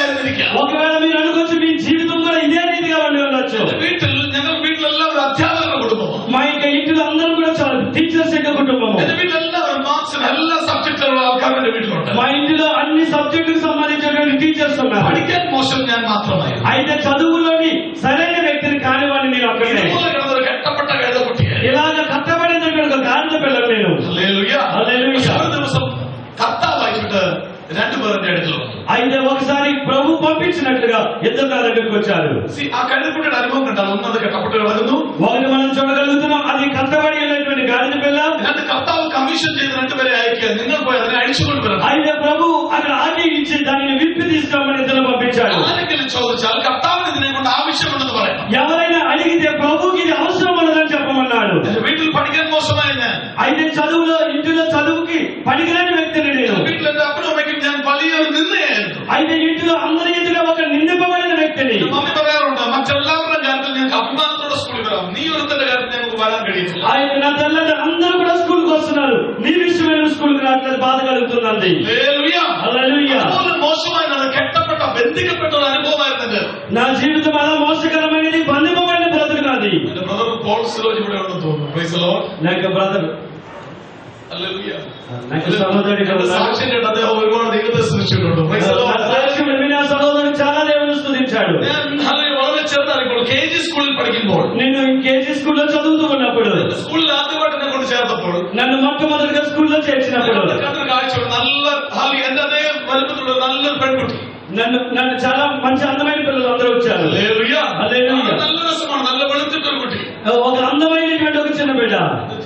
ആയിരുന്നിരിക്കാം. ఒకవేళ మీరు అనుకోవచ్చు మీ జీవితం కూడా ఇదే రీతిగా ఉండి ఉండొచ్చు. ഞങ്ങൾ വീട്ടിലെല്ലാവരും അധ്യാപകരുടെ കുടുംബമാണ്. మా యొక్క ఇంటిలో అందరూ కూడా టీచర్స్ యొక్క కుటుంబం. എന്റെ വീട്ടിലെല്ലാവരും മാത്സിന് എല്ലാ സബ്ജക്റ്റിലുള്ള ആൾക്കാരുടെ വീട്ടിലുണ്ട്. మా ఇంటిలో అన్ని సబ్జెక్టులకు సంబంధించినటువంటి టీచర్స్ ఉన్నారు. പഠിക്കാൻ മോശം ഞാൻ മാത്രമായി. అయితే చదువులోని సరైన వ్యక్తిని కానివాడిని నేను అక్కడే. കെട്ടപ്പെട്ട കഴുതക്കുട്ടിയെ ఇలాగ కట్టబడినటువంటి గాడిద పిల్లలు నేను. ഹല്ലേലൂയ. హల్లెలూయా. ഒരു ദിവസം കർത്താവായിട്ട് രണ്ടുപേരുടെ അടുക്കൽ വന്നു. అయితే ఒకసారి ప్రభు పంపించినట్లుగా ఇద్దరు నా దగ్గరికి వచ్చారు. ఆ కഴുതക്കുട്ടിയുടെ അനുഭవం కണ്ടാൽ ഒന്നത് കെട്ടപ്പെട്ട് കിടക്കുന്നു. ఒకటి మనం చూడగలుగుతున్నాం, అది కట్టబడి ఉన్నటువంటి గాడిద పిల్ల. രണ്ട് കർത്താവ് കമ്മീഷൻ ചെയ്ത് രണ്ടുപേരെ അയക്കുക, നിങ്ങൾ പോയി അതിനെ അഴിച്ചുകൊണ്ട് വരണം. అయితే ప్రభు అక్కడ ఆజ్ఞ ఇచ్చి దానిని విప్పి తీసుకోమని ఇద్దరు పంపించాడు. ആരെങ്കിലും ചോദിച്ചാൽ കർത്താവിന് ഇതിനെ കൊണ്ട് ആവശ്യമുണ്ടെന്ന് പറയണം. ఎవరైనా అడిగితే ప్రభుకి ఇది అవసరం ఉన్నదని చెప్పమన్నాడు. വീട്ടിൽ പഠിക്കാൻ മോശമായ ഞാൻ. అయితే చదువులో ఇంటిలో చదువుకి పనికిరాని వ్యక్తిని నేను. വീട്ടിൽ എന്റെ അപ്പനും അമ്മയ്ക്കും ഞാൻ വലിയൊരു നിന്ദയായിരുന്നു. అయితే ఇంటిలో అందరి ఎదుట ఒక నిందింపబడిన వ్యక్తిని. മമ്മി പറയാറുണ്ട്, മറ്റെല്ലാവരുടെ കാര്യത്തിൽ ഞങ്ങൾക്ക് അഭിമാനത്തോടെ സ്കൂളിൽ വരാം, നീ ഒരുത്തന്റെ കാര്യത്തിൽ ഞങ്ങൾക്ക് വരാൻ കഴിയത്തില്ല. అయితే నా తల్లి అందరూ కూడా స్కూల్కి వస్తున్నారు, నీ విషయమైన స్కూల్కి రావట్లేదు, బాధ కలుగుతుంది. അതുപോലെ മോശമായ കെട്ടപ്പെട്ട ബന്ധിക്കപ്പെട്ട ഒരു അനുഭവമായിരുന്നത് నా జీవితం అలా మోసకరమైనది, బంధింపబడిన బ్రతుకు నాది. എന്റെ ബ്രദർ പോൾ സിലോജ് ഇവിടെ ഉണ്ടെന്ന് തോന്നുന്നു. Praise the Lord. నాకు బ్రదర్ ഹല്ലേലൂയ. నాకు సహోదరుడు సాక్ష్యం കേട്ട് അദ്ദേഹം ഒരുപാട് ദൈവത്തെ സ്തുതിച്ചിട്ടുണ്ട്. പ്രൈസ് దി ലോർడ్. సాక్ష్యం విన్న సహోదరుడు చాలా దేవుని స్తుతించాడు. ഞാൻ വളരെ ചെറുതായിരിക്കും KG സ്കൂളിൽ പഠിക്കുമ്പോൾ, నేను KG స్కూల్లో చదువుతూ ఉన్నప్పుడు, സ്കൂളിൽ ആദ്യമായിട്ട് എന്നെ കൊണ്ട് ചേർത്തപ്പോൾ, నన్ను మొట్టమొదటిగా స్కూల్లో చేర్చినప్పుడు കാഴ്ച നല്ല എന്റെ അതേ വലുപ്പത്തിലുള്ള നല്ലൊരു പെൺകുട്ടി, నన్ను చాలా మంచి అందమైన పిల్లలు అందరూ వచ్చారు. നല്ല രസമാണ്, നല്ല വെളുത്തിട്ടൊരു കുട്ടി, ఒక అందమైనటువంటి ఒక చిన్న బిడ్డ.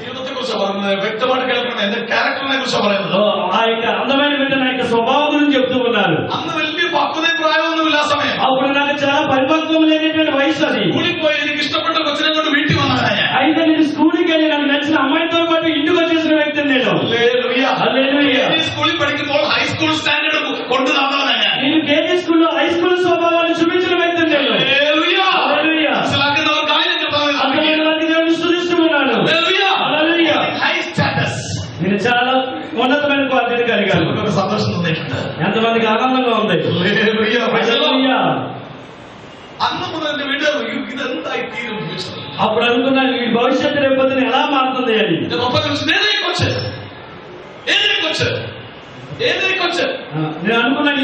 ജീവിതത്തെ കുറിച്ച് പറയുന്നത് വ്യക്തമായിട്ട് കേൾക്കണം, എന്റെ ക്യാരക്ടറിനെ കുറിച്ച് പറയുന്നത്. ఆ యొక్క అందమైన బిడ్డ నా యొక్క స్వభావం గురించి చెప్తూ ఉన్నారు. അന്ന് വലിയ പക്വത പ്രായമൊന്നുമില്ല ആ സമയം. అప్పుడు నాకు చాలా పరిపక్వం లేనటువంటి వయసు అది. സ്കൂളിൽ പോയി എനിക്ക് ഇഷ്ടപ്പെട്ട കൊച്ചിനെ കൊണ്ട് വീട്ടിൽ വന്നതാണ് ഞാൻ. అయితే నేను స్కూల్కి వెళ్ళి నాకు నచ్చిన అమ్మాయితో పాటు ఇంటికి వచ్చేసిన వ్యక్తిని నేను. സ്കൂളിൽ പഠിക്കുമ്പോൾ ഹൈസ്കൂൾ സ്റ്റാൻഡേർഡ് കൊണ്ടു തന്നവനാണ് ഞാൻ. నేను KG స్కూల్లో హై స్కూల్ స్వభావాన్ని చూపించిన వ్యక్తిని నేను. മനസ്സിലാക്കുന്നവർക്കായി నేను చాలా ఉన్నతమైన క్వాలిటీ కలిగాను. సంతోషం ఎంతమందికి ఆనందంగా ఉంది. అన్న ముందు എന്റെ വീട് ഇതെന്തായി തീരും. అప్పుడు అనుకున్నాను ఈ భవిష్యత్తు రేపొద్దున ఎలా మారుతుంది అని. నేను అనుకున్నాను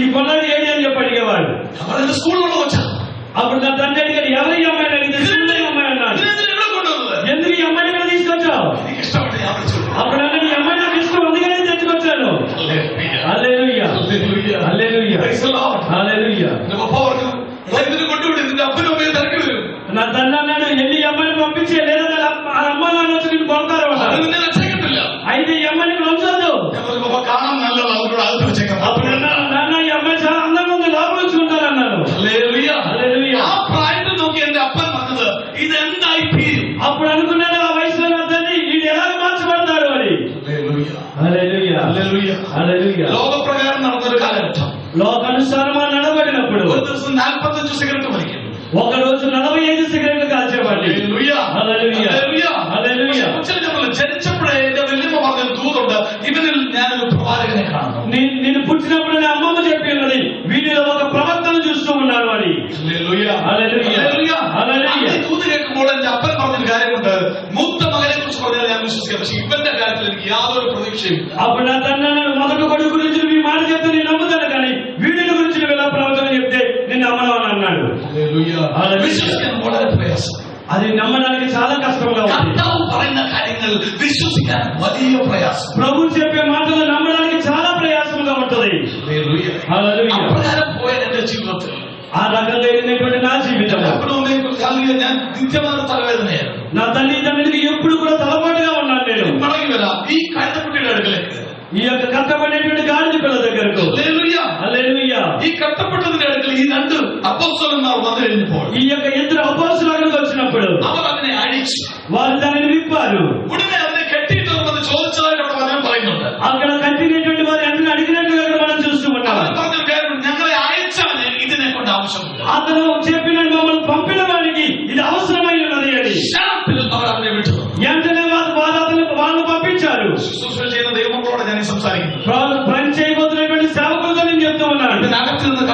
ఈ కొన్నాడు ఏడి అని చెప్పి అడిగేవాడు. స్కూల్లో వచ్చా. అప్పుడు నా తండ్రి అడిగాడు, ఎవరు ఈ అమ్మాయిని అడిగితే స్కూల్లో ఈ అమ్మాయి అన్నాడు. ఎందుకు ఈ అమ్మాయిని ఇక్కడ తీసుకొచ్చావు? అప్పుడు అన్నాడు, ఈ అమ్మాయి నాకు ఇష్టం అందుకనే తెచ్చుకొచ్చాను. హల్లెలూయా, హల్లెలూయా, హల్లెలూయా. నా తండ్రి అన్నాడు, వెళ్ళి ఈ అమ్మాయిని పంపించే, లేదా ఆ అమ్మ నాన్న వచ్చి నేను కొడతారు. అయితే ఈ అమ్మాయిని ఉంచదు. అప్పుడు నాన్న ఈ అమ్మాయి చాలా అందంగా ఉంది, లోపల ఉంచుకుంటారు అన్నాను. అప్పుడు అనుకున్నాడు ఆ వయసులో నా తండ్రి వీడు ఎలా మార్చబడతాడు అని. లోక ప్రకారం നടന്നൊരു കാലഘട്ടം, లోకానుసారమా నడబడినప్పుడు ഒരു ദിവസം 45 സിഗരറ്റ് വലിക്കും, ఒక రోజు 45 సిగరెట్లు కాల్చేవాడి. ജനിച്ചപ്പോഴേ എന്റെ വല്യമ്മ പറഞ്ഞ ദൂതുണ്ട്, ഇവനിൽ ഞാനൊരു പ്രവാചകനെ കാണുന്നു. నేను పుట్టినప్పుడు నా అమ్మమ్మ చెప్పి ఉన్నది, వీటిలో ఒక ప్రవక్తను చూస్తూ ఉన్నాను అని. ദൂത് കേൾക്കുമ്പോൾ എന്റെ അപ്പൻ പറഞ്ഞൊരു കാര്യമുണ്ട്, മൂത്ത മകനെ കുറിച്ച് പറഞ്ഞാൽ ഞാൻ വിശ്വസിക്കാം, പക്ഷെ ഇവന്റെ കാര്യത്തിൽ എനിക്ക് യാതൊരു പ്രതീക്ഷയും. అప్పుడు నా తండ్రి మొదటి కొడుకు గురించి మీ మాట చెప్తే నేను నమ్ముతాను, కానీ వీడిని గురించి నువ్వు ఎలా ప్రవచనం చెప్తే నేను నమ్మను అని అన్నాడు. വിശ്വസിക്കാൻ വളരെ പ്രയാസം, అది నమ్మడానికి చాలా కష్టంగా ఉంది. കർത്താവ് പറയുന്ന കാര്യങ്ങൾ വിശ്വസിക്കാൻ വലിയ പ്രയാസം. ప్రభు చెప్పే మాటలు నమ్మడానికి చాలా ప్రయాసంగా ఉంటుంది. അപ്രകാരം പോയ എന്റെ ജീവിതത്തിൽ ఆ రకంగా వెళ్ళినటువంటి నా జీవితం ഞാൻ നിത്യമായ തലവേദനയായിരുന്നു. నా తల్లిదండ్రులకి ఎప్పుడు కూడా తలపాటుగా ఉన్నాను నేను. മടങ്ങി വരാം ഈ കഴുതക്കുട്ടിയുടെ അടുക്കലേക്ക്, ఈ యొక్క కట్టబడినటువంటి గాడిద పిల్ల దగ్గరకు. ఈ కట్టപ്പെട്ടതിന്റെ അടുക്കൽ ഈ രണ്ട് അപ്പോസ്തലന്മാർ വന്നു കഴിഞ്ഞപ്പോൾ, ఈ యొక్క ఇద్దరు అపోస్తలులు అక్కడికి వచ్చినప్పుడు അവർ അതിനെ അഴിച്ചു, వారు దానిని విప్పారు. ഉടനെ അതിനെ കെട്ടിയിട്ട് വന്ന് ചോദിച്ചതായിട്ട് അവിടെ വചനം പറയുന്നുണ്ട്. అక్కడ కట్టినటువంటి వారు ఎంతని అడిగినట్టుగా మనం చూస్తూ ఉన్నాం. ഞങ്ങളെ അയച്ചവന് ഇതിനെ കൊണ്ട് ആവശ്യമില്ല, అతను చెప్పిన మమ్మల్ని పంపిన వారికి ఇది అవసరమై ఉన్నది అని അവർ അവനെ വിട്ടു. వెంటనే వాళ్ళు పంపించారు. ശുശ്രൂഷ ചെയ്യുന്ന ദൈവങ്ങളോട് ഞാൻ സംസാരിക്കുന്നു. పని చేయబోతున్నటువంటి సేవకులతో నేను చెప్తూ ఉన్నాను. ഇതിനകത്ത് നിന്ന്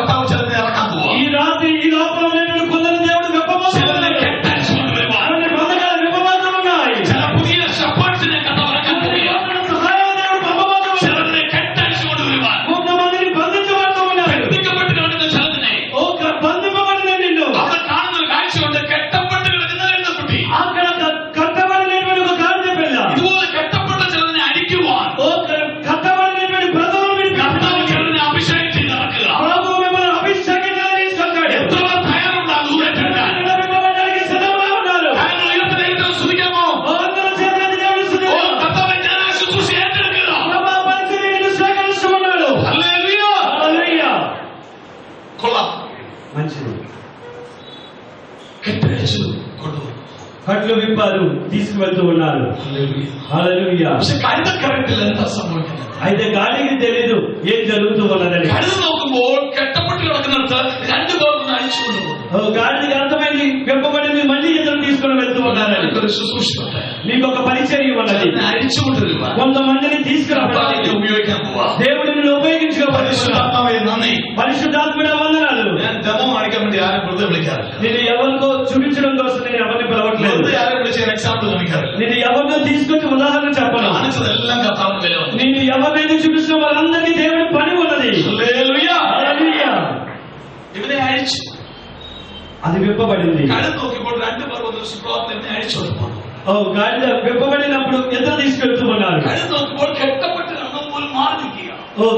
കൊള്ളാം, మంచిది. കെട്ടഴിച്ചു കൊണ്ടുപോകും. కట్లు విప్పారు, తీసుకువెళ్తూ ఉన్నారు. హల్లెలూయా. പക്ഷെ കഴുതക്കരത്തിൽ എന്താ സംഭവിക്കുന്നത്? అయితే గాలికి తెలీదు ఏం జరుగుతూ ఉన్నదని. കഴുത നോക്കുമ്പോൾ കെട്ടപ്പെട്ട് കിടക്കുന്നിടത്ത് രണ്ടുപേർ അഴിച്ചു കൊണ്ടുപോകും. గాలికి అర్థమైంది, విప్పబడింది, మళ్ళీ ఇద్దరు తీసుకుని వెళ్తూ ఉన్నారని. ഒരു ശുശ്രൂഷയുണ്ട്. నీకు ఒక పరిచర్య ఉన్నది. അഴിച്ചുകൊണ്ടിരുക, కొంతమందిని తీసుకురావడానికి ഉപയോഗിക്കാൻ പോവാ. దేవుడిని ఉపయోగించుకోవాలి. പരിശുദ്ധാത്മാവേ നന്ദി. పరిశుద్ధాత్ముడా వందనాలు. ഞാൻ ഡെമോ കാണിക്കാൻ വേണ്ടി ആരും വെറുതെ വിളിക്കാറില്ല. నేను ఎవరికో చూపించడం కోసం నేను ఎవరిని పిలవట్లేదు. വെറുതെ ആരും വിളിച്ച് എക്സാമ്പിൾ കാണിക്കാറില്ല. నేను ఎవరినో తీసుకొచ్చి ఉదాహరణ చెప్పను. കാണിച്ചതെല്ലാം കർത്താവിന്റെ വില വന്നു. నేను ఎవరినైతే చూపించిన వాళ్ళందరికీ దేవుడి పని ఉన్నది. ഹല്ലേലൂയ. హల్లెలూయా. ഇവനെ അഴിച്ചു. అది విప్పబడింది. കഴുത നോക്കിയപ്പോൾ രണ്ടുപേർ വന്ന് സുപ്രഭാതത്തിൽ എന്നെ അഴിച്ചോണ്ട് പോകണം. గాడిద విప్పబడినప్పుడు ఇద్దరు తీసుకెళ్తూ ఉన్నారు. കഴുത നോക്കുമ്പോൾ കെട്ടപ്പെട്ട് കിടന്ന പോലും മാറി നിൽക്കുക.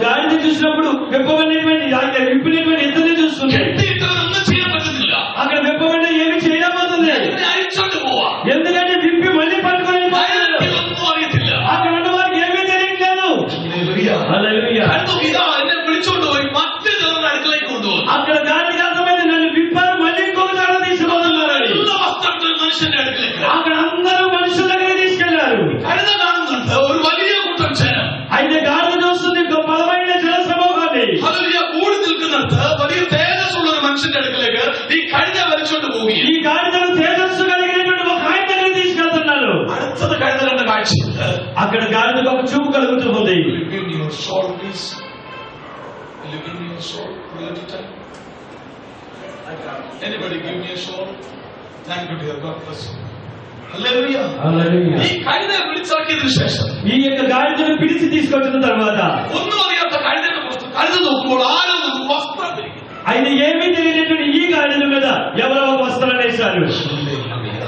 గాడిద చూసినప్పుడు విప్పబడినటువంటి విప్పినటువంటి ఇద్దరిని చూస్తుంది. കെട്ടിയിട്ടവരൊന്നും ചെയ്യാൻ പറ്റുന്നില്ല. అక్కడ విప్పబడిన ఏమి చేయబోతుంది? ഇവനെ അഴിച്ചോണ്ട് പോവാ. ఎందుకంటే విప్పి మళ్ళీ పట్టుకొని వెళ్ళిపోయారు. ഒന്നും അറിയത്തില്ല. అక్కడ ఉన్న వారికి ఏమీ తెలియట్లేదు. హల్లెలూయా. കഴുത ഇതാ എന്നെ വിളിച്ചോണ്ട് പോയി മറ്റു ചിലരുടെ അടുക്കളേക്ക് കൊണ്ടുപോകും. అక్కడ గాడికి అర్థమైంది, నన్ను విప్పారు, మళ్ళీ ఇంకొక చోట తీసుకుపోతున్నారని. എല്ലാ വസ്ത്രത്തിലും മനുഷ്യന്റെ അടുക്കളേക്ക്. అక్కడ అందరూ మనుషుల దగ్గర తీసుకెళ్లారు. കഴുത കാണുന്നുണ്ട് ഒരു വലിയ കൂട്ടം ജനം. అయితే గాడిద చూస్తుంది బలమైన జన సమూహాన్ని. ഹല്ലേലൂയ. കൂടി നിൽക്കുന്നിടത്ത് വലിയ തേജസ്സുള്ള ഒരു മനുഷ്യന്റെ അടുക്കലേക്ക് ഈ കഴുത വലിച്ചോണ്ട് പോവുകയും ఈ గాడిదను తేజస్సు కలిగినటువంటి ఒక ఆయన దగ్గర తీసుకెళ్తున్నారు. അടുത്തത് കഴുത കണ്ട കാഴ്ചയുണ്ട്. అక్కడ గాడిదకు ఒక చూపు కలుగుతూ ఉంది. Give me your soul, please. Will you give me your soul for a little time? Anybody give me a soul? Thank you, dear God bless you. Hallelujah. హల్లెలూయా. ഈ കഴുതയെ വിളിച്ചാക്കിയതിനു ശേഷം ఈ యొక్క గాడిదను పిలిచి తీసుకొచ్చిన తర్వాత ഒന്നും അറിയാത്ത കഴുതയുടെ പുറത്ത് കഴുത നോക്കുമ്പോൾ ആരോ ഒരു വസ്ത്രം ധരിക്കുന്നു. ఆయన ఏమీ తెలియనటువంటి ఈ గాడిద మీద ఎవరో ఒక వస్త్రాన్ని వేశారు.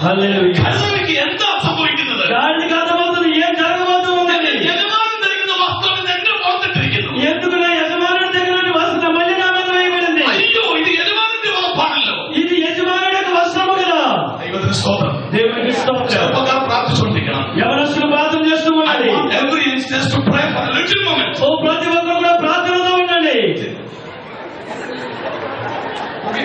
హల్లెలూయా. കഴുതയ്ക്ക് എന്താ സംഭവിക്കുന്നത്? గాడిదకి అర్థమవుతుంది ఏం జరగబోతూ ఉన్నది. യജമാനൻ ധരിക്കുന്ന വസ്ത്രം ഇത് എന്റെ പുറത്തിട്ടിരിക്കുന്നു. ఎందుకు నా యజమానుడి దగ్గర నుండి వస్త్రం మళ్ళీ నా మీద వేయబడింది. അയ്യോ, ഇത് യജമാനന്റെ വകുപ്പാണല്ലോ. ఇది యజమానుడి యొక్క వస్త్రము కదా. ദൈവത്തിന് സ്തോത്രം. దేవునికి స్తోత్రం. ചെറുപ്പക്കാർ പ്രാർത്ഥിച്ചുകൊണ്ടിരിക്കണം. యవనస్తులు ప్రార్థన చేస్తూ I ఉండాలి. want every instance to pray for a little moment. ఓ ప్రతి ఒక్కరు కూడా ప్రార్థనలో ఉండండి. Okay.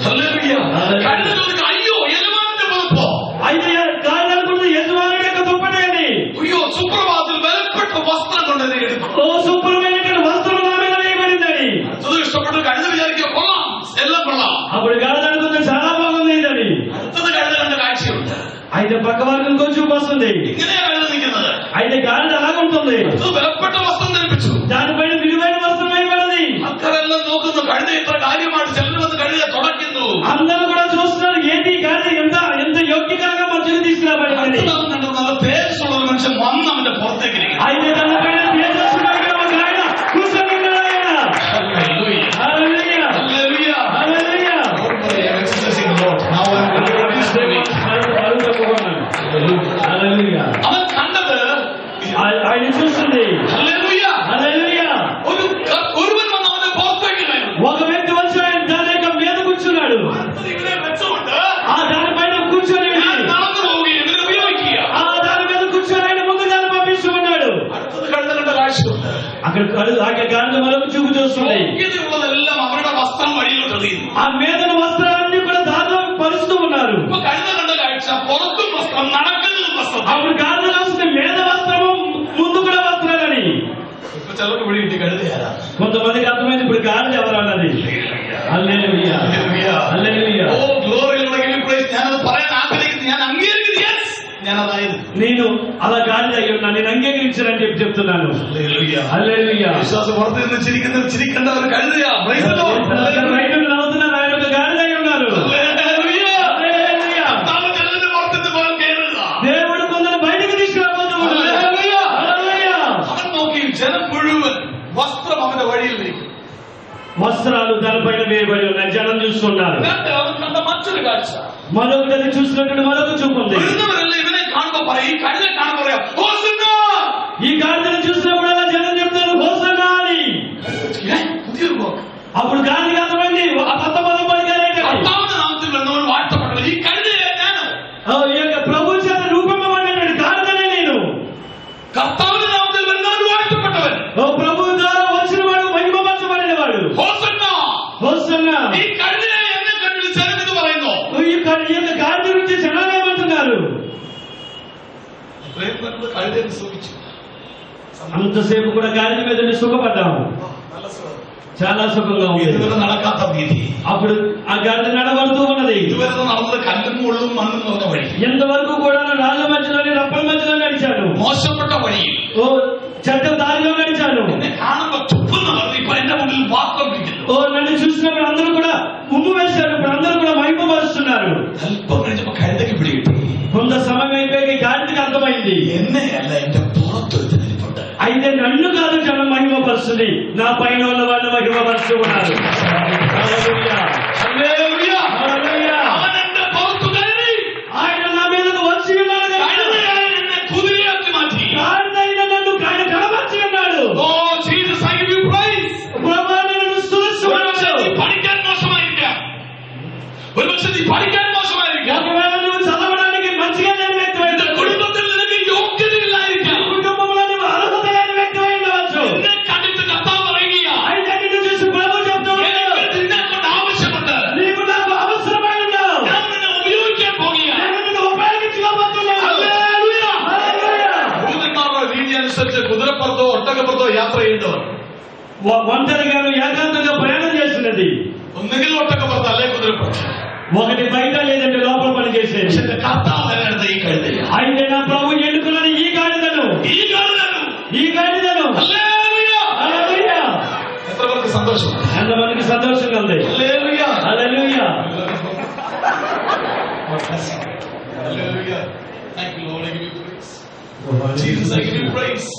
Hallelujah. കഴുതകൾക്ക് അയ്യോ യജമാനന്റെ വകുപ്പോ. అయితే గాడిదనుకున్నది యజమానుడి యొక్క దుప్పటి అని. അയ്യോ, സുപ്രഭാതത്തിൽ വിലപ്പെട്ട വസ്ത്രം കൊണ്ട് എന്നെ എടുക്കും. ఓ శుభ్రమైనటువంటి వస్త్రం నా మీద వేయబడిందని. അത് ഇഷ്ടപ്പെട്ട് കഴുത വിചാരിക്കുക കൊള്ളാം, എല്ലാം കൊള്ളാം. అప్పుడు గాడిద అనుకుంది చాలా బాగుంది ఇదని. അടുത്തത് കഴുത കണ്ട കാഴ്ചയുണ്ട്. అయితే పక్క వారికి ఇంకో చూపు వస్తుంది. ഇങ്ങനെയാ കഴുത നിൽക്കുന്നത്. అయితే గాడిద అలాగుంటుంది. അത് വിലപ്പെട്ട വസ്ത്രം ധരിപ്പിച്ചു. దానిపైన విలువైన వస్త్రం వేయబడింది. ആൾക്കാരെല്ലാം നോക്കുന്നു, കഴുത ഇത്ര കാര്യമായിട്ട് ചിലർ വന്ന് കഴുതയെ തുടയ്ക്കുന്നു. అందరూ కూడా చూస్తున్నారు, ఏంటి గాడిద ఎంత ఎంత యోగ్యంగా మధ్యకు తీసుకురాబడింది. അടുത്തത് കണ്ടു നല്ല തേജസ്സുള്ള ഒരു മനുഷ്യൻ വന്ന് അവന്റെ పుറത്തേക്ക് ഇരിക്കുന്നു. అయితే దానిపైన తేజస్సు కలిగిన ఒక ఆయన కూర్చొని ఉన్నాడు ఆయన. Hallelujah. Hallelujah. Hallelujah. Hallelujah. Don't worry, I'm exercising the Lord. Now I'm going to introduce the week. హల్లెలూయా. അവൻ കണ്ടത് ఆయన చూస్తుంది. Hallelujah. హల్లెలూయా. ഒരുവൻ വന്ന് അവന്റെ പുറത്തേക്ക് കയറി. ఒక వ్యక్తి వచ్చి ఆయన దాని యొక్క మీద కూర్చున్నాడు. അടുത്തത് ഇവനെ വെച്ചുകൊണ്ട് ఆ దానిపైన కూర్చొని ഞാൻ നടന്നു പോവുകയും ഇവനെ ഉപയോഗിക്കുക. ఆ దాని మీద కూర్చొని ఆయన ముందు దాన్ని పంపిస్తూ ఉన్నాడు. അടുത്തത് കഴുത കണ്ട കാഴ്ചയുണ്ട്. అక్కడ గాడిద మరొక చూపు చూస్తుంది. യോഗ്യതയുള്ളതെല്ലാം അവരുടെ വസ്ത്രം വഴിയിലോട്ട് എറിയുന്നു. ఆ మీదన వస్త్రాలన్నీ కూడా దానిలో పరుస్తూ ఉన్నారు. ഇപ്പൊ കഴുത കണ്ട കാഴ്ച പുറത്തും വസ്ത്രം നടക്കുന്നതും വസ്ത്രം. అప్పుడు గాడిద రాస్తుంది మీద వస్త్రము ముందు కూడా వస్త్రాలని. ഇപ്പൊ ചിലർക്ക് ഇവിടെ കിട്ടി കഴുതയാരാ. కొంతమందికి అర్థమైంది ఇప్పుడు గాడిద ఎవరు అన్నది. హల్లెలూయా. హల్లెలూయా. ഓ ഗ്ലോറിയിലുണ്ടെങ്കിൽ ഞാനത് പറയാൻ ആഗ്രഹിക്കുന്നു. ഞാൻ അംഗീകരിക്കുന്നു. Yes, ഞാനതായിരുന്നു. నేను అలా గాడిద అయి ఉన్నా, నేను అంగీకరించానని చెప్పి చెప్తున్నాను. Hallelujah. హల్లెలూయా. വിശ്വാസം പുറത്ത് നിന്ന് ചിരിക്കേണ്ട ഒരു കഴുതയാ. Praise the Lord. రైతులు నవ్వుతున్నారు, ఆయన ఒక గాడిద అయి ఉన్నారు. Hallelujah. హల్లెలూయా. കർത്താവ് ചിലരുടെ പുറത്തുനിന്ന് പോകാൻ കയറുക. దేవుడు కొందరు బయటకు తీసుకురాబోతూ ఉన్నాడు. Hallelujah. హల్లెలూయా. അവൻ നോക്കി ജനം മുഴുവൻ വസ്ത്രം അവന്റെ വഴിയിൽ വയ്ക്കും. వస్త్రాలు దానిపైన వేయబడి ఉన్నాయి. జనం చూస్తున్నారు. എന്നിട്ട് അവൻ കണ്ട മറ്റൊരു കാഴ്ച. మరొకటి చూసినట్టు మరొక చూపు ఉంది. വരുന്നവരെല്ലാം ഇവനെ കാണുമ്പോ പറയും, ഈ കഴുത കാണുമ്പോ പറയാം, ഹോസന്നാ. ఈ గాడిదను చూసినప్పుడు అలా జనం చెప్తారు హోసన్నా అని. പുതിയൊരു വാക്ക്. అప్పుడు గాడిదకి అర్థమైంది ఒక కొత్త పదం పలికారు. കർത്താവിന്റെ നാമത്തിൽ വരുന്നവൻ വാഴ്ത്തപ്പെട്ടവൻ. ഈ കഴുതയെ ഞാൻ ఈ యొక్క ప్రభు చేత రూపొందబడినటువంటి గాడిదనే నేను. കർത്താവിന്റെ നാമത്തിൽ വരുന്നവൻ വാഴ്ത്തപ്പെട്ടവൻ. ప్రభు ద్వారా వచ్చిన వాడు మహిమపరచబడిన వాడు. ഹോസന്നാ. ഇരുന്ന് സുഖിച്ചു. అంతసేపు కూడా గాడిద మీద ఉండి సుఖపడ్డాము. നല്ല സുഖം. చాలా సుఖంగా ఉంది. ഇതുവരെ നടക്കാത്ത വീതി. అప్పుడు ఆ గాడిద నడబడుతూ ఉన్నది. ഇതുവരെ നടന്നത് കല്ലും മുള്ളും മണ്ണും നിറഞ്ഞ വഴി. ఎంతవరకు కూడా రాళ్ళ మధ్యలోని రప్పల మధ్యలో నడిచాను. മോശപ്പെട്ട വഴി. ఓ చెడ్డ దారిలో నడిచాను. എന്നെ കാണുമ്പോ തുപ്പുന്നവർ ഇപ്പൊ എന്റെ മുന്നിൽ വാക്കൊണ്ടിരിക്കുന്നു. ఓ నన్ను చూసినప్పుడు అందరూ కూడా ఉమ్ము వేశారు. ఇప్పుడు అందరూ కూడా మహిమపరుస్తున్నారు. അല്പം കഴിഞ്ഞപ്പോ കഴുതയ്ക്ക് പിടികിട്ടി. కొంత సమయం అయిపోయి గాడిదకి అర్థమైంది, എന്നെയല്ല എന്റെ പുറത്തൊരുത്തൻ ഇരിപ്പുണ്ട്. అయితే నన్ను కాదు జనం మహిమపరుస్తుంది, నా పైన ఉన్న వాళ్ళు మహిమపరుస్తూ ఉన్నారు. హల్లెలూయా, ഹല്ലേലൂയ. హల్లెలూయా. അവൻ എന്റെ പുറത്തു കയറി. ఆయన నా మీదకు వచ్చి ఉన్నాడు. കഴുതയായി എന്നെ കുതിരയാക്കി മാറ്റി. గాడిద అయిన నన్ను ఆయన కనబరిచి ఉన్నాడు. Oh Jesus, I give you praise. ప్రభువా, నిన్ను స్తుతిస్తున్నాను. ഒരുപക്ഷേ നീ പഠിക്കാൻ മോശമായിരിക്കാം. ഒരുപക്ഷേ നീ പഠിക്കാൻ മോശമായിരിക്കാം. ఒకవేళ నువ్వు చదవడానికి మంచిగా లేని వ్యక్తివై നിന്റെ കുടുംബത്തിൽ നിനക്ക് യോഗ്യതയില്ലായിരിക്കാം. కుటుంబంలో నువ్వు అర్హత లేని వ్యక్తివై ఉండవచ్చు. നിന്നെ കണ്ടിട്ട് കർത്താവ് പറയുകയാ, అయితే నిన్ను చూసి ప్రభు చెప్తున్నాడు, എനിക്ക് നിന്നെ കൊണ്ട് ആവശ്യമുണ്ട്. నీకు నాకు అవసరమై ఉన్నావు. ഞാൻ നിന്നെ ഉപയോഗിക്കാൻ പോകുകയാ. నేను నిన్ను ఉపయోగించుకోబోతున్నాను. ഹല്ലേലൂയ. హల్లెలూయా. ദൂതന്മാരുടെ രീതി അനുസരിച്ച് കുതിരപ്പുറത്തോ ഒട്ടകപ്പുറത്തോ യാത്ര ചെയ്യേണ്ടവർ ఒంటరిగాను ఏకాంతంగా ప్రయాణం చేస్తున్నది. ഒന്നുകിൽ ഒട്ടകപ്പുറത്ത് അല്ലെ കുതിരപ്പുറത്ത്. ఒకటి బయట లేదంటే లోపల పని చేసేది. പക്ഷെ എന്റെ കർത്താവ് തിരഞ്ഞെടുത്ത ఈ കഴുതയ. అయితే నా ప్రభు ఎన్నుకున్నది ఈ గాడిదను. ഹല്ലേലൂയ. హల్లెలూయా. എത്ര പേർക്ക് സന്തോഷമുണ്ട്? ఎంతమందికి సంతోషంగా ఉంది? Hallelujah. Hallelujah. Hallelujah. Thank you Lord, I give you praise. Jesus, I give you praise.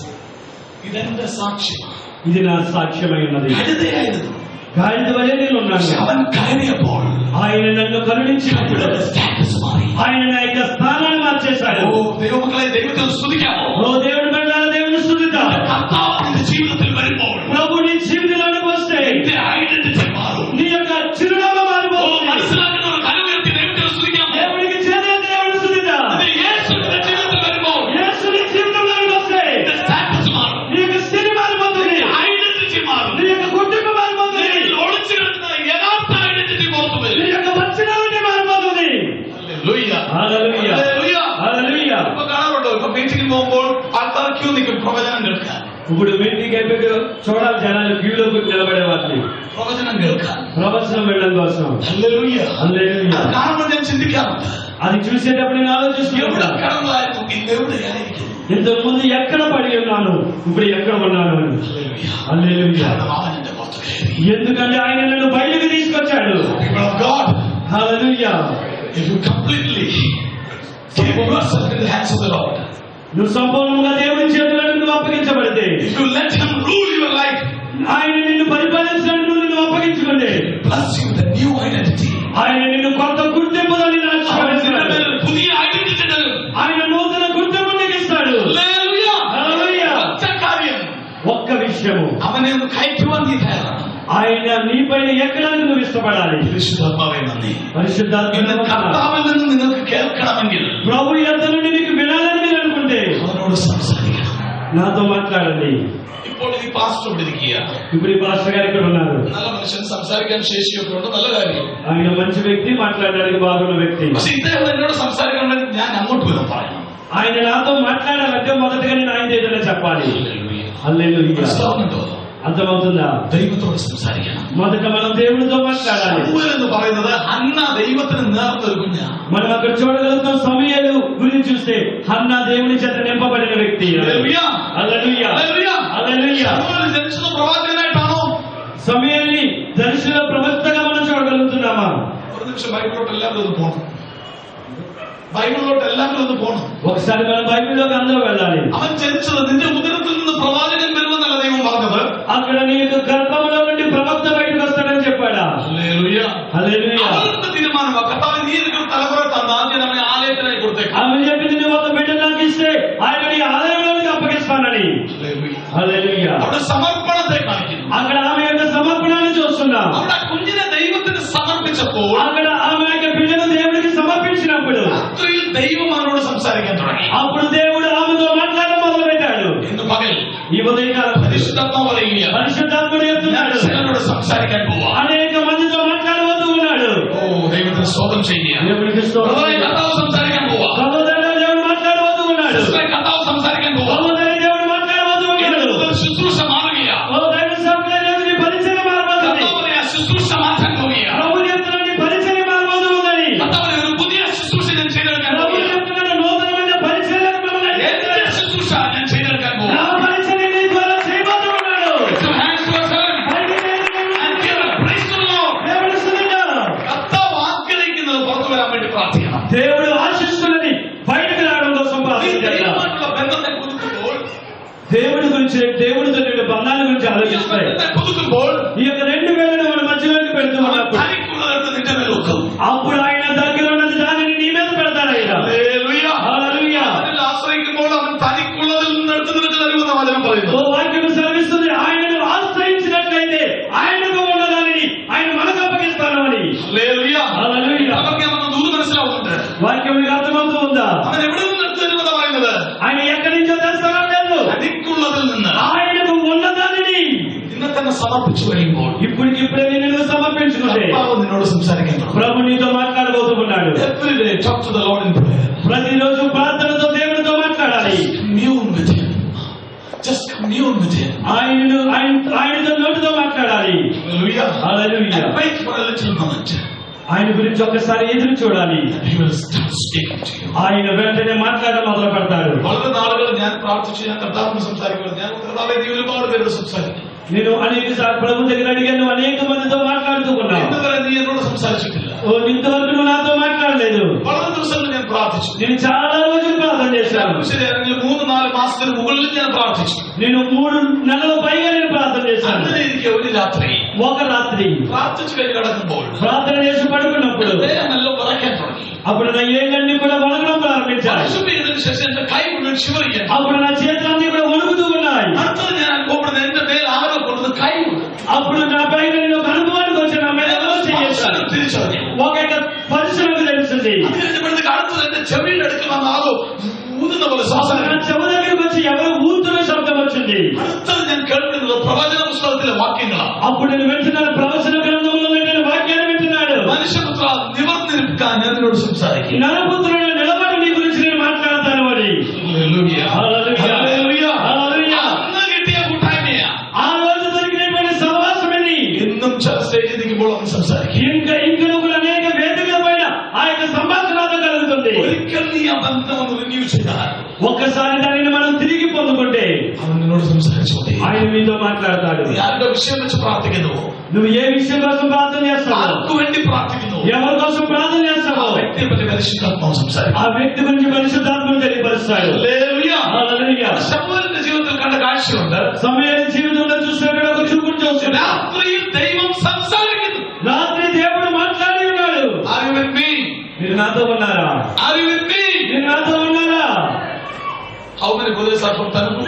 ഇതെന്റെ സാക്ഷ്യമാണ്. ఇది నా సాక్ష్యమై ఉన్నది. കഴുതയായിരുന്നു. గాడిద వలె నేను ఉన్నాను. അവൻ കയറിയപ്പോൾ ఆయన నన్ను కరుణించినప్పుడు കഴുതയുടെ സ്റ്റാറ്റസ് മാറി. ఆయన నా యొక్క స్థానాన్ని మార్చేశాడు. ഓ ദൈവമക്കളെ, ദൈവത്തെ സ്തുതിക്കാമോ? ఓ దేవుడి బిడ్డలారా, దేవుని స్తుతిద్దాం. കർത്താവ് നിന്റെ ജീവിതത്തിൽ വരുമ്പോൾ ప్రభు నీ జీవితంలోకి వస్తే നിന്റെ ഐഡന്റിറ്റി മാറും. నీ యొక్క చిరునామా ഓ మారిపోతుంది. മനസ്സിലാക്കുന്നവർ കരമുയർത്തി ദൈവത്തെ സ്തുതിക്കാമോ? దేవుడికి చేతుల దేవుని స్తుతిద్దాం. നിന്റെ യേശു നിന്റെ ജീവിതത്തിൽ വരുമ്പോൾ యేసు నీ జీవితంలోకి వస్తే നിന്റെ സ്റ്റാറ്റസ് മാറും. నీ యొక్క స్థితి మారిపోతుంది. ഐഡന്റിറ്റി മാറും. నీ యొక్క గుర్తింపు మారిపోతుంది. നിന്നിൽ ഒളിച്ചു കിടക്കുന്ന യഥാർത്ഥ ഐഡന്റിറ്റി പുറത്തു నీ വരും. యొక్క వచ్చినాలని మారిపోతుంది. ഹല്ലേലൂയ. Hallelujah, hallelujah. హల్లెలూయా. ഇപ്പൊ കാണാറുണ്ടോ? ഇപ്പൊ മീറ്റിംഗിൽ പോകുമ്പോൾ ആൾക്കാർ ക്യൂ നിൽക്കും പ്രവചനം കേൾക്കാൻ. ఇప్పుడు మీటింగ్ అయిపోయి చూడాలి జనాలు క్యూలో నిలబడే వాటిని പ്രവചനം കേൾക്കാൻ. ప్రవచనం వెళ్ళడం కోసం. ഹല്ലേലൂയ. హల్లెలూయా. അത് കാണുമ്പോൾ ഞാൻ ചിന്തിക്കാറുണ്ട്, అది చూసేటప్పుడు నేను എവിടെ ఆలోచిస్తున్నాను, കടന്നതായിരുന്നു, ഇതെവിടെയായിരിക്കും? ఇంతకు ముందు ఎక్కడ పడి ఉన్నాను, ఇప్పుడు ఎక్కడ ఉన్నాను అని. ഹല്ലേലൂയ. హల్లెలూయా. കാരണം അവൻ എന്റെ പുറത്ത് കയറി. ఎందుకంటే ఆయన నన్ను బయటకు తీసుకొచ్చాడు. People of God, hallelujah. if you completely give yourself in the hands of the Lord, నువ్వు సంపూర్ణంగా దేవుని చేతులకు నువ్వు అప్పగించబడితే, if you let Him rule your life, ఆయన నిన్ను పరిపాలించినట్టు నువ్వు అప్పగించుకుంటే, bless you with a new identity. ఆయన నిన్ను కొత్త గుర్తింపుతో నిన్ను അവൻ നിന്റെ ఆశీర్వదిస్తాడు. മേൽ പുതിയ ഐഡന്റിറ്റി തരും. ఆయన నూతన గుర్తింపు నీకు ఇస్తాడు. ഹല്ലേലൂയ. హల్లెలూయా. ഒറ്റ കാര്യം, ఒక్క విషయము, അവനെ ഒന്ന് കയറ്റുവാൻ നീ തയ്യാറാണ്. ఆయన నీపైన ఎక్కడానికి నువ్వు ఇష్టపడాలి. പരിശുദ്ധാത്മാവേ നന്ദി. పరిశుద్ధాత్మ ഇന്ന് കർത്താവിൽ നിന്ന് നിങ്ങൾക്ക് കേൾക്കണമെങ്കിൽ ప్రభు యొద్ద నుండి నీకు వినాలని మీరు అనుకుంటే അവനോട് സംസാരിക്കണം. నాతో మాట్లాడండి. ഇപ്പോൾ ഈ പാസ്റ്റർ ഇവിടെ ഇരിക്കുക. ఇప్పుడు ఈ పాస్టర్ గారు ఇక్కడ ఉన్నారు. നല്ല മനുഷ്യൻ, സംസാരിക്കാൻ ശേഷിയൊക്കെ ഉണ്ട്, നല്ല കാര്യം. ఆయన మంచి వ్యక్తి, మాట్లాడడానికి బాగున్న వ్యక్తి. പക്ഷെ ഇദ്ദേഹം എന്നോട് സംസാരിക്കണമെങ്കിൽ ഞാൻ അങ്ങോട്ട് വരും പറയണം. ఆయన నాతో మాట్లాడాలంటే మొదటగా నేను ఆయన ఏదైనా చెప్పాలి. హల్లెలూయా. മനസ്സിലാവുന്നുണ്ടോ? అర్థమవుతుందా? ദൈവത്തോട് സംസാരിക്കണം. మొదట మనం దేవుడితో మాట్లాడాలి. സമൂഹം എന്ന് പറയുന്നത് ഹന്ന ദൈവത്തിന് നേർന്നൊരു കുഞ്ഞാ. మనం అక్కడ చూడగలుగుతాం, సమూయేలు గురించి చూస్తే హన్నా దేవుని చేత నింపబడిన వ్యక్తి. ഹല്ലേലൂയ. హల్లెలూయా. ഹല്ലേലൂയ. హల్లెలూయా. സമൂഹത്തിൽ ജനിച്ചത് പ്രവാചകനായിട്ടാണോ? సమూయేలుని దర్శన ప్రవక్తగా మనం చూడగలుగుతున్నామా? ഒരു നിമിഷം ബൈബിളിലോട്ട് എല്ലാവരും ഒന്ന് പോകണം. ബൈബിളിലോട്ട് എല്ലാവരും ഒന്ന് പോകണം. ఒకసారి మన బైబిల్లోకి అందరూ వెళ్ళాలి. അവൻ ജനിച്ചത് നിന്റെ ഉദരത്തിൽ നിന്ന് പ്രവാചകൻ വരുമെന്നല്ല ദൈവം പറഞ്ഞത്. అక్కడ నీకు గర్భంలో నుండి ప్రవక్త బయటకు వస్తాడని చెప్పాడా? ഹല്ലേലൂയ. హల్లెలూయా. അവരുടെ തീരുമാനമാണ്. കർത്താവ് നീ എനിക്കൊരു തലമുറ തന്ന ആദ്യം അവനെ ആലയത്തിനായി കൊടുത്തേക്കാം. ఆమె చెప్పింది, నువ్వు ఒక బిడ్డ నాకు ఇస్తే ఆయన నీ ఆలయంలోకి అప్పగిస్తానని. ഹല്ലേലൂയ. హల్లెలూయా. അവിടെ സമർപ്പണത്തെ കാണിക്കുന്നു. అక్కడ ఆమె యొక్క సమర్పణను చూస్తున్నాం. അവിടെ ആ കുഞ്ഞിനെ ദൈവത്തിന് സമർപ്പിച്ചപ്പോൾ అక్కడ ఆమె యొక్క బిడ్డను దేవుడికి సమర్పించినప్పుడు രാത്രിയിൽ ദൈവം അവനോട് സംസാരിക്കാൻ തുടങ്ങി. అప్పుడు దేవుడు ఆమెతో మాట్లాడడం మొదలు పెట్టాడు. ഇന്ന് പകൽ ఈ ఉదయకాలం പരിശുദ്ധാത്മാവ് പറയുക, పరిశుద్ధాత్ముడు చెప్తున్నాడు, ചിലരോട് സംസാരിക്കാൻ പോവാ. అనేక మందితో మాట్లాడవద్దు ఉన్నాడు. ഓ ദൈവത്തിന് സ്തോത്രം ചെയ്യുക. దేవుడికి స్తోత్రం. കർത്താവ് സംസാരിക്കാൻ പോവാ. సహోదరుడు, దేవుడు మాట్లాడవద్దు ఉన్నాడు. സിസ്റ്ററെ, കർത്താവ് സംസാരിക്കാൻ പോവാ. ശുശ്രൂഷ മാറ്റാൻ പോവുകയാണ്. ప్రభు చెప్తున్నాడు నీ పరిచర్య మారబోతూ ఉందని. കർത്താവേ, ഒരു പുതിയ ശുശ്രൂഷ ഞാൻ ചെയ്തെടുക്കാൻ ప్రభు പോവുകയാണ്. చెప్తున్నాడు నూతనమైన పరిచర్యకు మిమ్మల్ని എന്റെ ശുശ്രൂഷ ഞാൻ ചെയ്തെടുക്കാൻ నా പോവുകയാണ്. పరిచర్య నీ ద్వారా చేయబోతూ ఉన్నాడు. Lift your hands to heaven and give a praise to the Lord. దేవుడు స్తుతించాడు. കർത്താവ് ആഗ്രഹിക്കുന്നത് പുറത്തു വരാൻ വേണ്ടി പ്രാർത്ഥിക്കണം. దేవుడు ఆశిస్తున్నది బయటకు రావడం కోసం നീ ప్రార్థించాలి. ദൈവമായിട്ടുള്ള ബന്ധത്തെ പുതുക്കുമ്പോൾ, దేవుడి గురించి దేవుడితో నేను బంధాల గురించి ఆలోచిస్తాయి. ബന്ധത്തെ പുതുക്കുമ്പോൾ ఈ యొక్క రెండు వేలను మన మధ్యలోకి పెడుతూ അവൻ ఉన్నప్పుడు തനിക്കുള്ളതെടുത്ത് നിന്റെ മേൽ വെക്കും. అప్పుడు ఆయన దగ్గర ఉన్నది దానిని నీ మీద పెడతాడు ఆయన. ഹല്ലേലൂയ. హల్లెలూయా. അവനിൽ ആശ്രയിക്കുമ്പോൾ അവൻ തനിക്കുള്ളതിൽ നിന്ന് എടുത്ത് നിനക്ക് തരുമെന്ന വചനം പറയുന്നു. ఓ వాక్యం సెలవిస్తుంది ఆయనను ఆశ్రయించినట్లయితే ఆయనకు ఉన్న దానిని ఆయన మనకు అప్పగిస్తాను అని. ഹല്ലേലൂയ. హల్లెలూయా. അവർക്ക് അവൻ ദൂത് മനസ്സിലാവുന്നുണ്ട്. వాక్యం మీకు అర్థమవుతూ ఉందా? അവൻ എവിടെ നിന്ന് എടുത്ത് തരുമെന്ന് പറയുന്നത് ఆయన ఎక్కడి నుంచో తెలుసుకోవడం లేదు. തനിക്കുള്ളതിൽ നിന്ന് ఆయనకు ఉన్న దానిని നിന്നെ തന്നെ സമർപ്പിച്ചു കഴിയുമ്പോൾ ఇప్పటికిప్పుడే నేను సమర్పించుకుంటే കർത്താവ് നിന്നോട് സംസാരിക്കാൻ തുടങ്ങും. ప్రభు నీతో మాట్లాడబోతూ ఉన్నాడు. Every day talk to the Lord in prayer. ప్రతిరోజు ప్రార్థనతో దేవునితో మాట్లాడాలి. Commune with him. Just commune with him. ఆయనతో నోటితో మాట్లాడాలి. Hallelujah. Hallelujah. And wait for a little moment. ఆయన గురించి ఒక్కసారి ఎదురు చూడాలి. He will start speaking to you. ఆయన వెంటనే మాట్లాడడం మొదలు పెడతాడు. വളരെ നാളുകൾ ഞാൻ പ്രാർത്ഥിച്ചു, ഞാൻ കർത്താവിനോട് സംസാരിക്കുന്നത്, ഞാൻ കർത്താവേ നീ ഒരുപാട് പേരോട് സംസാരിക്കും. నేను అనేక సార్లు ప్రభు దగ్గర అడిగాను, అనేక మందితో మాట్లాడుతూ ఉన్నాను. ഇന്നുവരെ നീ എന്നോട് സംസാരിച്ചിട്ടില്ല. ఇంతవరకు నువ్వు నాతో మాట్లాడలేదు. വളരെ ദിവസങ്ങൾ ഞാൻ പ്രാർത്ഥിച്ചു. నేను చాలా రోజులు ప్రార్థన చేశాను. ശരിയാണെങ്കിൽ 3-4 മാസത്തിന് മുകളിൽ ഞാൻ പ്രാർത്ഥിച്ചു. నేను 3 నెలల పైగా నేను ప్రార్థన చేశాను. അങ്ങനെ ഇരിക്കെ ഒരു രാത്രി ఒక రాత్రి പ്രാർത്ഥിച്ചു കഴിഞ്ഞ് കിടക്കുമ്പോൾ ప్రార్థన చేసి పడుకున్నప్పుడు ദേഹമെല്ലാം വിറയ്ക്കാൻ തുടങ്ങി. అప్పుడు నా ఏళ్ళన్నీ కూడా వణకడం ప్రారంభించాయి. വർഷം ചെയ്തതിനു ശേഷം എന്റെ കൈ മുഴുവൻ ശിവറിയാൻ. అప్పుడు నా చేతులన్నీ కూడా వణుకుతూ ఉన్నాయి. അടുത്തത് ഞാൻ അനുഭവപ്പെടുന്നത് എന്റെ മേൽ ആരോ കൊണ്ടത് కై అప్పుడు నా పైన నేను ఒక అనుభవానికి వచ్చి నా మీద చేశాను. തിരിച്ചറിഞ്ഞു. ఒక పరిశ్రమకు తెలిసింది. അതിനുശേഷം അടുത്തത് എന്റെ ചെവിയുടെ അടുക്കൽ വന്ന ആരോ ഊതുന്ന പോലെ ശ്വാസം. నా చెవు దగ్గరికి వచ్చి ఎవరో ఊతున్న శబ్దం వచ్చింది. അടുത്തത് ഞാൻ കേൾക്കുന്നത് പ്രവചന പുസ്തകത്തിലെ വാക്യങ്ങളാണ്. అప్పుడు నేను వింటున్నాను, ప్రవచన గ్రంథంలో నేను వాక్యాన్ని వింటున్నాడు. മനുഷ്യപുത്ര നിവർന്നിരിക്കാൻ ഞാൻ നിന്നോട് സംസാരിക്കും. నరపుత్రుడు నిలబడి నీ గురించి నేను మాట్లాడతాను అని. ഹല്ലേലൂയ. హల్లెలూయా. ഹല്ലേലൂയ. హల్లెలూయా. അന്ന് കിട്ടിയ കൂട്ടായ്മയാ. ఆ రోజు దొరికినటువంటి సహవాసం ఇది. ഇന്നും ചില സ്റ്റേജിൽ നിൽക്കുമ്പോൾ അവൻ സംസാരിക്കും. ఇంకా కూడా అనేక వేదికల పైన ఆ యొక్క సంభాషణ కలుగుతుంది. ഒരിക്കൽ നീ ആ ബന്ധം ഒന്ന് റിന്യൂ ചെയ്താൽ ఒక్కసారి దానిని మనం తిరిగి పొందుకుంటే അവൻ നിന്നോട് സംസാരിച്ചോട്ടെ. ఆయన మీతో మాట్లాడతాడు. നീ ആരുടെ విషയം വെച്ച് പ്രാർത്ഥിക്കുന്നുവോ, నువ్వు ఏ విషయం కోసం ప్రార్థన చేస్తావు, ആർക്കു വേണ്ടി പ്രാർത്ഥിക്കുന്നു, ఎవరి కోసం ప్రార్థన ആ చేస్తావో വ്യക്തിയെ പറ്റി പരിശുദ്ധാത്മാവ് സംസാരിക്കും. ఆ వ్యక్తి గురించి పరిశుద్ధాత్మను తెలియపరుస్తాడు. ഹല്ലേലൂയ. హల్లెలూయా. ശമൂവേലിന്റെ ജീവിതത്തിൽ കണ്ട കാഴ്ചയുണ്ട്. సమయాన్ని జీవితంలో చూసినప్పుడు ఒక చూపుడు చూస్తున్నాడు. രാത്രിയിൽ ദൈവം സംസാരിക്കുന്നു. రాత్రి దేవుడు మాట్లాడి ఉన్నాడు. Are you with me? మీరు నాతో ఉన్నారా? Are you with me? మీరు నాతో ఉన్నారా? How many brothers are from Tanuku?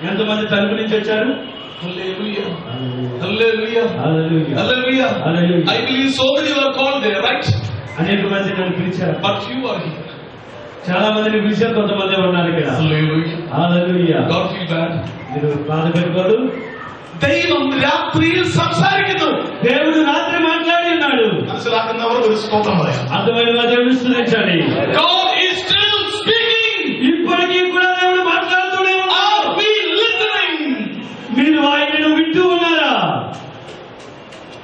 ఎంతమంది తలుపు నుంచి వచ్చారు? Hallelujah. Hallelujah. Hallelujah. Hallelujah. Hallelujah. I believe so many were called there, right? అనేక మంది నన్ను పిలిచారు. But few are here. చాలా మందిని పిలిచారు, కొంతమంది ఉన్నారు ఇక్కడ. Hallelujah. Hallelujah. Don't feel bad. మీరు బాధ పెట్టుకోడు. ദൈവം രാത്രിയിൽ സംസാരിക്കുന്നു. దేవుడు రాత్రి మాట్లాడి ఉన్నాడు. മനസ്സിലാക്കുന്നവർ ഒരു സ്തോത്രം പറയാം. అర్థమైన వారు దేవుడు స్తుతించండి. God is still speaking. ఇప్పటికీ కూడా దేవుడు మాట్లాడుతూనే ఉన్నాడు. Are we listening? మీరు ఆయనను వింటూ ఉన్నారా?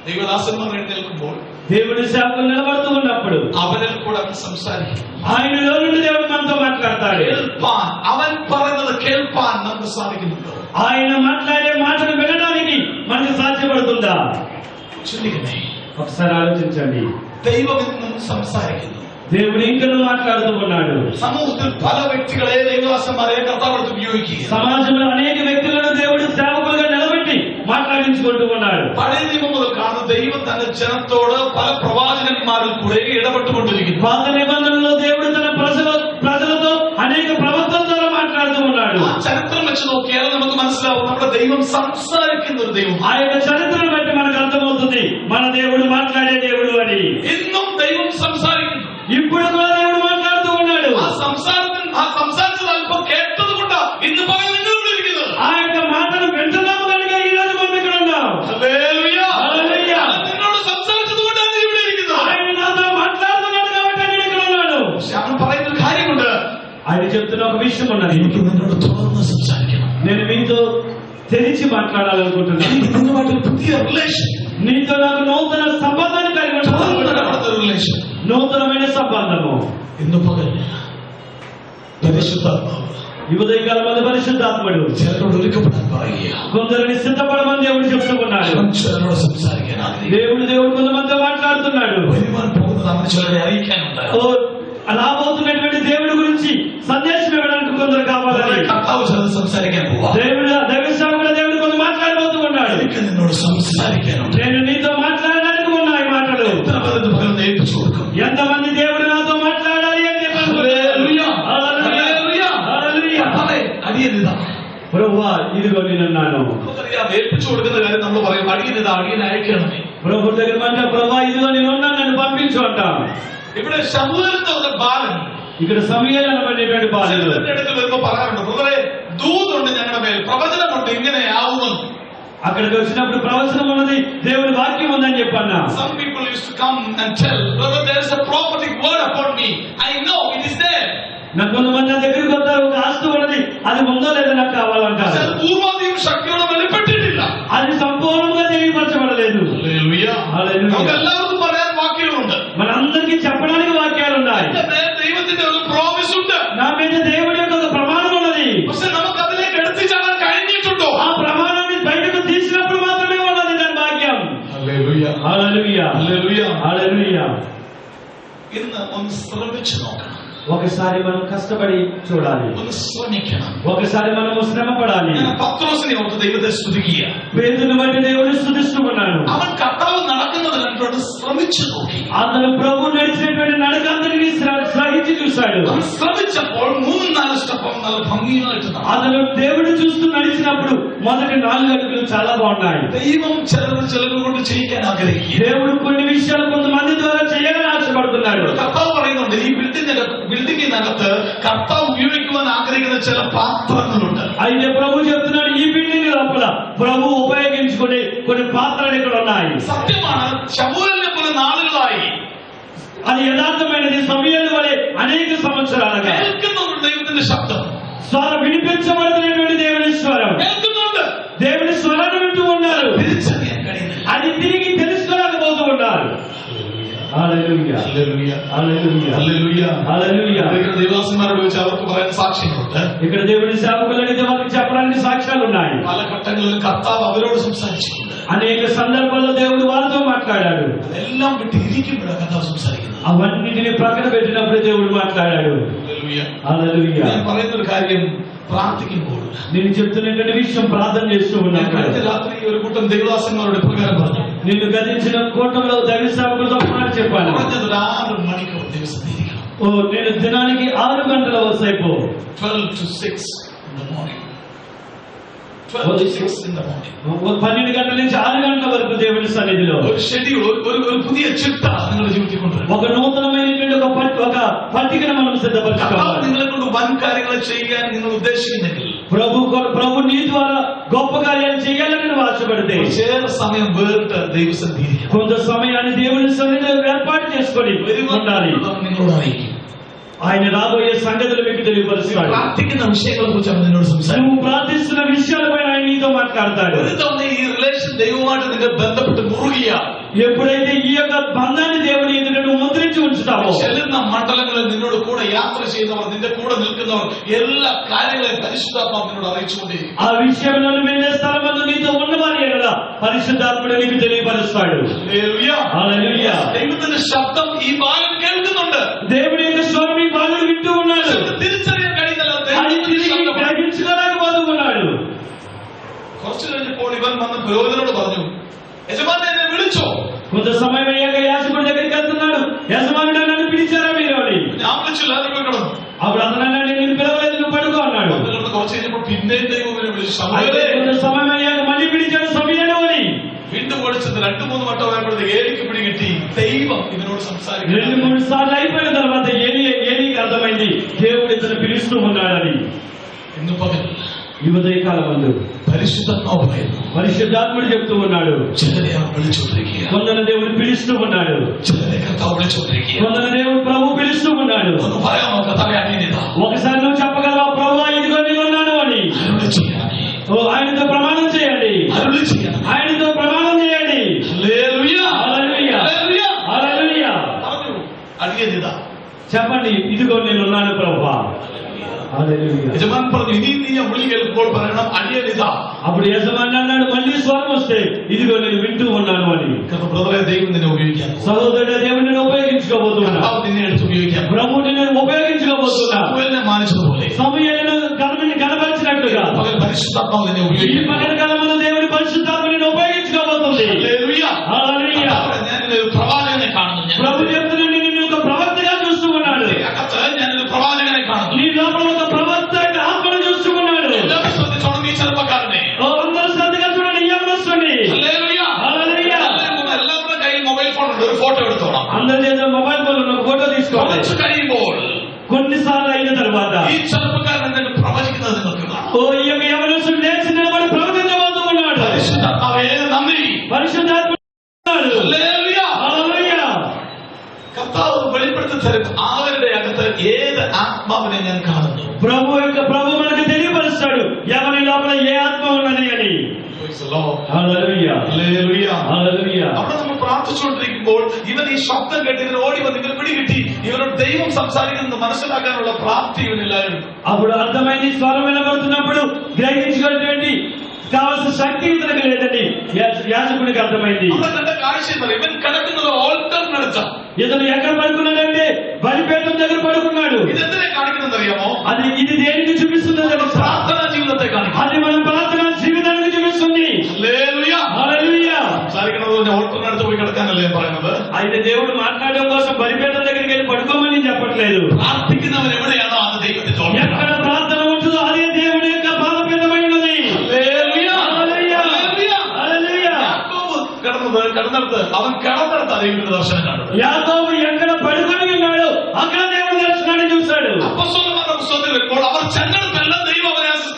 ദൈവദാസന്മാർ എഴുന്നേൽക്കുമ്പോൾ దేవుడి సేవకులు నిలబడుతూ ఉన్నప్పుడు അവനിൽ കൂടെ അവൻ സംസാരിക്കും. ఆయనలో నుండి దేవుడు మనతో మాట్లాడతాడు. കേൾപ്പാൻ, അവൻ പറയുന്നത് കേൾപ്പാൻ നമുക്ക് സാധിക്കുന്നുണ്ടോ? ఆయన మాట్లాడే మాటను వినడానికి మనకు సాధ్యపడుతుందా? ചിന്തിക്കണേ. ఒకసారి ఆలోచించండి. ദൈവം ഇന്നും സംസാരിക്കുന്നു. దేవుడు ఇంకనూ మాట్లాడుతూ ఉన్నాడు. സമൂഹത്തിൽ പല വ്യക്തികളെ ദൈവദാസന്മാരെ കർത്താവ് ഉപയോഗിക്കുക. సమాజంలో అనేక వ్యక్తులను దేవుడు సేవకులుగా నిలబెట్టి మాట్లాడించుకుంటూ ఉన్నాడు. പഴയ നിയമം മുതൽ കാണുന്ന ദൈവം തന്റെ ജനത്തോട് പല പ്രവാചകന്മാരിൽ കൂടെ ഇടപെട്ടുകൊണ്ടിരിക്കുന്നു. పాత నిబంధనలో దేవుడు తన ప్రజలతో అనేక ప్రవక్తల ద్వారా మాట్లాడుతూ ఉన్నాడు. ആ ചരിത്രം വെച്ച് നോക്കിയാൽ നമുക്ക് മനസ്സിലാവും നമ്മുടെ ദൈവം സംസാരിക്കുന്ന ഒരു ദൈവം. ఆ యొక్క చరిత్రను బట్టి మనకు అర్థమవుతుంది మన దేవుడు మాట్లాడే దేవుడు అని. ഇന്നും ദൈവം സംസാരിക്കുന്നു. ఇప్పుడు కూడా దేవుడు మాట్లాడుతూ ఉన్నాడు. ആ സംസാരിച്ചത് അല്പം കേട്ടത് കൊണ്ട് ഇന്ന് പകൽ നിങ്ങൾ ഇരിക്കുന്നത്. ఆ యొక్క మాటను వింటున్నాము కనుక ఈ రోజు మనం ఇక్కడ ఉన్నాం. ഹല്ലേലൂയ. హల్లెలూయా. നിന്നോട് സംസാരിച്ചത് കൊണ്ടാണ് നീ ഇവിടെ ഇരിക്കുന്നത്. ఆయన నాతో మాట్లాడుతున్నాడు కాబట్టి నేను ఇక్కడ ఉన్నాను. പക്ഷെ അവൻ പറയുന്ന ഒരു കാര്യമുണ്ട്. ఆయన చెప్తున్న ఒక విషయం ఉన్నది. എനിക്ക് നിന്നോട് തുറന്ന് സംസാരിക്കണം. నేను మీతో తెరిచి మాట్లాడాలనుకుంటున్నాను. എനിക്ക് നിങ്ങളുമായിട്ട് പുതിയ റിലേഷൻ. నీతో నాకు నూతన సంబంధాన్ని కలిగి ఉంటాను. రిలేషన్, నూతనమైన సంబంధము. ഇന്ന് പകൽ പരിശുദ്ധാത്മാവ് ఈ ఉదయకాలం మంది పరిశుద్ధాత్ముడు ചിലരോട് ഒരുക്കപ്പെടാൻ പറയുക. కొందరిని సిద్ధపడమని దేవుడు చెప్తున్నాడు. ചിലരോട് സംസാരിക്കാൻ దేవుడు కొంతమంది మాట్లాడుతున్నాడు. വരുവാൻ പോകുന്നത് അവന് ചിലരെ അറിയിക്കാനുണ്ട്. రాబోతున్నటువంటి దేవుడి గురించి సందేశం ఇవ్వడానికి కొందరు కావాలని കർത്താവ് ചിലത് സംസാരിക്കാൻ പോവാ. దేవుడు కొంత మాట్లాడబోతూ ఉన్నాడు. എനിക്ക് നിന്നോട് സംസാരിക്കാനുണ്ട്. నేను నీతో మాట్లాడడానికి ఉన్నాయి మాటలు. എത്ര പേർക്ക് പകരം ഏൽപ്പിച്ചു കൊടുക്കും? ఎంతమంది దేవుడు నాతో మాట్లాడాలి అని അടിയനിതാ ప్రభువా ఇదిగో నేనున్నాను. നമുക്കറിയാം, ഏൽപ്പിച്ചു കൊടുക്കുന്ന കാര്യം നമ്മൾ പറയും അടിയനിതാ, അടിയനെ അയക്കണമേ. ప్రభు దగ్గర మాట ప్రభువా ఇదిగో నేనున్నాను, నన్ను పంపించు అంటాం. ഇവിടെ ശമൂവേൽ എന്ന് പറഞ്ഞ ബാലൻ, ఇక్కడ సమూయేలు అనబడేటువంటి బాలుడు അടുത്ത് വരുമ്പോ പറയാറുണ്ട്, ബ്രദറെ ദൂതുണ്ട് ഞങ്ങളുടെ മേൽ, പ്രവചനമുണ്ട്, ഇങ്ങനെ ആവുമെന്ന്. అక్కడికి వచ్చినప్పుడు ప్రవచనం ఉన్నది, దేవుడి వాక్యం ఉందని చెప్పన్నా. Some people used to come and tell, brother, there is a prophetic word upon me, I know it is there. నాకు కొంతమంది నా దగ్గరికి వస్తారు, ఒక ఆస్తి ఉన్నది, అది ఉందో లేదో నాకు కావాలంటారు. അത് പൂർവാധികം ശക്തിയോടെ വെളിപ്പെട്ടിട്ടില്ല, అది సంపూర్ణంగా తెలియపరచబడలేదు. നമുക്ക് എല്ലാവർക്കും പറയാൻ വാക്യങ്ങളുണ്ട്, మనందరికీ చెప్పడానికి వాక్యాలు ఉన్నాయి. ദൈവത്തിന്റെ ഒരു പ്രോമിസ് ഉണ്ട്, నా మీద దేవుడి యొక్క ఒక ప్రమాణం ఉన్నది. പക്ഷെ നമുക്ക് അതിലേക്ക് എടുത്തു ചാടാൻ കഴിഞ്ഞിട്ടുണ്ടോ? ఆ ప్రమాణాన్ని బయటకు తీసినప్పుడు మాత్రమే ఉన్నది దాని భాగ్యం. హల్లెలూయా, హల్లెలూయా, హల్లెలూయా, హల్లెలూయా. ഇന്ന് ഒന്ന് ശ്രമിച്ചു നോക്കണം. ఒకసారి మనం కష్టపడి చూడాలి, ഒന്ന് ശ്രമിക്കണം. ఒకసారి మనము శ్రమ పడాలి. പത്രോസിനെ ഓർത്ത് ദൈവത്തെ സ്തുതിക്കുക. పేతురుని బట్టి దేవుని స్తుతిస్తున్నాడు. അവൻ കർത്താവ് നടക്കുന്നത് കണ്ടോട് ശ്രമിച്ചു നോക്കി. అతను ప్రభు నడిచినటువంటి నడకందరినీ సహించి చూశాడు. അവൻ ശ്രമിച്ചപ്പോൾ 3-4 സ്റ്റെപ്പ് നല്ല ഭംഗിയായിട്ട് നടന്നു. అతను దేవుడు చూస్తూ నడిచినప్పుడు మొదటి 4 అడుగులు చాలా బాగున్నాయి. ദൈവം ചിലത് കൊണ്ട് ചെയ്യിക്കാൻ ആഗ്രഹിക്കുക. దేవుడు కొన్ని విషయాలు కొంతమంది ద్వారా చేయాలని ఆశపడుతున్నాడు. കർത്താവ് പറയുന്നുണ്ട്, ഈ ബിൽഡിങ്ങിനകത്ത് കർത്താവ് ഉപയോഗിക്കുവാൻ ആഗ്രഹിക്കുന്ന ചില പാത്രങ്ങളുണ്ട്. అయితే ప్రభు చెప్తున్నాడు, ఈ బిల్డింగ్ లోపల ప్రభు ఉపయోగించుకునే కొన్ని పాత్రలు ఇక్కడ ఉన్నాయి. സത്യമാണ്, ശമൂവേലിനെ പോലെ നാളുകളായി అది యథార్థమైనది. సమూయేలు వలె అనేక సంవత్సరాలుగా കേൾക്കുന്നുണ്ട് ദൈവത്തിന്റെ ശബ്ദം, స్వరం వినిపించబడుతున్నటువంటి దేవుని స్వరం, കേൾക്കുന്നുണ്ട്, దేవుని స్వరాన్ని వింటూ ఉన్నారు. തിരിച്ചറിയാൻ കഴിയുന്നില്ല. అది తిరిగి తెలుసుకోలేకపోతూ ఉన్నారు. హల్లెలూయా, ഹല്ലേലൂയ, హల్లెలూయా, ഹല്ലേലൂയ, హల్లెలూయా. ఇక్కడ ദേവാസന്മാരോട് ചോദിച്ചാൽ അവർക്ക് പറയാൻ സാക്ഷ്യങ്ങളുണ്ട്. ఇక్కడ దేవుని సేవకులకి వారికి చెప్పడానికి సాక్ష్యాలు ఉన్నాయి. പല ഘട്ടങ്ങളിലും കർത്താവ് അവരോട് സംസാരിച്ചിട്ടുണ്ട്. అనేక సందర్భాల్లో దేవుడు వారితో మాట్లాడాడు. അതെല്ലാം വിട്ട് ഇരിക്കുമ്പോഴാണ് കർത്താവ് സംസാരിക്കുന്നത്. అవన్నిటిని ప్రక్కన పెట్టినప్పుడు దేవుడు మాట్లాడాడు. ഹല്ലേലൂയ. హల్లెలూయా. ഞാൻ പറയുന്ന ഒരു കാര്യം, പ്രാർത്ഥിക്കുമ്പോൾ నేను చెప్తున్నటువంటి విషయం ప్రార్థన చేస్తూ ഞാൻ ఉన్నాను. കഴിഞ്ഞ രാത്രി ഒരു കൂട്ടം ദേവദാസന്മാരോട് പ്രകാരം പറഞ്ഞു, నిన్ను గతించిన కూటంలో దైవ సేవకులతో మాట చెప్పాను. കുറഞ്ഞത് ഒരു 6 മണിക്കൂർ ദിവസം ഇരിക്കണം. నేను దినానికి 6 గంటల సేపు 12 to 6 in the morning. 12 to 6 in the morning. 12 గంటల నుంచి 6 గంటల వరకు దేవుని సన్నిధిలో ഒരു ഷെഡ്യൂൾ, ഒരു പുതിയ ചിട്ട നിങ്ങളുടെ ജീവിതത്തിൽ കൊണ്ടുവരണം. ఒక నూతనమైనటువంటి ఒక పట్టికను మనం సిద్ధపరచుకోవాలి. നിങ്ങളെ കൊണ്ട് വൻ കാര്യങ്ങൾ ചെയ്യാൻ നിങ്ങൾ ഉദ്ദേശിക്കുന്നെങ്കിൽ ప్రభు నీ ద్వారా గొప్ప కార్యాలు చేయాలని నువ్వు ఆశపడితే കുറച്ചേറെ സമയം വേറിട്ട് ദൈവസന്നിധി ഇരിക്കണം. కొంత సమయాన్ని దేవుని సన్నిధిలో ఏర్పాటు చేసుకొని ఉండాలి. നിങ്ങളോട് അറിയിക്കും. ఆయన రాబోయే సంగతులు మీకు తెలియపరుస్తాడు. പ്രാർത്ഥിക്കുന്ന വിഷയങ്ങളെ കുറിച്ച് നിന്നോട് സംസാരിക്കും. నువ్వు ప్రార్థిస్తున్న విషయాలపై ఆయన నీతో మాట్లాడతాడు. ഒരു തവണ ഈ റിലേഷൻ ദൈവമായിട്ട് നിങ്ങൾ ബന്ധപ്പെട്ട് മുറുകിയ, ఎప్పుడైతే ఈ యొక్క బంధాన్ని దేవుని ఎదుట నువ్వు ముద్రించి ఉంచుతావో, ചെല്ലുന്ന മണ്ഡലങ്ങളിൽ നിന്നോട് കൂടെ യാത്ര ചെയ്യുന്നവർ, നിന്റെ കൂടെ നിൽക്കുന്നവർ, എല്ലാ കാര്യങ്ങളെയും പരിശുദ്ധാത്മാവ് നിന്നോട് അറിയിച്ചുകൊണ്ടിരിക്കും. ఆ విషయంలో వెళ్ళే స్థలమందు నీతో ఉన్నవారి ఎడల పరిశుద్ధాత్ముడు నీకు తెలియపరుస్తాడు. ഹല്ലേലൂയ. హల్లెలూయా. ദൈവത്തിന്റെ ശബ്ദം ഈ ബാലൻ കേൾക്കുന്നുണ്ട്. దేవుడి యొక్క స్వరం ఈ బాలుడు వింటూ ఉన్నాడు. തിരിച്ചറിയാൻ കഴിയുന്നില്ല. అది తిరిగి గ్రహించుకోలేకపోతూ ఉన్నాడు. കുറച്ചു കഴിഞ്ഞപ്പോൾ ഇവൻ വന്ന് പുരോഹിതനോട് പറഞ്ഞു, യജമാനനെ എന്നെ വിളിച്ചോ? కొంత సమయం అయ్యాక యాజకుడి దగ్గరికి వెళ్తున్నాడు. యజమానుడు నన్ను పిలిచారా మీరు అని. ഞാൻ വിളിച്ചില്ല, അത് പോയി കിടന്നു. అప్పుడు అతను అన్నాడు, నేను పిలవలేదు, నువ్వు పడుకో అన్నాడు. കുറച്ച് കഴിഞ്ഞപ്പോൾ പിന്നെയും ദൈവം ഇവനെ വിളിച്ചു, అయితే ശമൂവേലേ. కొంత సమయం అయ్యాక మళ్ళీ పిలిచాడు, సమూయేలు అని. വീണ്ടും വിളിച്ചത് 2-3 വട്ടം ആയപ്പോഴത്തേക്ക് ഏലിക്ക് പിടികിട്ടി, ദൈవం ഇവനോട് സംസാരിക്കുന്നു. 2-3 సార్లు అయిపోయిన తర్వాత ఏలీకి అర్థమైంది దేవుడు ఇతను పిలుస్తూ ఉన్నాడని. ഇന്ന് പകൽ ఈ ఉదయకాలం ముందు പരിശുദ്ധാത്മാവ് പറയുന്നു, పరిశుద్ధాత్ముడు చెప్తూ ఉన్నాడు, ചിലരെ അവൻ വിളിച്ചുകൊണ്ടിരിക്കുക, కొందరు దేవుడు పిలుస్తూ ఉన్నాడు, ചിലരെ കർത്താവ് വിളിച്ചുകൊണ്ടിരിക്കുക. కొందరు దేవుడు ప్రభు పిలుస్తూ ఉన్నాడు. ഒന്ന് പറയാമോ, കർത്താവേ അന്യനിത ఒకసారి నువ్వు చెప్పగలవా, ప్రభువా ఇదిగో నేను ఉన్నాను అని. അരുളി ചെയ്യണമേ, ఆయనతో ప్రమాణం చేయండి, അരുളി ചെയ്യണം. ఆయనతో ప్రమాణం చేయండి. ഹല്ലേലൂയ. അടിയൻ ഇതാ. చెప్పండి, ఇదిగో నేనున్నాను ప్రభువా. హల్లెలూయా. యజమాని പറഞ്ഞു ഇനി നീ ആ വിളി കേൾക്കുമ്പോൾ പറയണം അടിയൻ ഇതാ. అప్పుడు యజమాని అన్నాడు, మళ్ళీ స్వరం వస్తే ఇదిగో నేను వింటూ ఉన్నాను అని. ബ്രദറെ, ദൈവം നിന്നെ ഉപയോഗിക്കാൻ, సహోదరుడు దేవుడు నిన్ను ఉపయోగించుకోబోతున్నా. നിന്നെ എടുത്ത് ഉപയോഗിക്കാൻ, ప్రభు నిన్ను ఉపయోగించుకోబోతున్నా. സമൂയേലിനെ മാനിച്ചതുപോലെ సమూయేలును కనబరిచినట్లుగా പകൽ പരിശുദ്ധാത്മാവ് నిన్ను ఈ ഉപയോഗിക്കും. పగటి కాలంలో దేవుడి పరిశుద్ధాత్మ నిన్ను ఉపయోగించుకోబోతుంది. ഹല്ലേലൂയ. హల్లెలూయా. ഞാനൊരു പ്രവാചകനെ കാണുന്നു. ప్రభు చెప్తున్నాడు, నిన్ను ఒక ప్రవక్తగా చూస్తూ ఉన్నాడు. അകത്ത് ഞാനൊരു പ്രവാചകനെ കാണുന്നു. నీ లోపల ఒక ప్రవక్త ఆత్మను చూస్తూ ఉన్నాడు. എല്ലാവരും ശ്രദ്ധിച്ചോണം ഈ ചെറുപ്പക്കാരനെ. అందరూ శ్రద్ధగా చూడండి, ఈ యవనస్తుని. ഹല്ലേലൂയ. హల్లెలూయా. എല്ലാവരുടെ കയ്യിൽ മൊബൈൽ ഫോൺ ഉണ്ട്. ഒരു ഫോട്ടോ എടുത്തോണം. అందరి చేత మొబైల్ ఫోన్ ఒక ఫోటో తీసుకోవాలి. കുറച്ച് കഴിയുമ്പോൾ కొన్నిసార్లు అయిన తర్వాత ഈ ചെറുപ്പക്കാരൻ എന്തെങ്കിലും പ്രവചിക്കുന്നത് നിങ്ങൾക്ക് കാണാം. ఓ ఈ యొక్క యవనస్తుడు లేచి నిలబడి ప్రవచించబోతూ ఉన్నాడు. പരിശുദ്ധാത്മാവേ നന്ദി. పరిశుద్ధాత్మ ఉన్నాడు. ഹല്ലേലൂയ. హల్లెలూయా. കർത്താവ് വെളിപ്പെടുത്തി തരും അവരുടെ അകത്ത് ഏത് ആത്മാവിനെ ഞാൻ കാണുന്നു. ప్రభు మనకు తెలియపరుస్తాడు ఎవరి లోపల ఏ ఆత్మ ఉన్నది అని. హల్లెలూయా. ഹല്ലേലൂയ. హల్లెలూయా. അവിടെ നമ്മൾ പ്രാർത്ഥിച്ചുകൊണ്ടിരിക്കുമ്പോൾ ഇവൻ ഈ ശബ്ദം കേട്ട് ഇവർ ഓടി വന്ന് ഇവർ പിടികിട്ടി ഇവരോട് ദൈവം സംസാരിക്കുന്നത് മനസ്സിലാക്കാനുള്ള പ്രാപ്തി ഇവനില്ലായിരുന്നു. అప్పుడు అర్థమైంది, స్వరం వినబడుతున్నప్పుడు గ్రహించుకునేటువంటి కావాల్సిన శక్తి ఇతనికి లేదండి. యాజకుడికి అర్థమైంది. അവിടെ കണ്ട കാഴ്ച ഇവൻ കിടക്കുന്നത് ഓൾട്ടറിനടുത്ത. ఇతను ఎక్కడ పడుకున్నాడంటే బలిపీఠం దగ్గర పడుకున్నాడు. ഇതെന്തിനെ കാണിക്കുന്നത് അറിയാമോ? ఇది దేనికి చూపిస్తుంది? പ്രാർത്ഥനാ ജീവിതത്തെ കാണിക്കും. అది మన ప్రార్థనా జీవితానికి చూపిస్తుంది. ഹല്ലേലൂയ. హల్లెలూయా. സംസാരിക്കുന്നത് ഓൾട്ടറിനടുത്ത് പോയി കിടക്കാനല്ലേ പറയുന്നത്? అయితే దేవుడు మాట్లాడడం కోసం బలిపీఠం దగ్గరికి వెళ్ళి పడుకోమని చెప్పట్లేదు. പ്രാർത്ഥിക്കുന്നവൻ എവിടെയാണോ അത് ദൈവത്തിന്റെ ചോദ്യം. ఎక్కడ ప్రార్థన ఉంటుందో అదే దేవుని యొక్క పాదపీఠమైనది. ഹല്ലേലൂയ. హల్లెలూయా. ഹല്ലേലൂയ. హల్లెలూయా. യാക്കോബ് കിടന്നിടത്ത് അവൻ കിടന്നിടത്ത് ദൈവത്തിന്റെ ദർശനം കണ്ടത്. యాకోబు ఎక్కడ పడుకొని ఉన్నాడో అక్కడ దేవుని దర్శనాన్ని చూశాడు. അപ്പോസ്തലന്മാരുടെ പുസ്തകത്തിൽ വരുമ്പോൾ അവർ ചെന്നിടത്തെല്ലാം ദൈവം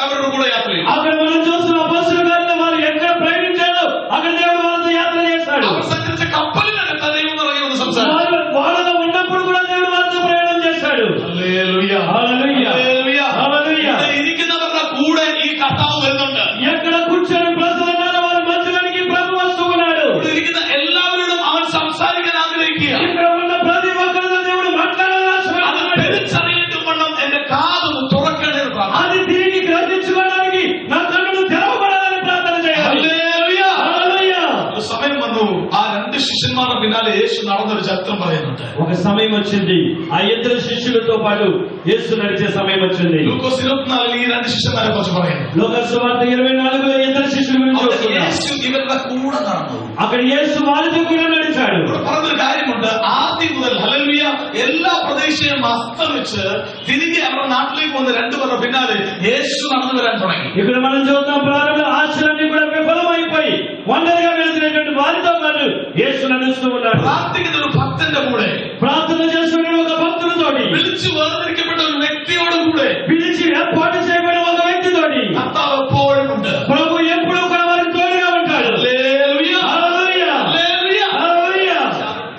അവരുടെ കൂടെ യാത്ര ചെയ്യും. అక్కడ మనం చూస్తున్న అపోస్తలుల గారిలో వారు ఎక్కడ ప్రయాణించారో అక్కడ దేవుడు వారితో యాత్ర చేశాడు. അവർ സഞ്ചരിച്ച കപ്പലിനകത്ത് ദൈവം ഇറങ്ങി സംസാരിച്ചു. వాళ్ళలో ఉన్నప్పుడు కూడా దేవుడు వారితో ప్రయాణం చేశాడు. ഹല്ലേലൂയ. హల్లెలూయా. ഹല്ലേലൂയ. హల్లెలూయా. ഇവിടെ ഇരിക്കുന്നവരുടെ കൂടെ ഈ കർത്താവ് വരുന്നുണ്ട്. ఎక్కడ కూర్చొని ప్రజలు ఉన్నారో వారి మధ్యలోనికి ప్రభు వస్తూ ఉన్నాడు. ഇവിടെ ഇരിക്കുന്ന എല്ലാവരോടും അവൻ സംസാരിക്കാൻ ആഗ്രഹിക്കുക. ఇక్కడ ఉన్న ప్రతి ఒక్కరితో దేవుడు మాట్లాడాలని അത് ఆశపడుతున్నాడు. തിരിച്ചറിയേണ്ടും വണ്ണം എന്റെ കാതൊന്ന് തുറക്കണേ എന്ന് പ്രാർത്ഥിക്കുന്നു. అది తిరిగి గ్రహించుకోవడానికి నా కన్నులు తెరవబడాలని ప్రార్థన చేయాలి. ഹല്ലേലൂയ. హల్లెలూయా. ഒരു സമയം വന്നു ആ രണ്ട് ശിഷ്യന്മാരുടെ പിന്നാലെ യേശു നടന്നൊരു ചരിത്രം പറയുന്നുണ്ട്. ఒక సమయం వచ్చింది, ఆ ఇద్దరు శిష్యులతో పాటు యేసు నడిచే సమయం వచ్చింది. ലൂക്കോസ് 24 ഈ രണ്ട് ശിഷ്യന്മാരെ കുറിച്ച് പറയുന്നു. లోకాసు సువార్త 24లో ఇద్దరు శిష్యుల గురించి അവിടെ వస్తున్నారు. യേശു ഇവരുടെ കൂടെ നടന്നു. అక్కడ యేసు వారితో కూడా నడిచాడు. ഇവിടെ പറഞ്ഞൊരു കാര്യമുണ്ട്. ആദ്യം മുതൽ ഹല്ലേലൂയ എല്ലാ പ്രദേശവും അസ്തമിച്ച് തിരികെ അവരുടെ നാട്ടിലേക്ക് വന്ന് രണ്ടുപേരുടെ പിന്നാലെ യേശു നടന്നു വരാൻ തുടങ്ങി. ఇక్కడ మనం చూద్దాం, ప్రారంభంలో ఆశలన్నీ కూడా విఫలమైపోయి ఒంటరిగా వెళ్తున్నటువంటి వారితో పాటు యేసు నడుస్తూ ఉన్నాడు. പ്രാർത്ഥിക്കുന്ന ഒരു ഭക്തന്റെ കൂടെ, ప్రార్థన చేస్తున్న ఒక భక్తుడితోటి, വിളിച്ചു വേർതിരിക്കപ്പെട്ട ഒരു വ്യക്തിയോട് കൂടെ పిలిచి ఏర్పాటు చేయబడిన ఒక వ్యక్తితోటి കർത്താവ് എപ്പോഴും ഉണ്ട്. ప్రభు ఎప్పుడూ కూడా వారికి తోడుగా ఉంటాడు. ഹല്ലേലൂയ. హల్లెలూయా. ഹല്ലേലൂയ. హల్లెలూయా.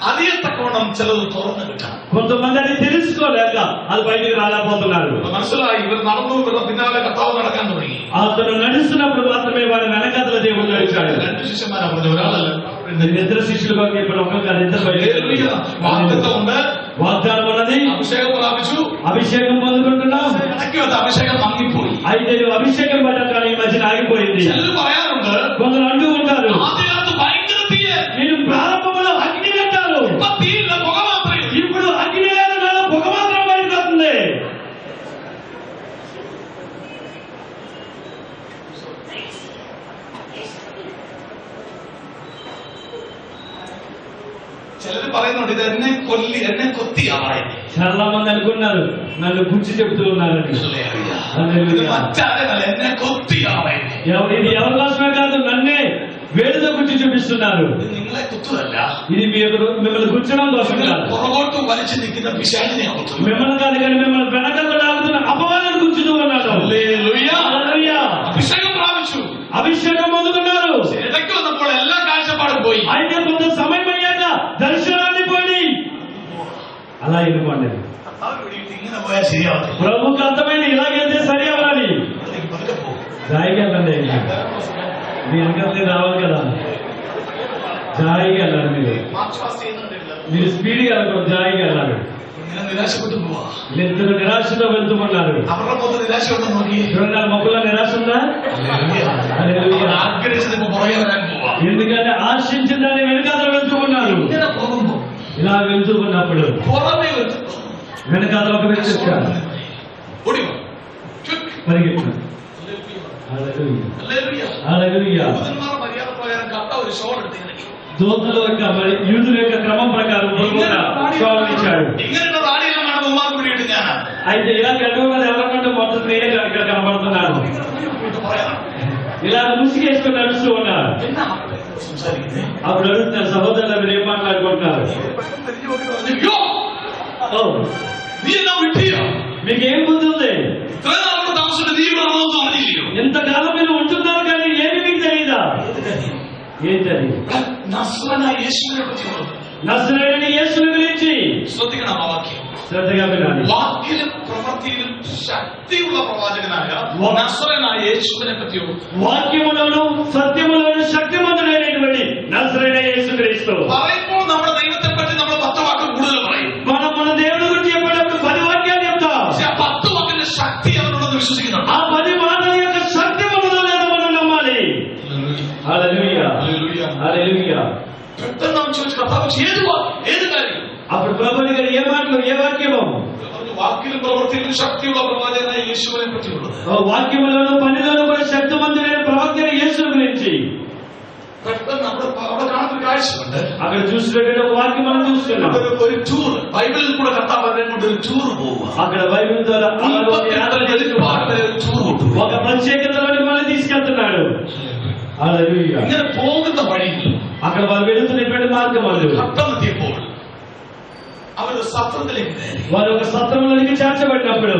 അറിയത്തക്കവണ്ണം ചിലത് തുറന്നു കിട്ടാം. కొంతమంది అది తెలుసుకోలేక అది బయటికి రాలేకపోతున్నారు. മനസ്സിലായി. ഇവർ നടന്നു, ഇവരുടെ പിന്നാലെ കർത്താവ് നടക്കാൻ തുടങ്ങി. అతను నడుస్తున్నప్పుడు మాత్రమే వారి వెనకాతల దేవుడు నడిచాడు. രണ്ട് ശിഷ്യന്മാരാ പറഞ്ഞു, ഒരാളല്ല. ఇద్దరు శిష్యులు కాక ఇప్పుడు ఒక కాదు, ఇద్దరు ഹല്ലേലൂയ. വാഗ്ദത്തമുണ്ട്. వాగ్దానం ఉన్నది, അഭിഷേകം പ്രാപിച്ചു. అభిషేకం పొందుకుంటున్నాం. ഇടയ്ക്ക് വെച്ച അഭിഷേകം മങ്ങിപ്പോയി. అయితే అభిషేకం పడ్డాక ఈ మధ్యన ఆగిపోయింది. ചിലർ പറയാറുണ്ട്, కొందరు అంటూ ఉంటారు, ആദ്യകാലത്ത് ഭയങ്കര തീയെ, నేను ప్రారంభంలో అగ్ని కట్టాను, ഇപ്പൊ തീയില്ല, പുക മാത്രമേ ഉള്ളൂ. ఇప్పుడు అగ్ని లేదు, నాలో పొగ మాత్రం బయటకొస్తుంది. ചിലർ പറയുന്നുണ്ട്, ഇത് എന്നെ കൊത്തിയാവായിരുന്നു. చాలా మంది అనుకున్నారు నన్ను గుర్చి చెప్తూ ఉన్నారని. ഇത് മറ്റാരല്ല, എന്നെ കൊത്തിയാവായിരുന്നു. ఇది ఎవరి కోసమే కాదు, నన్నే వేడితో గుర్చి చూపిస్తున్నారు. ഇത് നിങ്ങളെ കുത്തുകയല്ല, ఇది మిమ్మల్ని గుర్చడం కోసం కాదు, പുറകോട്ട് വലിച്ചു നിൽക്കുന്ന പിശാചിനെ കുത്തുന്നു. మిమ్మల్ని కాదు కానీ మిమ్మల్ని వెనకకు లాగుతున్న అపవాదాన్ని గుర్చుతూ ఉన్నాడు. ഹല്ലേലൂയ. హల్లెలూయా. അഭിഷേകം പ്രാപിച്ചു. అభిషేకం పొందుకున్నారు. ഇടയ്ക്ക് വന്നപ്പോൾ എല്ലാ കാഴ്ചപ്പാടും പോയി. అయితే కొంత సమయం అయ్యాక దర్శనాన్ని పోయి అలా వెళ్ళిపోండి. ഇങ്ങനെ പോയാൽ ശരിയാവത്തില്ല. ప్రభుకి అర్థమైంది, ఇలాగైతే సరి అవ్వాలి. പതുക്കെ പോകും. జాయిగా వెళ్ళండి, మీ వెనకాల రావాలి కదా. జాయిగా వెళ్ళాలి మీరు. మార్చ్ ఫాస్ట్ ఏంటంటే మీరు స్పీడ్గా వెళ్ళకూడదు, జాయిగా వెళ్ళాలి. నేను నిరాశపట్టు పోవా, ఇద్దరు నిరాశతో వెళ్తున్నారు. അവരുടെ നിരാശ ഉണ്ടോ നോക്കി. చూడండి మొక్కలో నిరాశ ఉందా? హల్లెలూయా. ആഗ്രഹിച്ചത് പുറകെ വരാൻ പോവാ. ఎందుకంటే ఆశించిన దాన్ని వెనకాల వెళ్తూ ఉన్నారు. ഇങ്ങനെ പോകുമ്പോ ఇలా వెళ్తూ ఉన్నప్పుడు പുറമേ വെച്ചിട്ട് వెనకాల ఒక వ్యక్తి వచ్చాడు. ഓടിവാ. పరిగెత్తాడు. హల్లెలూయా. హల్లెలూయా. ദൂതന്മാരുടെ മര്യാദ പ്രകാരം കർത്താവ് ഒരു ഷോൾ എടുത്ത് ഇങ്ങനെ దూతల యొక్క మరి యూదుల యొక్క క్రమం ప్రకారం షోలు ఇచ్చాడు. ഇങ്ങനെയുള്ള റാണിയെല്ലാം കാണുമ്പോൾ ഉമ്മാർക്ക് വേണ്ടിയിട്ട് ഞാൻ అయితే ఇలా గడవగా ఎవరికంటే మొత్తం స్నేహితులు ఇక్కడ కనబడుతున్నారు. ఇలా ముసుగేసుకుని నడుస్తూ ఉన్నారు. అప్పుడు అడుగుతున్నారు సహోదరులు మీరు ఏం మాట్లాడుకుంటున్నారు? അയ്യോ ఓ, നീ എല്ലാം വിട്ടിയോ? మీకేం బుద్ధి? ഇത്രയും നാളോട് താമസിച്ചിട്ട് നീ ഇവിടെ വന്നതൊന്നും അറിയില്ലയോ? ఎంతకాలం మీరు ఉంటున్నారు కానీ ఏమి మీకు తెలియదా? ఏంటది? നസ്രനായ യേശുവിനെ പറ്റിയുള്ളത്. నజరేయుడైన యేసుని గురించి ശ്രദ്ധിക്കണം ആ വാക്യം. శ్రద్ధగా వినాలి. വാക്കിലും പ്രവൃത്തിയിലും ശക്തിയുള്ള പ്രവാചകനായ നസ്രനായ യേശുവിനെ പറ്റിയോ వాక్యములోను సత్యములోను శక్తిమంతుడైనటువంటి నజరేయుడైన యేసుక్రీస్తు. പറയുമ്പോൾ നമ്മുടെ ദൈവത്തെ പറ്റി നമ്മൾ 10 വാക്ക് കൂടുതൽ പറയും. మనం మన దేవుడి గురించి చెప్పేటప్పుడు 10 వాక్యాలు చెప్తాం. പക്ഷെ ആ 10 വാക്കിന്റെ ശക്തി അവരുണ്ടെന്ന് വിശ്വസിക്കുന്നുണ്ട്. ఆ 10 మాటల యొక్క శక్తి మనలో లేదో మనం నమ్మాలి. హల్లెలూయా. హల్లెలూయా. പെട്ടെന്ന് അവൻ ചോദിച്ചു കർത്താവ് ഏത് കാര്യം? అప్పుడు ప్రభువు గారు ఏ మాటలు ఏ వాక్యము? വാക്കിലും പ്രവൃത്തിയിലും ശക്തിയുള്ള പ്രവാചകനായ യേശുവിനെ പറ്റിയുള്ളത്. వాక్యములోను పనిలోను కూడా శక్తిమంతుడైన ప్రవక్త యేసు గురించి. പെട്ടെന്ന് അവിടെ കാണുന്ന കാഴ്ചയുണ്ട്. అక్కడ చూసినటువంటి ఒక వాక్యం మనం చూస్తున్నాం. ഒരു ടൂർ ബൈബിളിൽ കൂടെ കർത്താവ് അവരെ കൊണ്ട് ഒരു ടൂർ പോവുക. అక్కడ బైబిల్ ద్వారా ఒక ప్రత్యేకతలోని మనం తీసుకెళ్తున్నాడు. హల్లెలూయా. ഇങ്ങനെ പോകുന്ന വഴിയിൽ అక్కడ వాళ్ళు వెళుతున్నటువంటి మార్గం వాళ్ళు പട്ടണത്തിയപ്പോൾ അവർ സത്രത്തിലേക്ക് കയറി. వారు ఒక సత్రంలోనికి చేర్చబడినప్పుడు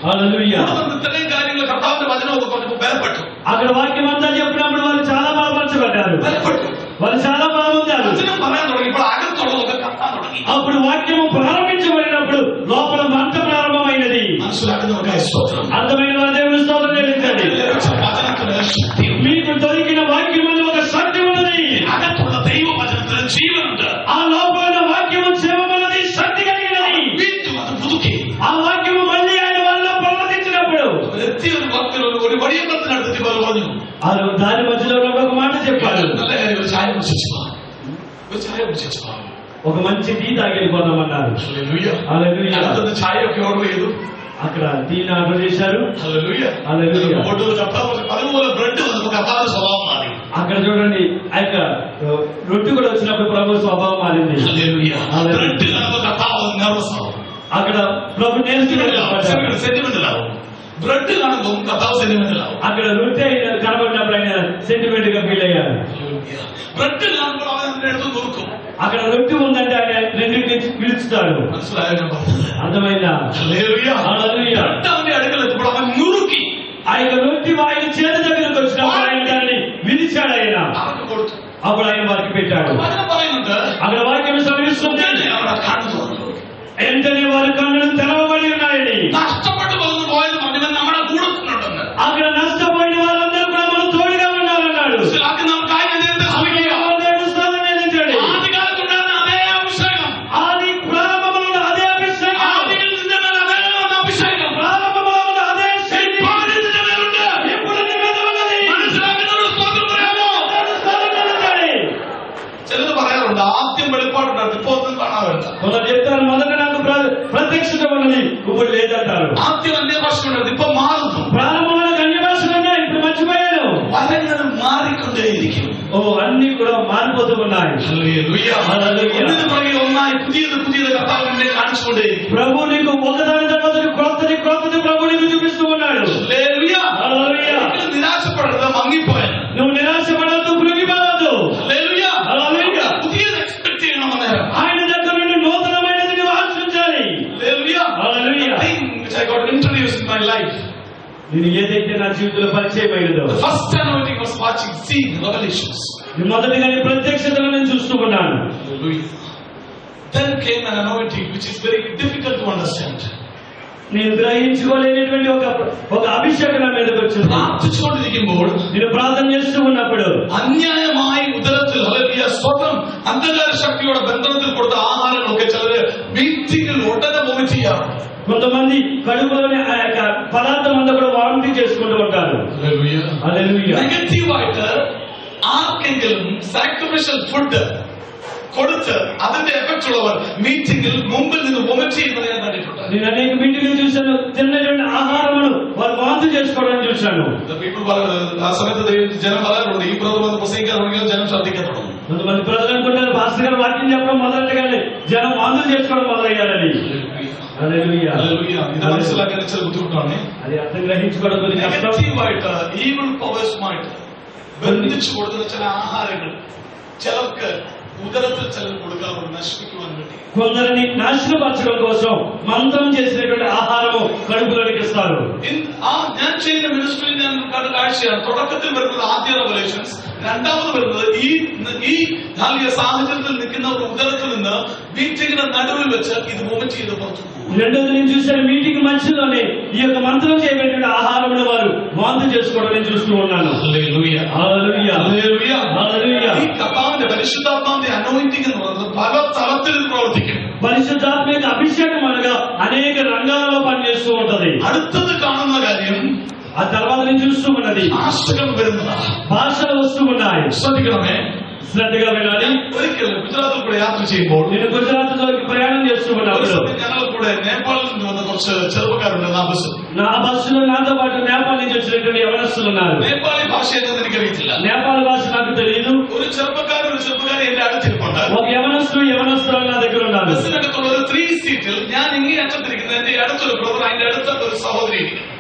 హల్లెలూయా. ഇത്രയും കാര്യങ്ങൾ കർത്താവിന്റെ വചനമൊക്കെ പറഞ്ഞപ്പോൾ ബലപ്പെട്ടു. అక్కడ వాక్యం అంతా చెప్పినప్పుడు వాళ్ళు చాలా బలపరచబడ్డారు. ബലപ്പെട്ടു. వాళ్ళు చాలా బలపడ్డారు. വചനം പറയാൻ തുടങ്ങിയപ്പോൾ അകത്തുള്ളതൊക്കെ കത്താൻ തുടങ്ങി. అప్పుడు వాక్యము ప్రారంభించబడినప్పుడు లోపల మంట ప్రారంభమైనది. മനസ്സിലാക്കുന്നവർക്കായി സ്തോത്രം. అర్థమైన వారు దేవుని స్తోత్రం చెల్లించండి. വചനത്തിന് ശക്തി. మీకు దొరికిన వాక్యములో ఒక శక్తి ఉన్నది. അകത്തുള്ള ദൈവവചനത്തിന് ജീവനുണ്ട്. ఆ లోపల వాక్యము జీవమున్నది, శక్తి కలిగినది. വീണ്ടും അത് പുതുക്കി. ఆ వాక్యము మళ్ళీ ఆయన వాళ్ళలో ప్రవర్తించినప్పుడు എത്തിയ ഒരു ഭക്തൻ ഒരു വടിയമ്പത്തിനടുത്ത് പറഞ്ഞു దాని మధ్యలో ఒక మాట చెప్పారు. നല്ല കാര്യം ഒരു ചായ കുടിച്ചു ഒരു ചായ കുടിച്ചു ఒక మంచి టీ తాగిపోదామన్నారు. അടുത്തത് ചായ ഒക്കെ ഓർഡർ ചെയ്തു. అక్కడ టీని ఆర్డర్ చేశారు. హల్లెలూయా. హల్లెలూయా. അതുപോലെ ബ്രെഡ് വന്നപ്പോൾ കർത്താവിന്റെ സ്വഭാവം മാറി. అక్కడ చూడండి ఆ యొక్క రొట్టె కూడా వచ్చినప్పుడు ప్రభు స్వభావం మారింది. హల్లెలూయా. ബ്രെഡ് കാണുമ്പോൾ കർത്താവ് നെർവസ് ആവും. అక్కడ ప్రభు സെന്റിമെന്റൽ ആവും. ബ്രെഡ് കാണുമ്പോൾ കർത്താവ് സെന്റിമെന്റൽ ആവും. అక్కడ రొట్టె కనబడినప్పుడు ఆయన సెంటిమెంట్ గా ఫీల్ అయ్యారు. ബ്രെഡ് കാണുമ്പോൾ അവൻ അതിന്റെ അടുത്ത് നോക്കും. అక్కడ రొట్టె ఉందంటే ఆయన రెండింటిని పిలుస్తాడు. മനസ്സിലായോ? అర్థమైందా? హల్లెలూయా. హల్లెలూయా. ബ്രെഡ് അവന്റെ അടുക്കൽ എത്തുമ്പോൾ അവൻ നുറുക്കി ఆ యొక్క రొట్టె ఆయన చేతి దగ్గరకు వచ్చినప్పుడు ఆయన దాన్ని విరిచాడు. ఆయన അവർക്ക് കൊടുത്തു. అప్పుడు ఆయన వారికి పెట్టాడు. വചനം പറയുന്നുണ്ട് అక్కడ వాక్యం సెలవిస్తుంది അവിടെ കാണുന്നു. వెంటనే వారి కన్నులు తెరవబడి ఉన్నాయని. നഷ്ടപ്പെട്ടു പോകുന്നു പോയത് പറഞ്ഞവൻ നമ്മുടെ കൂടെ ഉണ്ടെന്ന്. అక్కడ నష్టపోయిన వాళ్ళందరూ కూడా మన తోడుగా ఉన్నారన్నాడు. മനസ്സിലാക്കുന്ന കാര്യം നേരത്തെ ശ്രമിക്കുക. ആദ്യകാലത്തുണ്ടായിരുന്ന അതേ അഭിഷേകം, ఆది ప్రారంభంలో ఉన్న అదే అభిషేకం, ആദിയിൽ നിന്റെ മേൽ അതേ വന്ന അഭിഷേകം ప్రారంభంలో ఉన్న అదే శక్తి ഇപ്പോൾ നിന്റെ മേലുണ്ട്. ఇప్పుడు నీ మీద ఉన్నది. മനസ്സിലാക്കുന്നവർ സ്തോത്രം പറയാമോ? ചിലത് പറയാറുണ്ട് ആദ്യം വെളിപ്പാടുണ്ടായിരുന്നു, ഇപ്പൊ ഒന്നും കാണാറുണ്ട്. కొందరు చెప్తారు మొదట నాకు ప్రత్యక్షత ఉన్నది, ఇప్పుడు లేదంటారు. ആദ്യം അന്യഭാഷ ഉണ്ടായിരുന്നു, ഇപ്പൊ മാറുന്നു. ప్రారంభంలో అన్య భాషలు ఉన్నాయి, ఇప్పుడు మర్చిపోయాను. വരങ്ങൾ മാറിക്കൊണ്ടേയിരിക്കും. ఓ అన్ని కూడా మారిపోతూ ఉన్నాయి. ഹല്ലേലൂയ. ഒന്നിനു പുറകെ ഒന്നായി പുതിയത് പുതിയത് കർത്താവ് നിന്നെ കാണിച്ചുകൊണ്ടേയിരിക്കും. ప్రభు నీకు ఒకదాని తర్వాత క్రొత్తది క్రొత్తది ప్రభు నీకు చూపిస్తూ ఉన్నాడు. ഹല്ലേലൂയ. హల్లెలూయా. നിരാശപ്പെടരുത്, മങ്ങിപ്പോയാൽ. నువ్వు నిరాశపడద్దు, కృంగిపోవద్దు. ഹല്ലേലൂയ. హల్లెలూయా. പുതിയത് എക്സ്പെക്ട് ചെയ്യണം അന്നേരം. ఆయన దగ్గర నుండి నూతనమైనది నువ్వు ఆశించాలి. హല്లేలూయ. హల్లెలూయా. The thing which I got introduced in my life, నేను ఏదైతే నా జీవితంలో పరిచయం అయినదో, the first anointing was watching, seeing revelations. మొదటిగా నీ ప్రత్యక్షతను నేను చూస్తూ ఉన్నాను. Hallelujah. Then came an anointing which is very difficult to understand. నేను గ్రహించుకోలేనటువంటి ఒక అభిషేకం నా మీదకి వచ్చింది. പ്രാർത്ഥിച്ചുകൊണ്ടിരിക്കുമ്പോൾ నేను ప్రార్థన చేస్తూ ఉన్నప్పుడు അന്യായമായി ഉദരത്തിൽ ഹല്ലേലൂയ സ്വന്തം അന്ധകാര ശക്തിയുടെ ബന്ധനത്തിൽ കൊടുത്ത ആഹാരങ്ങളൊക്കെ ചിലര് മീറ്റിംഗിൽ ഉടനെ വൊമിറ്റ് ചെയ്യാറുണ്ട്. కొంతమంది కడుపులోని ఆ యొక్క పదార్థం అంతా కూడా వామిటింగ్ చేసుకుంటూ ఉంటారు. హల్లెలూయా. നെഗറ്റീവായിട്ട് ആർക്കെങ്കിലും സാക്രിഫിഷ്യൽ ഫുഡ് കൊടുത്ത് അതിന്റെ എഫക്ട് ഉള്ളവർ മീറ്റിംഗിൽ മുമ്പിൽ നിന്ന് വൊമിറ്റ് ചെയ്യുന്നത് ഞാൻ കണ്ടിട്ടുണ്ട്. నేను అనేక మీటింగ్లు చూశాను, తిన్నటువంటి ఆహారమును వారు వాంతి చేసుకోవడం చూశాను. ആ സമയത്ത് ജനം പറയാറുണ്ട് ഈ ബ്രദർ വന്ന് പ്രസംഗിക്കാൻ തുടങ്ങിയാൽ జనం శ్రദ്ధిക്കാൻ തുടങ്ങും. కొంతమంది ప్రజలు అనుకుంటారు పాస్టర్ గారు వాక్యం చెప్పడం మొదలెట్టగానే జనం వాంతులు చేసుకోవడం మొదలయ్యారని. హల్లెలూయా. ഇത് മനസ്സിലാക്കാൻ ചില ബുദ്ധിമുട്ടാണ്. అది అర్థం గ్రహించుకోవడం కొద్దిగా కష్టం. നെഗറ്റീവായിട്ട് ഈവിൾ പവേഴ്സുമായിട്ട് ബന്ധിച്ചു കൊടുക്കുന്ന ചില ആഹാരങ്ങൾ ചിലർക്ക് ഉദരത്തിൽ ചിലർ കൊടുക്കാറുണ്ട് നശിപ്പിക്കുവാൻ വേണ്ടി. కొందరిని నాశనపరచడం కోసం మంత్రం చేసినటువంటి ఆహారము కడుపులోనికి ఇస్తారు. ഞാൻ ചെയ്യുന്ന മിനിസ്ട്രിയിൽ ഞാൻ കണ്ട കാഴ്ചയാണ്. തുടക്കത്തിൽ വരുന്നത് ആദ്യ റെവലേഷൻസ്, രണ്ടാമത് വരുന്നത് ഈ സാഹചര്യത്തിൽ നിൽക്കുന്ന ഒരു ഉദരത്തിൽ നിന്ന് മീറ്റിംഗിന്റെ നടുവിൽ വെച്ച് ഇത് വൊമിറ്റ് ചെയ്ത് പുറത്തു പോകും. రెండోది నేను చూశాను, మీటింగ్ మధ్యలోనే ఈ యొక్క మంత్రం చేయబడిన ఆహారమును వారు వాంతి చేసుకోవడం నేను చూస్తూ ఉన్నాను. హల్లెలూయా. హల్లెలూయా. హల్లెలూయా. హల్లెలూయా. ఈ కర్ത്താవిന്റെ പരിശുദ്ധാത്മാവിന്റെ അനോയിന്റിംഗ് എന്ന് പറയുന്നത് പല തലത്തിൽ പ്രവർത്തിക്കും. పరిశుద్ధాత్మ యొక్క అభిషేకం అనగా అనేక రంగాలలో పనిచేస్తూ ఉంటది. അടുത്തത് കാണുന്ന കാര്യം ఆ తర్వాత నేను చూస్తూ ఉన్నది ഭാഷകൾ വരുന്നതാ. భాషలు వస్తూ ఉన్నాయి. ശ്രദ്ധിക്കണമേ. శ్రద్ధగా వినాలి. ഒരിക്കൽ ഗുജറാത്തിൽ കൂടെ യാത്ര ചെയ്യുമ്പോൾ నేను గుజరాత్ లోకి ప్రయాణం చేస్తూ ఉన్నప్పుడు ഞങ്ങൾ കൂടെ നേപ്പാളിൽ നിന്ന് വന്ന കുറച്ച് ചെറുപ്പക്കാരുണ്ട് ആ ബസ്. నా బస్సులో నాతో పాటు నేపాల్ నుంచి వచ్చినటువంటి యవనస్తులు ఉన్నారు. നേപ്പാളി ഭാഷ എന്തെന്ന് എനിക്കറിയത്തില്ല. నేపాల్ భాష నాకు తెలియదు. ഒരു ചെറുപ്പക്കാരി എന്റെ അടുത്തിരിപ്പുണ്ട്. ఒక యవనస్తురాలు నా దగ్గర ఉన్నారు. ബസ്സിനകത്തുള്ള ഒരു 3 സീറ്റിൽ ഞാൻ ഇങ്ങേ അറ്റത്തിരിക്കുന്ന എന്റെ അടുത്തൊരു ബ്രദർ, അതിന്റെ അടുത്ത ഒരു സഹോദരി ഇരിക്കുന്നു.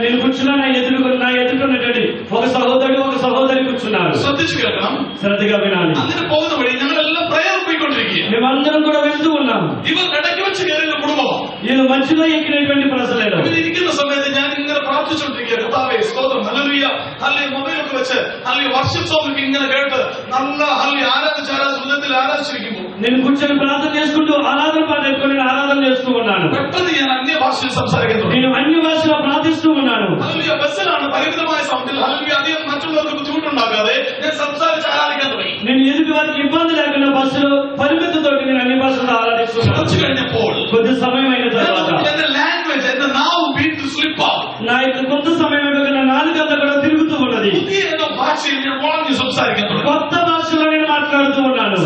నేను కూర్చున్నా, నా ఎదుర్కొన్నటువంటి ఒక సహోదరుడు ఒక సహోదరి కూర్చున్నారు. ശ്രദ്ധിച്ചു കേൾക്കണം. శ్రద్ధగా వినాలి. അങ്ങനെ പോകുന്ന വഴി ഞങ്ങളെല്ലാം പ്രയർ പോയിക്കൊണ്ടിരിക്കുക. మేమందరం కూడా వెళ్తూ ఉన్నాం. ഇവർ ഇടയ്ക്ക് വെച്ച് കയറിയ കുടുംബമാണ്. నేను మధ్యలో ఎక్కినటువంటి ప్రజలేరు. ഇരിക്കുന്ന സമയത്ത് ഞാൻ ഇങ്ങനെ പ്രാർത്ഥിച്ചുകൊണ്ടിരിക്കുക, കർത്താവേ സ്തോത്രം, ഹല്ലേലൂയ, ഹല്ലേലൂയ. മൊബൈലൊക്കെ വെച്ച് ഹല്ലേലൂയ വർഷിപ്പ് സോങ് ഇങ്ങനെ കേട്ട് നല്ല ഹല്ലേലൂയ ആരാധിച്ച് ഹൃദയത്തിൽ ആരാധിച്ചിരിക്കുമ്പോൾ నేను కూర్చొని ప్రార్థన చేసుకుంటూ ఆరాధన పాట పెట్టుకుని ఆరాధన చేస్తూ ఉన్నాను. പെട്ടെന്ന് ഞാൻ അന്യഭാഷയിൽ സംസാരിക്കാൻ തുടങ്ങി. నేను అన్య భాషలో ప్రార్థిస్తూ ఉన్నాను. ഹല്ലേലൂയ. ബസ്സിലാണ് പരിമിതമായ സൗണ്ടിൽ ഹല്ലേലൂയ അധികം മറ്റുള്ളവർക്ക് ബുദ്ധിമുട്ടുണ്ടാകാതെ ഞാൻ സംസാരിച്ച് ആരാധിക്കാൻ തുടങ്ങി. నేను ఎదుటి వారికి ఇబ్బంది లేకుండా బస్సులో పరిమితితో నేను అన్ని భాషలు ఆరాధిస్తున్నాను. കുറച്ചു കഴിഞ്ഞപ്പോൾ కొద్ది సమయం అయిన తర్వాత എന്റെ ലാംഗ്വേജ് എന്റെ നാവ് വീണ്ടും സ്ലിപ്പ് ആവും. నా యొక్క కొంత సమయం అయిపోయిన నాలుగంతా కూడా తిరుగుతూ ఉన్నది. പുതിയ ഏതോ ഭാഷയിൽ ഞാൻ വളഞ്ഞു സംസാരിക്കാൻ തുടങ്ങി. కొత్త భాషలో నేను మాట్లాడుతూ ఉన్నాను.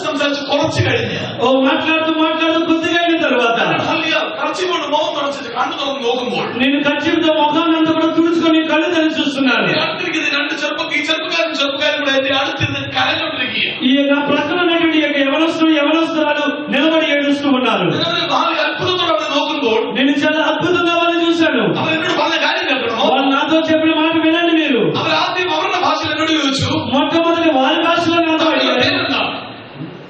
സംസാരിച്ച് കുറച്ചു കഴിഞ്ഞ് మాట్లాడుతూ కొద్దిగా అయిన తర్వాత കറച്ചിക്കൊണ്ട് മുഖം തുടച്ചിട്ട് കണ്ണു തുറന്ന് നോക്കുമ്പോൾ నేను ఖచ్చితంగా ముఖాన్ని అంతా కూడా తుడుచుకొని కళ్ళు తెరిచి చూస్తున్నాను. അടുത്തിരിക്കുന്ന രണ്ട് ചെറുപ്പക്കാരും കൂടെ എന്റെ അടുത്തിരുന്ന് കരഞ്ഞോണ്ടിരിക്കുക. ఈ నా ప్రక్కన ఉన్నటువంటి యొక్క యవనస్తురాలు నిలబడి ఏడుస్తూ ఉన్నారు. അത്ഭുതത്തോടെ അവിടെ നോക്കുമ്പോൾ నేను చాలా అద్భుతంగా వాళ్ళని చూశాను. അവർ എന്നോട് പറഞ്ഞ കാര്യം കേൾക്കണോ? వాళ్ళు నాతో చెప్పిన మాట వినండి. మీరు അവർ ആദ്യം അവരുടെ ഭാഷയിൽ എന്നോട് ചോദിച്ചു, మొట్టమొదటి వారి భాషలో నాతో തങ്ങളുടെ అడిగారు, പേരെന്താ?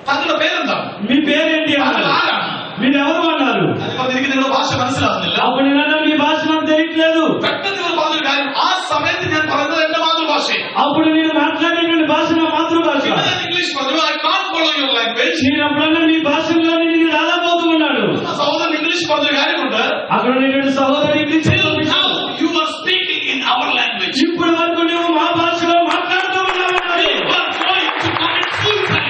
തങ്ങളുടെ പേരെന്താ? మీ పేరేంటి താങ്കൾ అన్నారు. ആരാണ്? మీరు ఎవరు అన్నారు. അത് എനിക്ക് നിങ്ങളുടെ ഭാഷ മനസ്സിലാവുന്നില്ല. అప్పుడు నేను మీ భాష నాకు తెలియట్లేదు. പെട്ടെന്ന് ഇവർ പറഞ്ഞൊരു കാര്യം, ആ സമയത്ത് ഞാൻ പറഞ്ഞത് എന്റെ മാതൃഭാഷയെ. అప్పుడు నేను మాట్లాడేటువంటి భాష నా మాతృభాష. ഞാൻ ഇംഗ്ലീഷ് പറഞ്ഞു, ഐ കാంట్ ഫോളോ യുവർ లాంగ్వేజ్. నేను అప్పుడన్నా మీ భాషలో నేను రాలేకపోతూ ఉన్నాను. സഹോദരൻ ഇംഗ്ലീഷ് പറഞ്ഞൊരു കാര്യമുണ്ട്, అక్కడ ఉన్నటువంటి సహోదరు English you are speaking in our language. ఇప్పటి వరకు నువ్వు మా భాషలో మాట్లాడుతూ ఉన్నావు. You are going to commit suicide.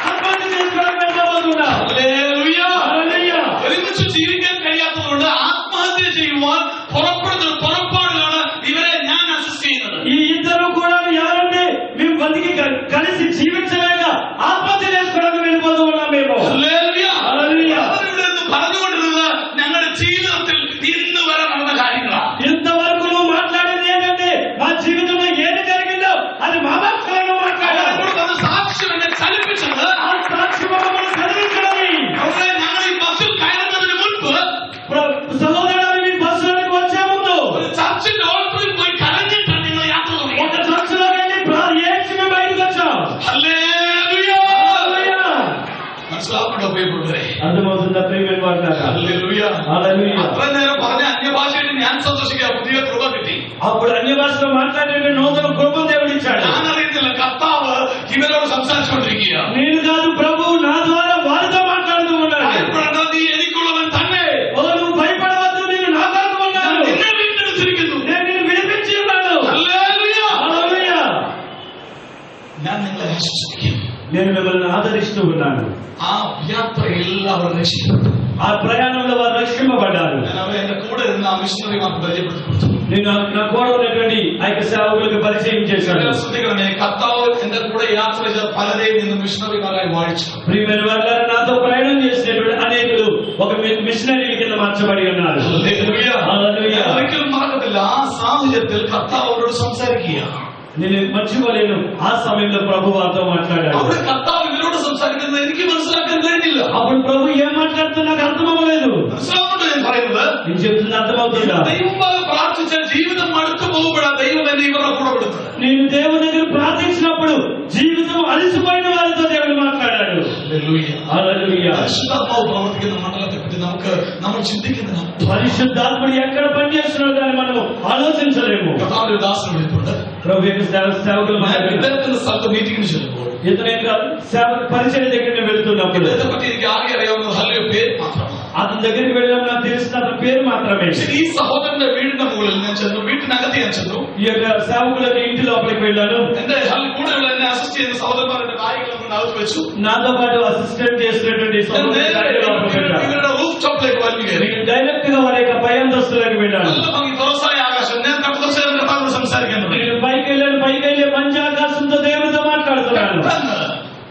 ఆత్మహత్య చేసుకోవడం వెళ్ళబోతున్నావు. ഹല്ലേലൂയ. హల్లెలూయా. ഒരുമിച്ച് ജീവിക്കാൻ കഴിയാത്തതുകൊണ്ട് ആത്മഹത്യ ചെയ്യുവാൻ പുറപ്പെടുന്ന പുറപ്പാടിലാണ് ഇവരെ ഞാൻ അസിസ്റ്റ് ചെയ്യുന്നത്. ఈ ఇద్దరు కూడా ఎవరంటే మేము బతికి కలిసి జీవించలేక ఆత్మహత్య చేసుకోవడానికి వెళ్ళిపోతూ ఉన్నాం మేము. ഹല്ലേലൂയ. హల్లెలూయా. അവരിവിടെ നിന്ന് പറഞ്ഞുകൊണ്ടിരുന്നത് ഞങ്ങളുടെ ജീവിതത്തിൽ ഇന്ന് വരെ നടന്ന കാര്യങ്ങളാണ്. ఇంతవరకు నువ్వు మాట్లాడింది ఏంటంటే మా జీవితంలో ఏది జరిగిందో అది మా భాషలో మాట్లాడాలి. അവരോട് സാക്ഷ്യം എന്നെ ചലിപ്പിച്ചത് ఆ సాక్ష్యం మనం చదివించడమే. അവരെ ഞങ്ങൾ ഈ ബസ്സിൽ കയറുന്നതിന് മുൻപ് సహోదరుడు మీ బస్సులోకి వచ్చే ముందు ഒരു ചർച്ചിന്റെ ഓൾട്ടറിൽ പോയി കരഞ്ഞിട്ടാണ് നിങ്ങൾ യാത്ര ఒక തുടങ്ങിയത്. చర్చిలో వెళ్ళి ఏడ్చి మేము బయటకు వచ్చాం. ഹല്ലേലൂയ. హల్లెలూయా. മനസ്സിലാക്കുന്നുണ്ടോ പ്രിയപ്പെട്ടവരെ? అర్థమవుతుందా ప్రియమైన వారులారా? ഹല്ലേലൂയ. హల్లెలూయా. അത്ര നേരം പറഞ്ഞ അന്യഭാഷയിൽ ഞാൻ സന്തോഷിക്കുക, പുതിയ കൃപ കിട്ടി. అప్పుడు అన్య భాషలో మాట్లాడే నూతన కృప దేవుడు ఇచ్చాడు. ഞാൻ അറിയുന്നില്ല, കർത്താവ് ഇവരോട് സംസാരിച്ചുകൊണ്ടിരിക്കുക. నేను కాదు, ప్రభువు నా ద్వారా వారితో మాట్లాడుతూ ఉన్నాడు. ഭയപ്പെടേണ്ട, നീ എനിക്കുള്ളവൻ, സ്നേഹിക്കുന്നു. నేను మిమ్మల్ని ఆదరిస్తూ ఉన్నాను. ആ യാത്രയിൽ അവർ രക്ഷിക്കപ്പെട്ടു. ఆ ప్రయాణంలో వారు రక్షింపబడ్డారు. ഞാൻ അവരെ എന്റെ കൂടെ ഇരുന്ന ఆ మిషనరీമാർക്ക് పరిచయപ്പെടുത്തി കൊടുത്തു. నేను నా కూడా ఉన్నటువంటి ఐక్య సేవకులకు పరిచయం చేశాను. ശ്രദ്ധിക്കണമേ, കർത്താവ് എന്റെ കൂടെ യാത്ര ചെയ്ത പലരെയും ഇന്ന് മിഷണറിമാരായി വാഴിച്ചു. ప్రియమైన వారు నాతో ప్రయాణం చేసినటువంటి అనేకులు ఒక మిషనరీ కింద మార్చబడి ఉన్నారు. ഞാൻ ഒരിക്കലും മറക്കത്തില്ല, ആ സാഹചര്യത്തിൽ കർത്താവ് അവരോട് സംസാരിക്കുക. నేను మర్చిపోలేను. ఆ సమయంలో ప్రభు వారితో మాట్లాడాడు. അവിടെ കർത്താവ് ഇവരോട് സംസാരിക്കുന്നത് എനിക്ക് മനസ്സിലാക്കാൻ കഴിഞ്ഞില്ല. అప్పుడు ప్రభు ఏం మాట్లాడుతున్నా నాకు అర్థం అవ్వలేదు. മനസ്സിലാവുന്നുണ്ടോ ഞാൻ പറയുന്നത്? నేను చెప్తుంది అర్థమవుతుందా? ദൈവം പ്രാർത്ഥിച്ച ജീവിതം അടുത്തു പോകുമ്പോഴാണ് ദൈവം എന്നെ ഇവരുടെ കൂടെ വിടുന്നത്. నేను దేవుని దగ్గర ప్రార్థించినప్పుడు జీవితం అలసిపోయిన వారితో దేవుడు మాట్లాడాడు. హల్లెలూయా. പരിശുദ്ധാത്മാവ് പ്രവർത്തിക്കുന്ന മണ്ഡലത്തെ പറ്റി നമ്മൾ ചിന്തിക്കുന്നില്ല. పరిశుద్ధాత్ముడు ఎక్కడ పనిచేస్తున్నాడో దాన్ని మనం ఆలోచించలేము. കർത്താവിന്റെ ദാസനെ വിളിപ്പുണ്ട്. ప్రభు యొక్క సేవకులు ഇദ്ദേഹത്തിന്റെ സ്ഥലത്ത് മീറ്റിംഗിന് ചെല്ലുമ്പോൾ ఇతని యొక్క పరిచయ దగ్గరికి వెళ్తున్నప్పుడు ഇദ്ദേഹത്തെ പറ്റി എനിക്ക് ആകെ അറിയാവുന്നത് ഹല്ലേലൂയ പേര് മാത്രമാണ്. అతని దగ్గరికి వెళ్ళడం నాకు తెలిసిన అతని పేరు మాత్రమే. ഈ സഹോദരന്റെ വീടിന്റെ മുകളിൽ ഞാൻ ചെന്നു, വീട്ടിനകത്ത് ഞാൻ ചെന്നു. ఈ యొక్క సేవకులకి ఇంటి లోపలికి వెళ్ళాను. എന്റെ കൂടെയുള്ള എന്നെ അസിസ്റ്റ് ചെയ്യുന്ന സഹോദരന്മാരുടെ ബാഗുകളൊന്നും അകത്ത് വെച്ചു. నాతో పాటు అసిస్టెంట్ చేసినటువంటి ഇവരുടെ റൂഫ് ടോപ്പിലേക്ക് വലിഞ്ഞു കയറി. డైరెక్ట్ గా వారి యొక్క పై అంతస్తులకు వెళ్ళాను. നല്ല ഭംഗി, തുറസായ ആകാശം. ഞാൻ കർത്താവിനോട് കർത്താവിനോട് സംസാരിക്കാൻ തുടങ്ങി. నేను పైకి వెళ్ళి మంచి ఆకాశంతో దేవుడితో మాట్లాడుతున్నాను.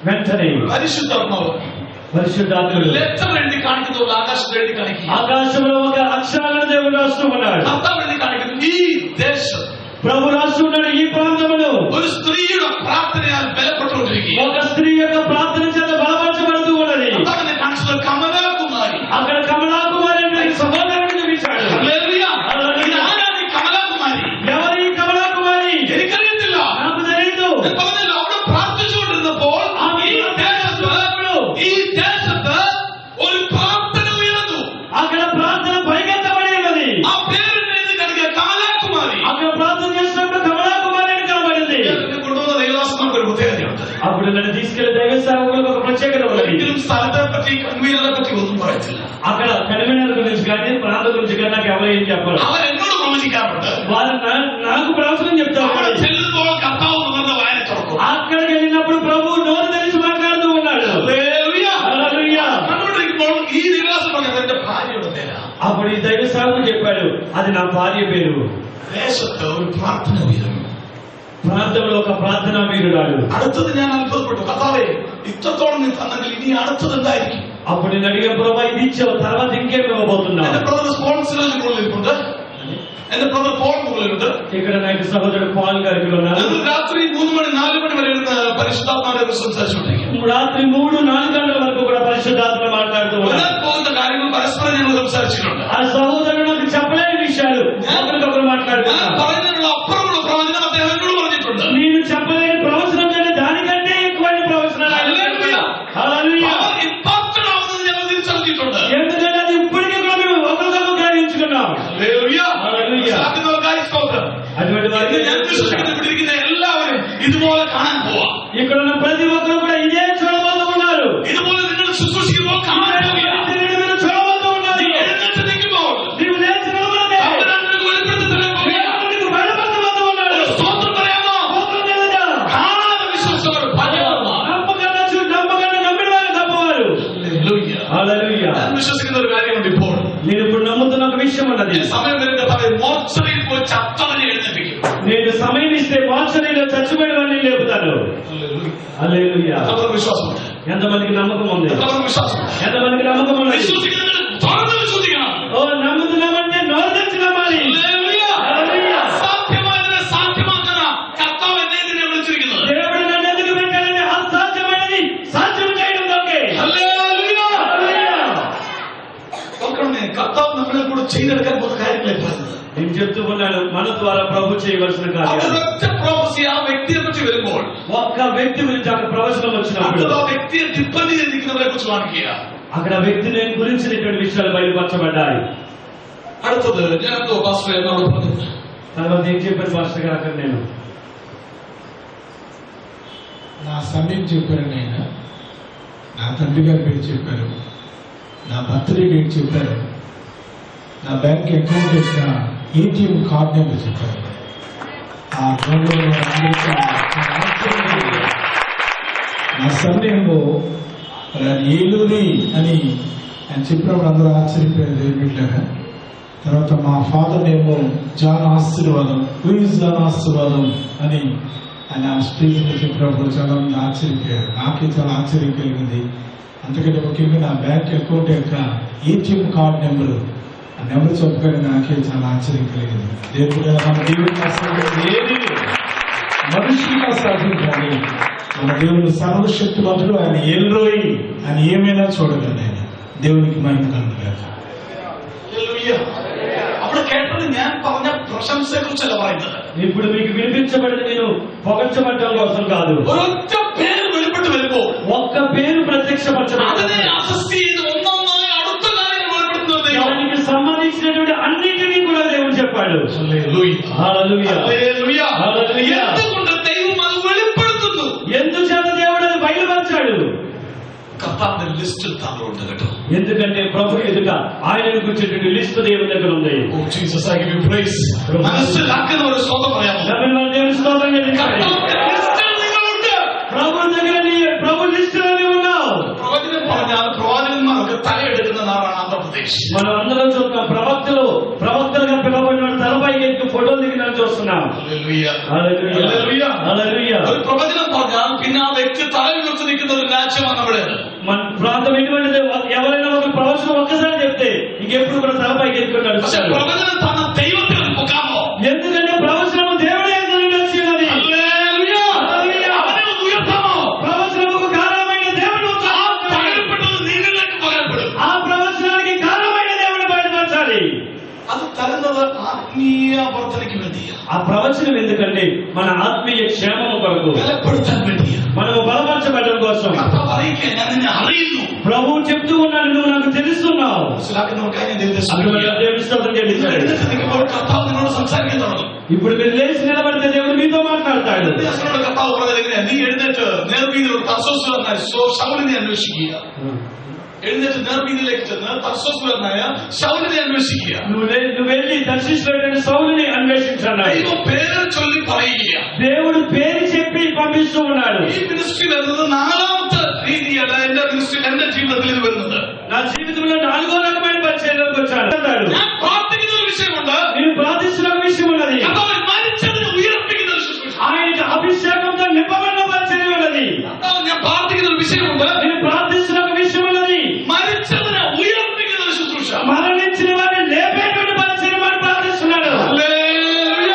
వెంటనే పరిశుద్ధాత్ముడు ലക്ഷം എഴുതി കാണിക്കുന്ന ഒരു ആകാശത്ത് എഴുതി കാണിക്കുക. ఆకాశంలో ఒక అక్షరాలను దేవుడు రాస్తూ ఉన్నాడు. കർത്താവ് എഴുതി കാണിക്കുന്നു, ഈ ദേശം ప్రభు రాస్తూ ఉన్నాడు, ఈ ప్రాంతంలో ഒരു സ്ത്രീയുടെ പ്രാർത്ഥനയാൽ ബലപ്പെട്ടുകൊണ്ടിരിക്കുക. ఒక స్త్రీ యొక్క ప్రార్థన చేత బలపరచబడుతూ ఉన్నది. കർത്താവിനെ കാണിച്ചത് കമലാകുമാരി. అక్కడ కమలాకుమారి అనే సహోదరుని చూపించాడు. ഹല്ലേലൂയ. ഇതാരാണ് ഈ കമലാകുമാരി? ఎవరు ఈ కమలాకుమారి? എനിക്കറിയത്തില്ല. నాకు తెలియదు. ഞാൻ പറഞ്ഞല്ലോ, അവിടെ പ്രാർത്ഥിച്ചുകൊണ്ടിരുന്നപ്പോൾ ഈ ദേശത്ത് ഒരു പ്രാർത്ഥന ഉയർന്നു. అక్కడ ప్రార్థన పైకెత్తబడి ఉన్నది. ആ പേരിന്റെ ഇത് കണക്ക് കമലാകുമാരി. అక్కడ ప్రార్థన చేసినప్పుడు కమలాకుమారి అని కనబడింది. കൊണ്ടുവന്ന ദൈവദാസന്മാർക്ക് ഒരു പ്രത്യേകതയുണ്ട്. అప్పుడు నన్ను తీసుకెళ్లి దైవ సేవకులకు ఒక ప్రత్యేకత ఉన్నది. ഒരിക്കലും സ്ഥലത്തെ പറ്റി കൺവീനറെ പറ്റി ഒന്നും പറയത്തില്ല. అక్కడ కన్వీనర్ గురించి కానీ ప్రాంతం గురించి కానీ నాకు ఎవరు ఏం చెప్పారు. അവർ എന്നോട് പ്രവചിക്കാറുണ്ട്. వారు నాకు ప్రవచనం చెప్తారు. ചെല്ലുമ്പോൾ കർത്താവ് തുറന്ന വായന തുറക്കും. అక్కడికి వెళ్ళినప్పుడు ప్రభు నోరు తెరిచి మాట్లాడుతూ ఉన్నాడు. കണ്ടുകൊണ്ടിരിക്കുമ്പോൾ ഈ ദിവസം പറഞ്ഞത് എന്റെ ഭാര്യയുടെ പേരാ. అప్పుడు ఈ దైవ సేవకుడు చెప్పాడు, అది నా భార్య పేరు. ദേശത്ത് ഒരു പ്രാർത്ഥന ഉയരുന്നു. ప్రాంతంలో ఒక ప్రార్థనా వీరుడాడు. അടുത്തത് ഞാൻ അത്ഭുതപ്പെട്ടു. കർത്താവേ, ഇത്രത്തോളം നീ തന്നെങ്കിൽ ഇനി അടുത്തത് എന്തായിരിക്കും? అప్పుడు నేను అడిగే ప్రభు, ఇది ఇచ్చావు, తర్వాత ఇంకేం ఇవ్వబోతున్నావు? എന്റെ ബ്രദർ സ്പോൺസിലേക്ക് മുകളിലിരിപ്പുണ്ട്. എന്റെ ബ്രദർ പോൾ മുകളിലുണ്ട്. ఇక్కడ నాకు సహోదరుడు పాల్ గారికి ఉన్నారు. രാത്രി 3 മണി 4 മണി വരെ ഇരുന്ന് പരിശുദ്ധാത്മാവിനെ സംസാരിച്ചുകൊണ്ടിരിക്കും. రాత్రి 3-4 గంటల వరకు కూడా పరిశుద్ధాత్మ మాట్లాడుతూ ఉన్నారు. വരാൻ പോകുന്ന കാര്യങ്ങൾ പരസ്പരം ഞങ്ങൾ സംസാരിച്ചിട്ടുണ്ട്. ఆ సహోదరుడు నాకు చెప్పలేని విషయాలు ఒకరికొకరు ഞാൻ మాట్లాడుతున్నారు. പറയുന്നതിനുള്ള അപ്പുറമുള്ള പ്രവചനം അദ്ദേഹം എന്നോട് പറഞ്ഞിട്ടുണ്ട്. నేను చెప్పలేని ప్రవచనం కంటే దానికంటే ఎక్కువైన ప్రవచనాలు ఆయన హల్లెలూయా. హల్లెలూయా. അവർ impacted ആവുന്നത് ഞങ്ങൾ തിരിച്ചറിഞ്ഞിട്ടുണ്ട്. ఎందుకంటే అది ఇప్పటికీ కూడా మేము ఒకరికొకరు గ్రహించుకున్నాం. ഹല്ലേലൂയാ. ഹല്ലേലൂയ. മനസ്സിലാക്കുന്നവർക്കായി സ്തോത്രം. అటువంటి వారికి ഞാൻ വിശ്വസിക്കുന്ന ഇവിടെ ഇരിക്കുന്ന എല്ലാവരും ഇതുപോലെ കാണാൻ പോവാ. ఇక్కడ ఉన్న ప్రతి ఒక్కరు కూడా ఇదే చూడబోతూ ఉన్నారు. ഇതുപോലെ നിങ്ങൾ ശുശ്രൂഷിക്കുമ്പോൾ കാണാൻ പോവുക. మీరు చూడబోతూ ఉన్నారు. നീ എഴുന്നേറ്റ് നിൽക്കുമ്പോൾ నీవు లేచి నిలబడితే തമ്പുരാൻ നിനക്ക് വെളിപ്പെടുത്തി തരാൻ പോവുകയാണ്. నీకు బయలుపరచబోతూ ఉన్నాడు. സ്തോത്രം പറയാമോ? స్తోత్రం తెలుసా? കാണാതെ വിശ്വസിച്ചവർ ഭാഗ്യവാന്മാർ. నమ్మకంగా నమ్మిన వారు గొప్పవారు. ഹല്ലേലൂയ. హల్లెలూయా. ഞാൻ വിശ്വസിക്കുന്ന ഒരു കാര്യമുണ്ട്. ഇപ്പോൾ నేను ఇప్పుడు నమ్ముతున్న ఒక విషయం ఉన్నది. സമയം വരുന്ന പറയും, മോർച്ചറിയിൽ പോയി ചത്തവനെ എഴുന്നേൽപ്പിക്കും. నేను సమయం ఇస్తే మార్చరీలో చచ్చిపోయిన వాడిని లేపుతాను. హల్లెలూయా. എത്ര വിശ്വാസമുണ്ട്? ఎంతమందికి నమ్మకం ఉంది? എത്ര വിശ്വാസമുണ്ട്? ఎంతమందికి నమ్మకం ఉన్నది? വിശ്വസിക്കുന്നവർ തുറന്ന് വിശ്വസിക്കണം. ఓ నమ్ముతున్నామంటే నోరు తెరిచి నమ్మాలి. ഹല്ലേലൂയ. హల్లెలూయా. അസാധ്യമായതിനെ സാധ്യമാക്കുന്ന കർത്താവ് എന്നെ ഇതിനെ വിളിച്ചിരിക്കുന്നത്. దేవుడు నన్ను ఎందుకు పెట్టాడంటే అసాధ్యమైనది సాధ్యం చేయడంలోకే. ഹല്ലേലൂയ. హల్లెలూయా. നോക്കണമേ, കർത്താവ് നമ്മളെ കൂടെ ചെയ്തെടുക്കാൻ പോകുന്ന കാര്യങ്ങളെ പറയുന്നത്. నేను చెప్తూ ఉన్నాను, మన ద్వారా ప్రభు చేయవలసిన కార్యాలు. ഒരൊറ്റ പ്രോഫസി ആ വ്യക്തിയെ പറ്റി വരുമ്പോൾ ఒక్క వ్యక్తి గురించి అక్కడ ప్రవచనం వచ్చినప్పుడు അടുത്തത് ആ വ്യക്തിയെ ഡിപ്പെൻഡ് ചെയ്തിരിക്കുന്നവരെ കുറിച്ച് കാണിക്കുക. అక్కడ వ్యక్తిని గురించినటువంటి విషయాలు బయలుపరచబడ్డాయి. അടുത്തത് ഞാൻ എന്തോ പാസ്റ്റർ എന്നോട് പറഞ്ഞു. తర్వాత ఏం చెప్పారు పాస్టర్ గారు అక్కడ? నేను నా సమయం చెప్పారు, నేను నా తండ్రి గారి పేరు చెప్పారు, నా బర్త్డే డేట్ చెప్పారు, నా బ్యాంక్ అకౌంట్ యొక్క ఏటీఎం కార్డ్ నెంబర్ చెప్పారు. ఆ అకౌంట్లో నా సమయంలో ఏలూరి అని ఆయన చెప్పినప్పుడు అందరూ ఆశ్చర్యపోయారు దేవుని బిడ్డలారా. తర్వాత మా ఫాదర్ ఏమో జాన్ ఆశీర్వాదం, హూ ఇస్ జాన్ ఆశీర్వాదం అని ఆయన స్పీచ్ చెప్పినప్పుడు చాలా మంది ఆశ్చర్యపోయారు. నాకే చాలా ఆశ్చర్యం కలిగింది. అంతకంటే ముఖ్యంగా నా బ్యాంక్ అకౌంట్ యొక్క ఏటీఎం కార్డ్ నెంబరు, ఆ నెంబర్ చెప్పగానే నాకే చాలా ఆశ్చర్యం కలిగింది. దేవుడు మన దేవుడికి అసలు ఏది మనుషులుగా సాధించాలి. మన దేవుడు సర్వశక్తివంతుడు, ఆయన ఎల్రోయి, ఆయన ఏమైనా చూడగలడు. ఆయన దేవునికి మహిమ కలుగుగాక. അവിടെ കേട്ടത് ഞാൻ പറഞ്ഞ പ്രശംസയെ കുറിച്ചല്ല പറയുന്നത്. ఇప్పుడు మీకు వినిపించబడింది నేను పొగడ్చబడ్డం కోసం కాదు. ഒരൊറ്റ പേര് വെളിപ്പെട്ട് വരുമ്പോ ఒక్క పేరు ప్రత్యక్షపరచబడింది. അതിനെ അസിസ്റ്റ് ചെയ്ത് ഒന്നൊന്നായി അടുത്ത കാര്യങ്ങൾ വെളിപ്പെടുത്തുന്നത് ദൈവം. దానికి సంబంధించినటువంటి అన్నిటినీ కూడా దేవుడు చెప్పాడు. హల్లెలూయా. హల్లెలూయా. హల్లెలూయా. എന്തുകൊണ്ട് ദൈവം അത് വെളിപ്പെടുത്തുന്നു? ఎందుచేత దేవుడు అది బయలుపరిచాడు? കർത്താവിന്റെ ലിസ്റ്റിൽ താങ്കളുണ്ട് കേട്ടോ. ఎందుకంటే ప్రభు ఎదుట ఆయనను గురించినటువంటి లిస్ట్ దేవుని దగ్గర ఉంది. Oh Jesus, I give you praise. മനസ്സിലാക്കുന്ന ഒരു സ്തോത്രം പറയാമോ? దేవుని స్తోత్రం చెల్లించాలి. കർത്താവിന്റെ ലിസ്റ്റിൽ നിങ്ങളുണ്ട്. ప్రభు దగ్గర ప్రభు లిస్ట్ లో ఉన్నావు. പ്രവചനം പറഞ്ഞാൽ പ്രവാചകന്മാർക്ക് തലയെടുക്കുന്ന നാടാണ് ആന്ധ്രാപ്രദേശ്. మనం అందరం చూస్తాం, ప్రవక్తలుగా పిలవబడిన తలపైకి ఎక్కి ఫోటోలు దిగిన చూస్తున్నాం. ഹല്ലേലൂയ. హల్లెలూయా. ഹല്ലേലൂയ. హల్లెలూయా. ഒരു പ്രവചനം പറഞ്ഞാൽ പിന്നെ ആ വ്യക്തി തലയിൽ വെച്ച് നിൽക്കുന്ന ഒരു രാജ്യമാണ് നമ്മുടെ. మన ప్రాంతం ఎటువంటిది? ఎవరైనా ఒక ప్రవచనం ఒక్కసారి చెప్తే ఇంకెప్పుడు కూడా తలపైకి ఎత్తుకుంటాడు. പക്ഷെ പ്രവചനം തന്ന ദൈവത്തിന് പൊക്കാമോ? ఎందుకంటే ప్రవచనం దేవుడే వచ్చినది. ഹല്ലേലൂയ. അവനെ ഉയർത്താമോ? ప్రవచనముకు కారణమైన దేవుడు ആ പകരപ്പെട്ടത് നിങ്ങളിലേക്ക് പകരപ്പെടും. ఆ ప్రవచనానికి కారణమైన దేవుడు బయటపరచాలి. അത് തരുന്നത് ആത്മീയ വർധനയ്ക്ക് വേണ്ടിയാ. ఆ ప్రవచనం ఎందుకంటే మన ఆత్మీయ క్షేమం కొరకు, ബലപ്പെടുത്താൻ വേണ്ടിയാ. మనము బలపరచబడడం కోసం. കർത്താവ് അറിയിക്കുക, ഞാൻ നിന്നെ അറിയുന്നു. ప్రభువు చెప్తూ ఉన్నాడు, నువ్వు నాకు తెలుస్తున్నావు. മനസ്സിലാക്കുന്ന കാര്യം ദൈവത്തെ అందువల్ల സ്തുതിക്കുക. దేవుని స్తోత్రం చెల్లించాడు. എഴുന്നേറ്റ് നിൽക്കുമ്പോൾ കർത്താവ് നിന്നോട് സംസാരിക്കാൻ തുടങ്ങും. ఇప్పుడు మీరు లేచి నిలబడితే దేవుడు మీతో మాట్లాడతాడు. യേശുവിനോട് കർത്താവ് പറഞ്ഞത് എങ്ങനെയാ? നീ എഴുന്നേറ്റ് നേർവീതിയിലുള്ള തർസോസുകാരനായ ശൗലിനെ അന്വേഷിക്കുക. എഴുന്നേറ്റ് നേർവീതിയിലേക്ക് ചെന്ന് തർസോസുകാരനായ ശൗലിനെ അന്വേഷിക്കുക. నువ్వు వెళ్ళి దర్శించినటువంటి సౌలుని అన్వేషించన్నాడు. ദൈവം പേര് ചൊല്ലി പറയുക. దేవుడు పేరు చెప్పి పంపిస్తూ ఉన్నాడు. ഈ മിനിസ്ട്രി വരുന്നത് നാലാമത്തെ രീതിയല്ല. എന്റെ മിനിസ്ട്രി, എന്റെ ജീവിതത്തിൽ ഇത് വരുന്നത്. నా జీవితంలో 4వ రకమైన పరిచయంలోకి వచ్చాడు. ഞാൻ പ്രാർത്ഥിക്കുന്ന ഒരു വിഷയമുണ്ട്. నేను ప్రార్థిస్తున్న ఒక విషయం ఉన్నది. കർത്താവ് മരിച്ചതിനെ ഉയർപ്പിക്കുന്ന ഒരു ശുശ്രൂഷ. ఆయన అభిషేకంతో నింపబడిన పరిచయం ఉన్నది. കർത്താവ്, ഞാൻ പ്രാർത്ഥിക്കുന്ന ഒരു విషయമുണ്ട്. నేను ప్రార్థిస్తున్న ఒక విషయం ఉన్నది. മരിച്ചതിനെ ഉയർപ്പിക്കുന്ന ഒരു ശുശ്രൂഷ. మరణించిన వారిని లేపేటువంటి పరిచయం అని ప్రార్థిస్తున్నాడు. ഹല്ലേലൂയ.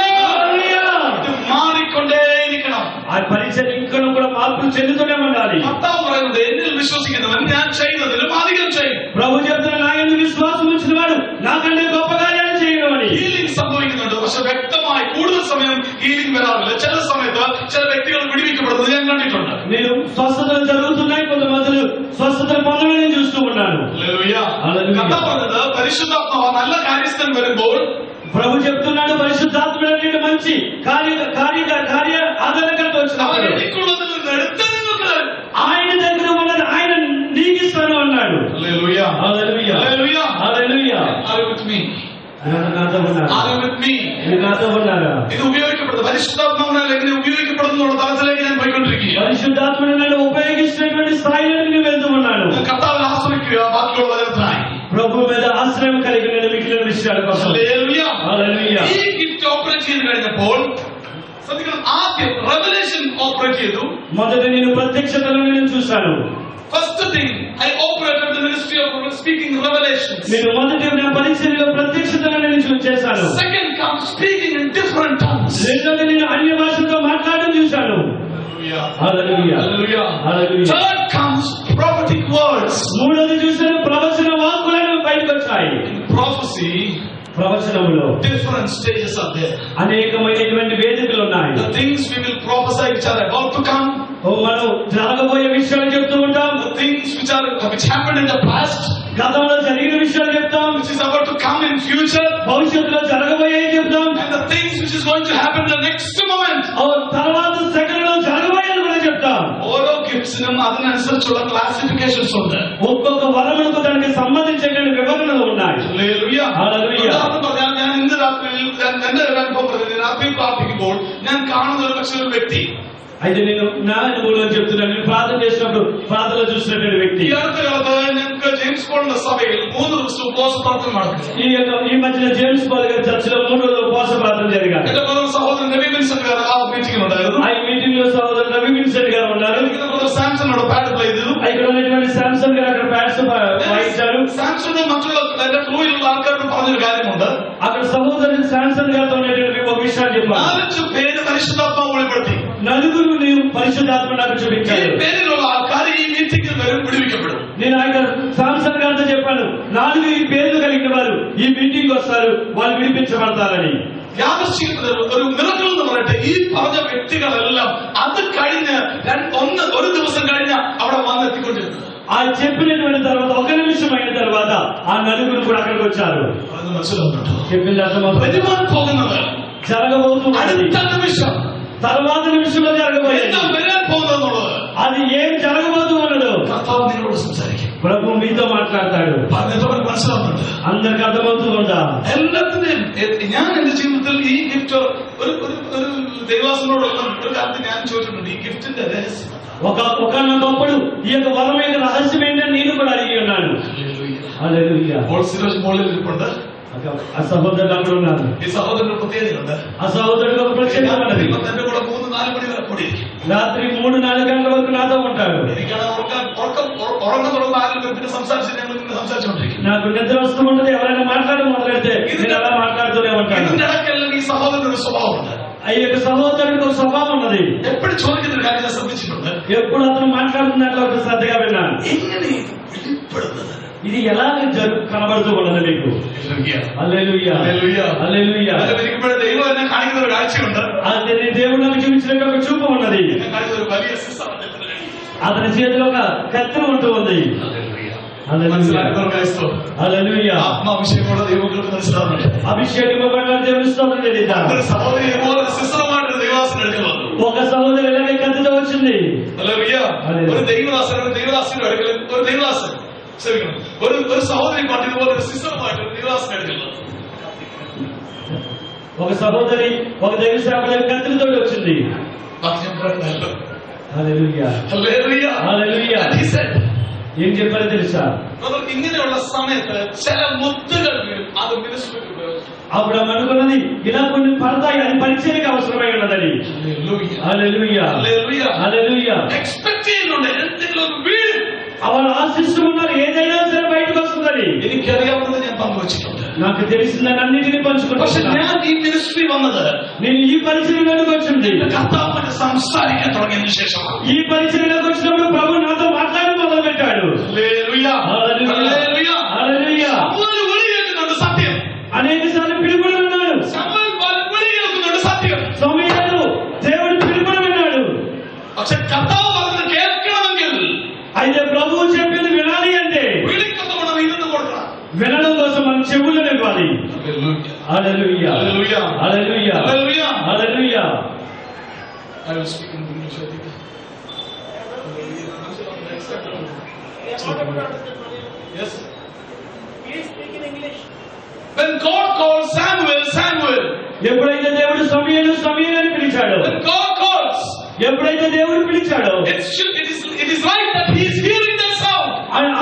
ഇത് മാറിക്കൊണ്ടേയിരിക്കണം. ఆ పరిచయం ఇంకా కూడా మార్పులు చెందుతూనే ఉండాలి. കർത്താവ് പറയുന്നത്, എന്നിൽ വിശ്വസിക്കുന്നവൻ ഞാൻ ചെയ്യുന്നതിലും അധികം ചെയ്യും. ప్రభు చెప్తున్న నా యందు విశ్వాసం ఉంచిన వాడు నాకంటే గొప్ప కార్యాలు చేయడం అని. ഹീലിംഗ് സംഭവിക്കുന്നുണ്ട്. പക്ഷെ വ്യക്തമായി കൂടുതൽ സമയം ഹീലിംഗ് വരാറില്ല. ചില സമയത്ത് ചില വ്യക്തികൾ വിടിവിക്കപ്പെടുന്നത് ഞാൻ കണ്ടിട്ടുണ്ട്. నేను స్వస్థతలు జరుగుతున్నాయి, కొంతమంది స్వస్థతలు పొందడం నేను చూస్తూ ఉన్నాను. ഹല്ലേലൂയ. ഹല്ലേലൂയ. കർത്താവ് പറഞ്ഞത്, പരിശുദ്ധാത്മാവ് നല്ല കാര്യസ്ഥൻ വരുമ്പോൾ ప్రభు చెప్తున్నాడు, పరిశుద్ధాత్ముడు మంచి కార్య ఆదరణకర్త അവൻ వచ్చినప్పుడు എനിക്കുള്ളതിൽ നിന്ന് എടുത്ത് നിങ്ങൾക്ക് തരും. ఆయన దగ్గర ఉన్నది ఆయన నీకిస్తాను అన్నాడు. Hallelujah. Hallelujah. Hallelujah. Hallelujah. Are you with me? నాతో ఉన్నారా? Are you with me? మీరు నాతో ఉన్నారా? ഇത് ഉപയോഗിക്കപ്പെടുന്നത് പരിശുദ്ധാത്മാവിനാൽ എങ്ങനെ ഉപയോഗിക്കപ്പെടുന്നു എന്നുള്ള തലത്തിലേക്ക് ഞാൻ പോയിക്കൊണ്ടിരിക്കുക. పరిశుద్ధాత్ముడు నన్ను ఉపయోగిస్తున్నటువంటి స్థాయిలోకి నేను వెళ్తూ ఉన్నాను. കർത്താവിൽ ആശ്രയിക്കുക, ബാക്കിയുള്ള വചനത്തിനായി. ప్రభు మీద ఆశ్రయం కలిగి నేను మిగిలిన విషయాల కోసం. ഹല്ലേലൂയ. హల్లెలూయా. ഈ ഗിഫ്റ്റ് ഓപ്പറേറ്റ് ചെയ്ത് കഴിഞ്ഞപ്പോൾ ശ്രദ്ധിക്കണം, ആദ്യം റെവലേഷൻ ഓപ്പറേറ്റ് ചെയ്തു. మొదట నేను ప్రత్యక్షతలను నేను చూశాను. First thing, I operated the ministry of speaking revelations. నేను మొదటి నా పరిచర్యలో ప్రత్యక్షతలను నేను చేశాను. Second come speaking in different tongues. రెండోది నేను అన్య భాషతో మాట్లాడడం చూశాను. Hallelujah. Hallelujah. Hallelujah. Third comes prophetic words. మూడోది చూశాను, ప్రవచన వాక్కులను బయటకు వచ్చాయి. ప్రొఫెసీ, ప్రవచనములో different stages are there. అనేకమైనటువంటి వేదికలు ఉన్నాయి. The things we will prophesy which are about to come, మనం జరగబోయే విషయాలు చెప్తూ ఉంటాం. the things which happened in the past, గతంలో జరిగిన విషయాలు చెప్తాం. which is about to come in future, భవిష్యత్తులో జరగబోయే చెప్తాం. and the things which is going to happen the next moment. తర్వాత సెకండ్లో జరగబోయేది కూడా చెప్తాం. ഓരോ ഗിഫ്റ്റ്സിനും അതിനനുസരിച്ചുള്ള ക്ലാസിഫിക്കേഷൻസ് ഉണ്ട്. ఒక్కొక్క వరములకు దానికి సంబంధించిన వివరణలు ఉన్నాయి. ഹല്ലേലൂയ. ഹല്ലേലൂയ. ഉദാഹരണം പറഞ്ഞാൽ, ഞാൻ ഇന്ന് രാത്രിയിൽ എന്റെ ഒരു അനുഭവം പറഞ്ഞു, രാത്രി പ്രാർത്ഥിക്കുമ്പോൾ ഞാൻ കാണുന്ന ഒരു പക്ഷേ ഒരു വ്യക്തി అయితే నేను నా అనుభవంలో చెప్తున్నాను. నేను ప్రార్థన చేసినప్పుడు ప్రార్థనలో చూసినటువంటి వ్యక్తి. ഈ അടുത്ത കാലത്ത് ഞങ്ങൾക്ക് ജെയിംസ് പോളിന്റെ സഭയിൽ 3 ദിവസം ഉപവാസ പ്രാർത്ഥന നടക്കുന്നു. ఈ మధ్యన జేమ్స్ పాల్ గారి చర్చిలో 3 రోజులు ఉపవాస ప్రార్థన జరిగారు. എന്റെ ബ്രദർ സഹോദരൻ രവി വിൻസെന്റ് గారు ആ മീറ്റിംഗിൽ ഉണ്ടായിരുന്നു. ఆ మీటింగ్ లో సహోదరు రవి విన్సెంట్ గారు ఉన్నారు. ബ്രദർ സാംസണോട് പാട്ട് പ്ലേ ചെയ്തു. ఇక్కడ ఉన్నటువంటి శాంసన్ గారు అక్కడ ప్యాడ్స్ వాయించారు. സാംസണും മറ്റുള്ള എന്റെ ക്രൂയിലുള്ള ആൾക്കാരോട് പറഞ്ഞൊരു കാര്യമുണ്ട്. అక్కడ సహోదరు శాంసన్ గారితో ఉన్నటువంటి ఒక విషయాన్ని చెప్పారు. 4 പേര് പരിശുദ്ധാത്മാവ് വെളിപ്പെടുത്തി. నలుగురు పరిశుద్ధాత్మ నాకు చూపించారు. ഈ പേരിലുള്ള ആൾക്കാർ ഈ മീറ്റിംഗിൽ വരും വിടുവിക്കപ്പെടും. నేను ఆయన శాంసన్ గారితో చెప్పాను, 4 ఈ పేర్లు కలిగిన వారు ఈ మీటింగ్ వస్తారు, వాళ్ళు విడిపించబడతారని. യാദൃശ്ചികത്തിൽ ഒരു മിറക്കിൾ എന്ന് പറയട്ടെ, ഈ പറഞ്ഞ വ്യക്തികളെല്ലാം അത് കഴിഞ്ഞ് ഒരു ദിവസം കഴിഞ്ഞ അവിടെ വന്നെത്തിക്കൊണ്ടിരുന്നത്. ఆ చెప్పినటువంటి తర్వాత 1 నిమిషం అయిన తర్వాత ఆ నలుగురు కూడా అక్కడికి వచ్చారు. അത് മനസ്സിലാവുന്നുണ്ടോ? చెప్పింది అర్థమవుతుంది. വരുവാൻ പോകുന്നത് జరగబోతుంది അടുത്ത നിമിഷം తర్వాత నిమిషంలో జరగబోయేది. എന്താ വരാൻ പോകുന്നതെന്നുള്ളത് అది ఏం జరగబోతు అన్నదో കർത്താവ് നിങ്ങളോട് സംസാരിക്കും. ప్రభు మీతో మాట్లాడతాడు. പറഞ്ഞവർക്ക് മനസ്സിലാവുന്നുണ്ട്? అందరికి అర్థమవుతుందా? എല്ലാത്തിനെയും ഞാൻ എന്റെ ജീവിതത്തിൽ ഈ ഗിഫ്റ്റ് ഒരു ദൈവാസനോടുള്ള ഒരു കാര്യത്തിൽ ഞാൻ ചോദിച്ചിട്ടുണ്ട്. ഈ ഗിഫ്റ്റിന്റെ രഹസ്യം ఒకనొకప్పుడు ఈ యొక్క వరం యొక్క రహస్యం ఏంటని నేను కూడా అడిగి ఉన్నాను. హల్లెలూయా. മോളിൽ ഇരിപ്പുണ്ട്. ఆ సహోదరుడు అక్కడ ఉన్నారు. ഈ സഹോദരന്റെ പ്രത്യേകതയുണ്ട്. ఆ సహోదరుడు ఒక ప్రత్యేకత ఉన్నది. എന്റെ കൂടെ 3-4 മണി വരെ കൂടിയിരിക്കും. రాత్రి 3-4 గంటల వరకు నాతో ఉంటాడు. എനിക്കാണ് ഉറങ്ങ തുടർന്ന് ആരെങ്കിലും പിന്നെ സംസാരിച്ച് ഞങ്ങൾ ഇങ്ങനെ സംസാരിച്ചുകൊണ്ടിരിക്കും. నాకు నిద్ర వస్తూ ఉంటుంది. ఎవరైనా మాట్లాడి మొదలెడితే నేను అలా మాట్లాడుతూనే ఉంటాను. ഇതിന്റെ ഇടയ്ക്കെല്ലാം ഈ സഹോദരന് ഒരു സ്വഭാവമുണ്ട്. ఆ యొక్క సహోదరుడికి ఒక స్వభావం ఉన్నది. എപ്പോഴും ചോദിക്കുന്ന ഒരു കാര്യം ഞാൻ ശ്രദ്ധിച്ചിട്ടുണ്ട്. ఎప్పుడు అతను మాట్లాడుతున్నట్లు ఒక శ్రద్ధగా విన్నాను. എങ്ങനെ ഇത് വെളിപ്പെടുന്നത്? ఇది ఎలా కనబడుతూ ఉన్నది మీకు? హల్లెలూయా. ഹല്ലേലൂയ. హల్లెలూయా. ഇരിക്കുമ്പോഴേ ദൈവം എന്നെ കാണിക്കുന്ന ഒരു കാഴ്ചയുണ്ട്. అది దేవుడు నాకు చూపించిన ఒక చూపు ఉన్నది. എന്നെ കാണിക്കുന്ന ഒരു വലിയ സിസ്റ്റം అతని చేతిలో ఒక కత్తి ఉంటూ ఉంది. హల్లెలూయా. ആത്മാഭിഷേകമുള്ള ദൈവങ്ങൾക്ക് മനസ്സിലാവുന്നുണ്ട്. అభిషేకమైన దేవుని స్తోత్రం చెల్లిద్దాం. ഒരു സഹോദരി ഇതുപോലെ സിസ്റ്റമായിട്ട് ദൈവദാസൻ എടുത്തു വന്നു. ఒక సహోదరు ఇలాగే కత్తితో వచ్చింది. ഹല്ലേലൂയ. ഒരു ദൈവദാസന്റെ അടുക്കൽ ഒരു ദൈവദാസൻ ക്ഷമിക്കണം, ഒരു സഹോദരി കൊണ്ട് ഇതുപോലെ ഒരു സിസ്റ്റമായിട്ട് ഒരു ദൈവദാസൻ എടുക്കുന്നത്. ఒక సహోదరి ఒక దైవ సేవకుడు కత్తితో వచ్చింది. Hallelujah. Hallelujah. Hallelujah. And he said, ఏం చెప్పారో తెలుసా? ഇങ്ങനെയുള്ള സമയത്ത് ചില മുത്തുകൾ വീഴും. അത് മിനിസ്ട്രിക്ക് ഉപയോഗിക്കും. అప్పుడు ఆమె అనుకున్నది ఇలా కొన్ని పడతాయి, అది పరిచయకి అవసరమై ఉన్నదని. హల్లెలూయా. ഹല്ലേലൂയ. హల్లెలూయా. എക്സ്പെക്ട് ചെയ്യുന്നുണ്ട് എന്തെങ്കിലും ഒന്ന് വീഴും. അവർ ఆశిస్తున్నారు ఏదైనా సరే బయటకు వస్తుందని. എനിക്കറിയാവുന്നത് ഞാൻ പങ്കുവച്ചിട്ടുണ്ട്. నాకు తెలిసిందని అన్నిటినీ പക്ഷെ పంచుకుంటున్నాను. ഞാൻ ഈ മിനിസ്ട്രി വന്നത് నేను ఈ పరిచయలోకి వచ్చింది കർത്താവിനെ സംസാരിക്കാൻ തുടങ്ങിയതിനു ശേഷമാണ്. ఈ పరిచయలోకి వచ్చినప్పుడు ప్రభు నాతో మాట్లాడడం మొదలు పెట్టాడు. ഹല്ലേലൂയ. ഹല്ലേലൂയ. హల్లెలూయా. ശമൂവേൽ വിളി കേൾക്കുന്നുണ്ട് സത്യം. అనేక సార్లు పిలుపులు విన్నాడు. ശമൂവേൽ വിളി കേൾക്കുന്നുണ്ട് സത്യം. సమయంలో దేవుడు పిలుపులు విన్నాడు. പക്ഷെ కర్ത്താവ് പറഞ്ഞത് കേൾക്കണമെങ്കിൽ అయితే ప్రభువు చెప్పింది వినాలి అంటే വിളിക്കൊന്നും మనం ഇരുന്ന് കൊടുക്കണം. వినడం కోసం మనం చెవులను ఇవ్వాలి. Hallelujah. Hallelujah. Hallelujah. Hallelujah. Hallelujah. I will speak in English, I think. Yes. He is speaking English. When God called Samuel, Samuel. ఎప్పుడైతే దేవుడు సమూయేలు సమూయేలు అని పిలిచాడో, When God calls, ఎప్పుడైతే దేవుడు పిలిచాడో it is right that he is hearing that sound.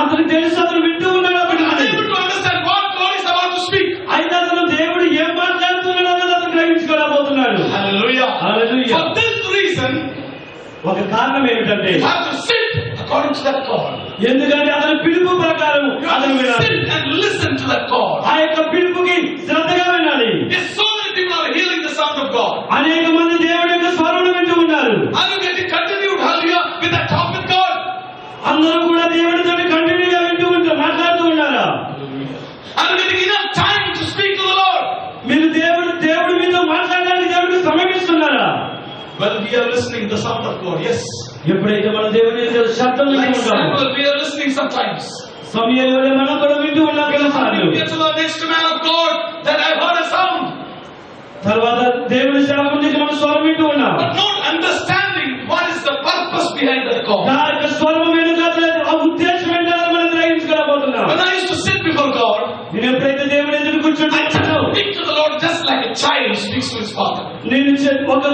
అతను తెలుసు, అతను వింటూ ఉన్నాడు. అప్పుడు Unable to understand what God is about to speak. అయితే అతను దేవుడు ఏం మాట్లాడుతున్నాడో అన్నది అతను గ్రహించుకోలేకపోతున్నాడు. Hallelujah. Hallelujah. For this reason, ఒక కారణం ఏమిటంటే you have to sit according to that call. ఎందుకంటే అతని పిలుపు ప్రకారం You have అతను to వినాలి. sit and listen to that call. ఆ యొక్క పిలుపుకి శ్రద్ధగా వినాలి. Yes, so many people are hearing the sound of God. అనేక మంది దేవుడి యొక్క స్వరం వింటూ ఉన్నారు. Are you getting continued, hallelujah, with that talk with God? అందరూ కూడా దేవుడితో కంటిన్యూగా వింటూ ఉంటారు, మాట్లాడుతూ ఉన్నారా? Are you getting enough time to speak to the Lord? మీరు దేవుడి మీతో మాట్లాడడానికి దేవుడికి సమయం ఇస్తున్నారా? When we are listening to the sound of God, yes. ఎప్పుడైతే మన దేవుడి యొక్క శబ్దం Like వింటూ ఉంటామో, Samuel, we are listening sometimes. సమయాల వల్ల మనం కూడా వింటూ ఉన్నాం కొన్నిసార్లు. Get to the next man of God that I heard a sound, తర్వాత దేవుడి సేవకుడి నుంచి మనం స్వరం వింటూ ఉన్నాం. but not understanding what is the purpose behind that call. నా యొక్క స్వరం వెనుక ఆ ఉద్దేశం ఏంటో మనం గ్రహించుకోలేకపోతున్నాం. When I used to sit before God, నేను ఎప్పుడైతే దేవుడి ఎదురు I కూర్చుంటానో, speak to the Lord just like a child speaks to his father. నేను ఒక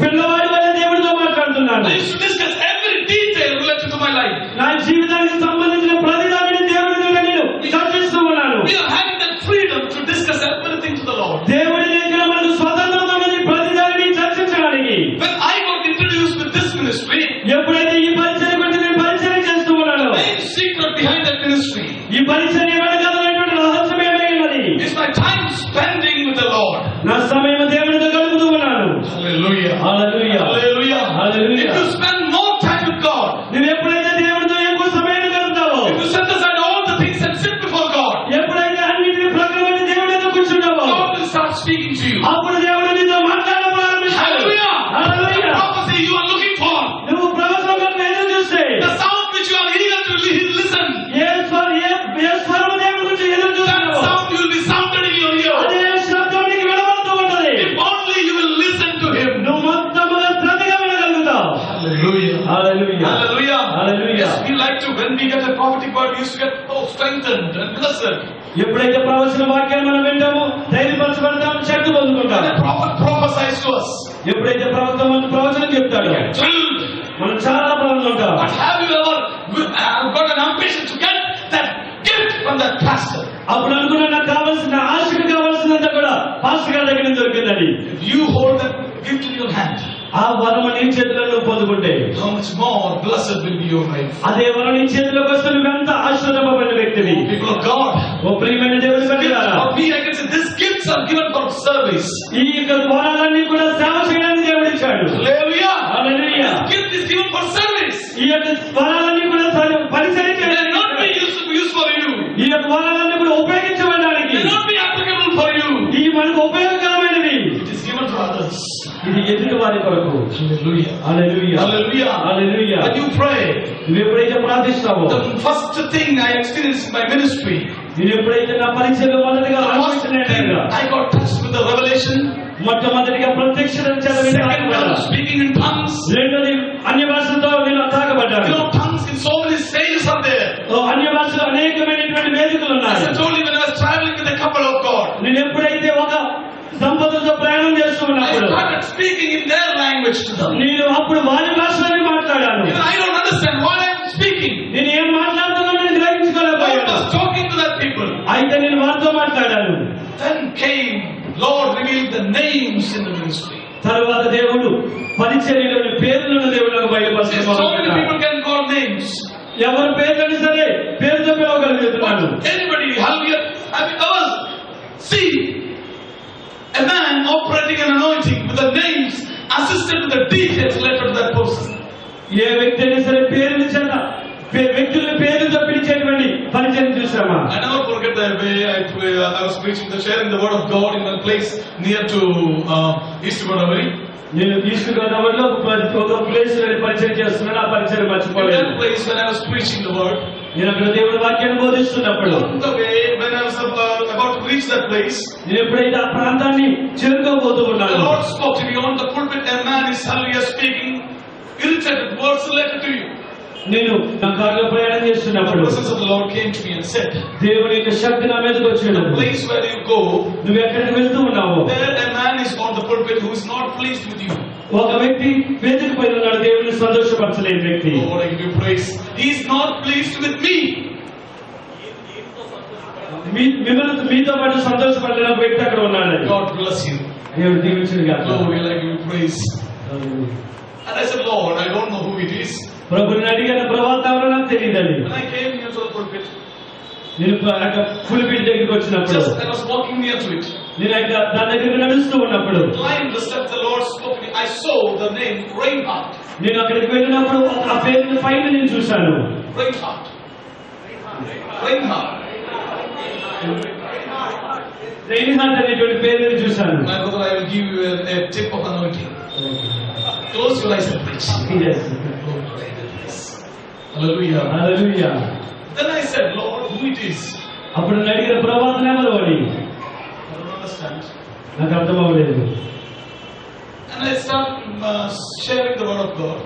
పిల్లవాడి వల్ల దేవుడితో మాట్లాడుతున్నాను. my life. నా జీవితానికి సంబంధించిన ప్రతి దానిని దేవుని దగ్గర నేను చర్చిస్తూ ఉన్నాను. We are having that freedom to discuss everything to the Lord. దేవుని దగ్గర మనకు స్వతంత్రం ఉన్నది ప్రతి దానిని చర్చించడానికి. When I got introduced with this ministry, ఎప్పుడైతే ఈ పరిచర్య గురించి నేను పరిచర్య చేస్తూ ఉన్నాను, the main secret behind that ministry ఈ పరిచర్య వెనకాలైనటువంటి రహస్యం ఏమైనది? is my time spending with the Lord. నా సమయం దేవునితో గడుపుతూ ఉన్నాను. Hallelujah. Hallelujah. Hallelujah. Hallelujah. If you spend more time with God, నువ్వు ఎప్పుడైతే దేవునితో ఎక్కువ సమయాన్ని గడుపుతావో, if you set aside all the things and sit before God, ఎప్పుడైతే అన్నిటిని ప్రక్కన దేవునితో కూర్చుంటావో, God will start speaking to you. అప్పుడు దేవుడు నీతో మాట్లాడడం ప్రారంభిస్తాడు. Hallelujah. The hallelujah. prophecy you are looking for, నువ్వు ప్రవచనం కోసం ఎదురు చూస్తే, the sound which you are eager to listen, ఏ స్వరం దేవుని గురించి ఎదురు that చూస్తున్నావో, sound will be sounded in your ear. అదే శబ్దం నీకు వినబడుతూ ఉంటది. If only you will listen to Him. నువ్వు మొత్తముగా శ్రద్ధగా వినగలుగుతావు. Hallelujah. Hallelujah. Hallelujah. Hallelujah. Yes, we like to, when we get a prophetic word, we used to get strengthened and blessed. ఎప్పుడైతే ప్రవచన వాక్యాన్ని మనం వింటామో ధైర్యపరచబడతాం, శక్తి పొందుకుంటాం. When a prophet prophesies to us, ఎప్పుడైతే ప్రవచనం చెప్తాడో we get thrilled. మనం చాలా పొందుకుంటాం. But have you ever got an ambition to get that gift from that pastor? అప్పుడు అనుకున్నా నాకు కావాల్సిన ఆశకు కావాల్సినంత కూడా పాస్టర్ గారి దగ్గర నుంచి దొరికిందని. If you hold that gift in your hand, ఆ వరం నీ చేతిలో నువ్వు పొందుకుంటే how much more blessed will be your life. అదే వరం నీ చేతిలోకి వస్తే నువ్వెంత ఆశీర్వదింపబడిన వ్యక్తివి. People of God, ఓ ప్రియమైన దేవుని బిడ్డలారా, for me I can say these gifts are given for service. ఈ యొక్క వరాలన్నీ కూడా సేవ చేయడానికి దేవుడు ఇచ్చాడు. Hallelujah. Hallelujah. This gift is given for service. ఈ యొక్క వరాలన్నీ కూడా పరిచర్య They are not చేయడానికి, being used for you. ఈ యొక్క వరాలన్నీ కూడా ఉపయోగించబడడానికి, They are not being applicable for you. ఇవి మనకు ఉపయోగకరమైనవి. It is given to others. ఇది ఎదుటి వారి కొరకు. Hallelujah. Hallelujah. Hallelujah. Hallelujah. When you pray, నువ్వు ఎప్పుడైతే ప్రార్థిస్తావో, the first thing I experienced in my ministry, నేను ఎప్పుడైతే నా పరిచయలో మొదటిగా the first thing ఆలోచించినట్లుగా I got touched with the revelation. మొట్టమొదటిగా ప్రత్యక్షత Second one, speaking in tongues. రెండోది అన్య భాషలతో నేను తాకబడ్డాను. You know, tongues in so many stages are there. అన్య భాషలో అనేకమైనటువంటి వేదికలు As ఉన్నాయి. I told you when I was traveling with a couple of God, నేను ఎప్పుడైతే ఒక దంపతులతో ప్రయాణం చేస్తూ I ఉన్నప్పుడు started speaking in their language to them. నేను అప్పుడు వారి భాషలోనే మాట్లాడాను. Even I don't understand why I'm speaking. నేను ఏం మాట్లాడుతున్నానో నేను I గ్రహించుకోలేకపోయాను. was talking to that people. అయితే నేను వారితో మాట్లాడాను. Then came, Lord revealed the names in the ministry. తరువాత దేవుడు పరిచర్యలోని పేర్లను దేవుడు నాకు See, బయలుపరచడం so many మొదలుపెట్టాడు. people can call names. ఎవరు పేర్లని సరే పేరుతో పిలవగలుగుతున్నాను. Anybody, hallelujah. Have you ever seen a man operating an anointing with the names assisted with the details related to that person? ఏ వ్యక్తి అయినా సరే పేరుని చేత వ్యక్తుల పేరుతో పిలిచేటువంటి పరిచయం చూసామా? I never forget the way I was preaching, sharing the word of God in one place near to East Godavari. నేను ఈస్ట్ గోదావరిలో ఒక ప్లేస్ పరిచయం చేస్తున్నాను. ఆ పరిచయం In మర్చిపోలేదు. that place when I was preaching the word, నేను అక్కడ దేవుడి వాక్యాన్ని బోధిస్తున్నప్పుడు, on the way when I was about to reach that place, నేను ఎప్పుడైతే ఆ ప్రాంతాన్ని చేరుకోబోతూ the ఉన్నాను, Lord spoke to me on the pulpit. A man is hallelujah speaking irritated words related to you. నేను నా కారులో ప్రయాణం The చేస్తున్నప్పుడు presence of the Lord came to me and said, దేవుని యొక్క శక్తి నా మీదకి the వచ్చినప్పుడు, place where you go, నువ్వు ఎక్కడికి వెళ్తూ ఉన్నావు, there a man is on the pulpit who is not pleased with you. ఒక వ్యక్తి వేదిక పైన ఉన్నాడు, దేవుని సంతోషపరచలేని వ్యక్తి. Lord, I give you praise. He is not pleased with me. మీతో పాటు సంతోషపడిన ఒక వ్యక్తి అక్కడ ఉన్నాడు. God bless you. దేవుడు దీవించును గాక. Lord, I give you praise. And I said, Lord, I don't know who it is. ప్రభుని అడిగిన ప్రభాత ఎవరో నాకు తెలియదండి. When I came near to the pulpit, నేను పులిపీటి దగ్గరికి వచ్చినప్పుడు, just I was walking near to it. నేను దాని దగ్గరికి నడుస్తూ ఉన్నప్పుడు, Climbed the steps, the Lord spoke to me. I saw the name Reinhardt. నేను అక్కడికి వెళ్ళినప్పుడు ఆ పేరు పైన నేను చూశాను. Reinhardt. Reinhardt. రెయిన్హార్ట్ అనేటువంటి పేరుని చూశాను. My brother, I will give you a tip of anointing. Close your eyes and preach. Yes. Hallelujah. Hallelujah. Then I said, Lord, who it is? అప్పుడు నేను అడిగిన ప్రభాతం ఎవరు అని I don't understand. నాకు అర్థం అవ్వలేదు. And I started sharing the word of God.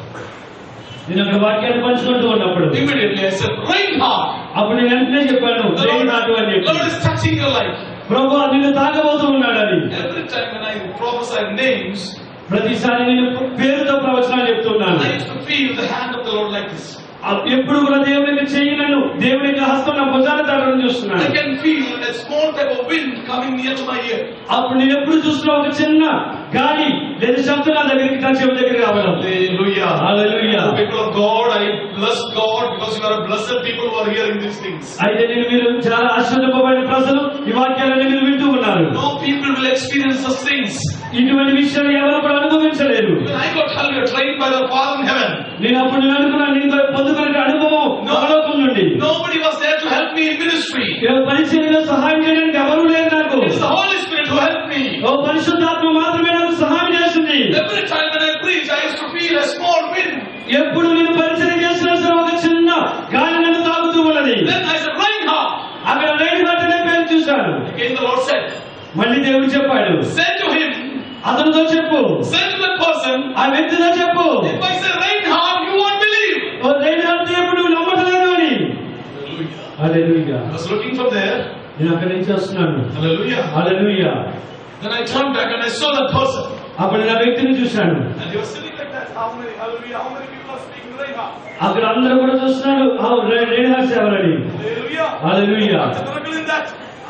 నేను అక్కడ వాక్యాన్ని పంచుకుంటూ ఉన్నప్పుడు Immediately I said, Reinhardt. అప్పుడు నేను వెంటనే చెప్పాను, The రెయిన్హార్ట్ అని చెప్పి. Lord is touching your life. ప్రభు నిన్ను తాకబోతూ ఉన్నాడని. Every time when I prophesy names, ప్రతిసారి నేను పేరుతో ప్రవచనాలు చెప్తున్నాను. I used to feel the hand of the Lord like this. ఎప్పుడు కూడా దేవుని యొక్క చెయ్యిలను దేవుని యొక్క హస్తం నా భుజాన తడడం I చూస్తున్నాను. can feel a small type of wind coming near to my ear. అప్పుడు నేను ఎప్పుడు చూస్తున్నా ఒక చిన్న గాలి లేదా శబ్దం నా దగ్గరికి నా చెవి దగ్గర రావడం. Hallelujah. Hallelujah. People of God, I bless God because you are a blessed people who are hearing these things. అయితే మీరు చాలా ఆశీర్వదింపబడిన ప్రజలు ఈ వాక్యాలను మీరు వింటూ ఉన్నారు. No people will experience such things. ఇటువంటి విషయాలు ఎవరు కూడా అనుభవించలేరు. When I got trained by the Father in heaven, నేను అప్పుడు నేను అనుకున్నాను నేను పొందుకునే అనుభవం పరలోకం నుండి. nobody was there to help me in ministry. పరిచర్యలో సహాయం చేయడానికి ఎవరు లేరు నాకు. It's the Holy Spirit who helped me. ఓ పరిశుద్ధాత్మ మాత్రమే నాకు సహాయం చేస్తుంది. Every time when I preach, I used to feel a small wind. ఎప్పుడు నేను పరిచర్య చేసినా సరే ఒక చిన్న గాలి నన్ను తాగుతూ ఉన్నది. Then I said, Reinhard. అక్కడ రైట్ అనే పేరు చూశాను. Again the Lord said, మళ్ళీ దేవుడు చెప్పాడు, say to him, అతనితో చెప్పు, say to that person, ఆ వ్యక్తితో చెప్పు, if I say Reinhard, you won't believe. Oh right ఎప్పుడు నువ్వు నమ్మట్లేదు అని. Hallelujah. Hallelujah. I was looking from there. నేను అక్కడి నుంచి వస్తున్నాను. Hallelujah. Hallelujah. Then I turned back and I saw that person. అప్పుడు నా వ్యక్తిని చూశాను. And he was sitting like that. How many, hallelujah, how many people are speaking Reinhard? అక్కడ అందరూ కూడా చూస్తున్నారు రేణుహాస్ ఎవరని. Hallelujah. Hallelujah. What's the miracle in that?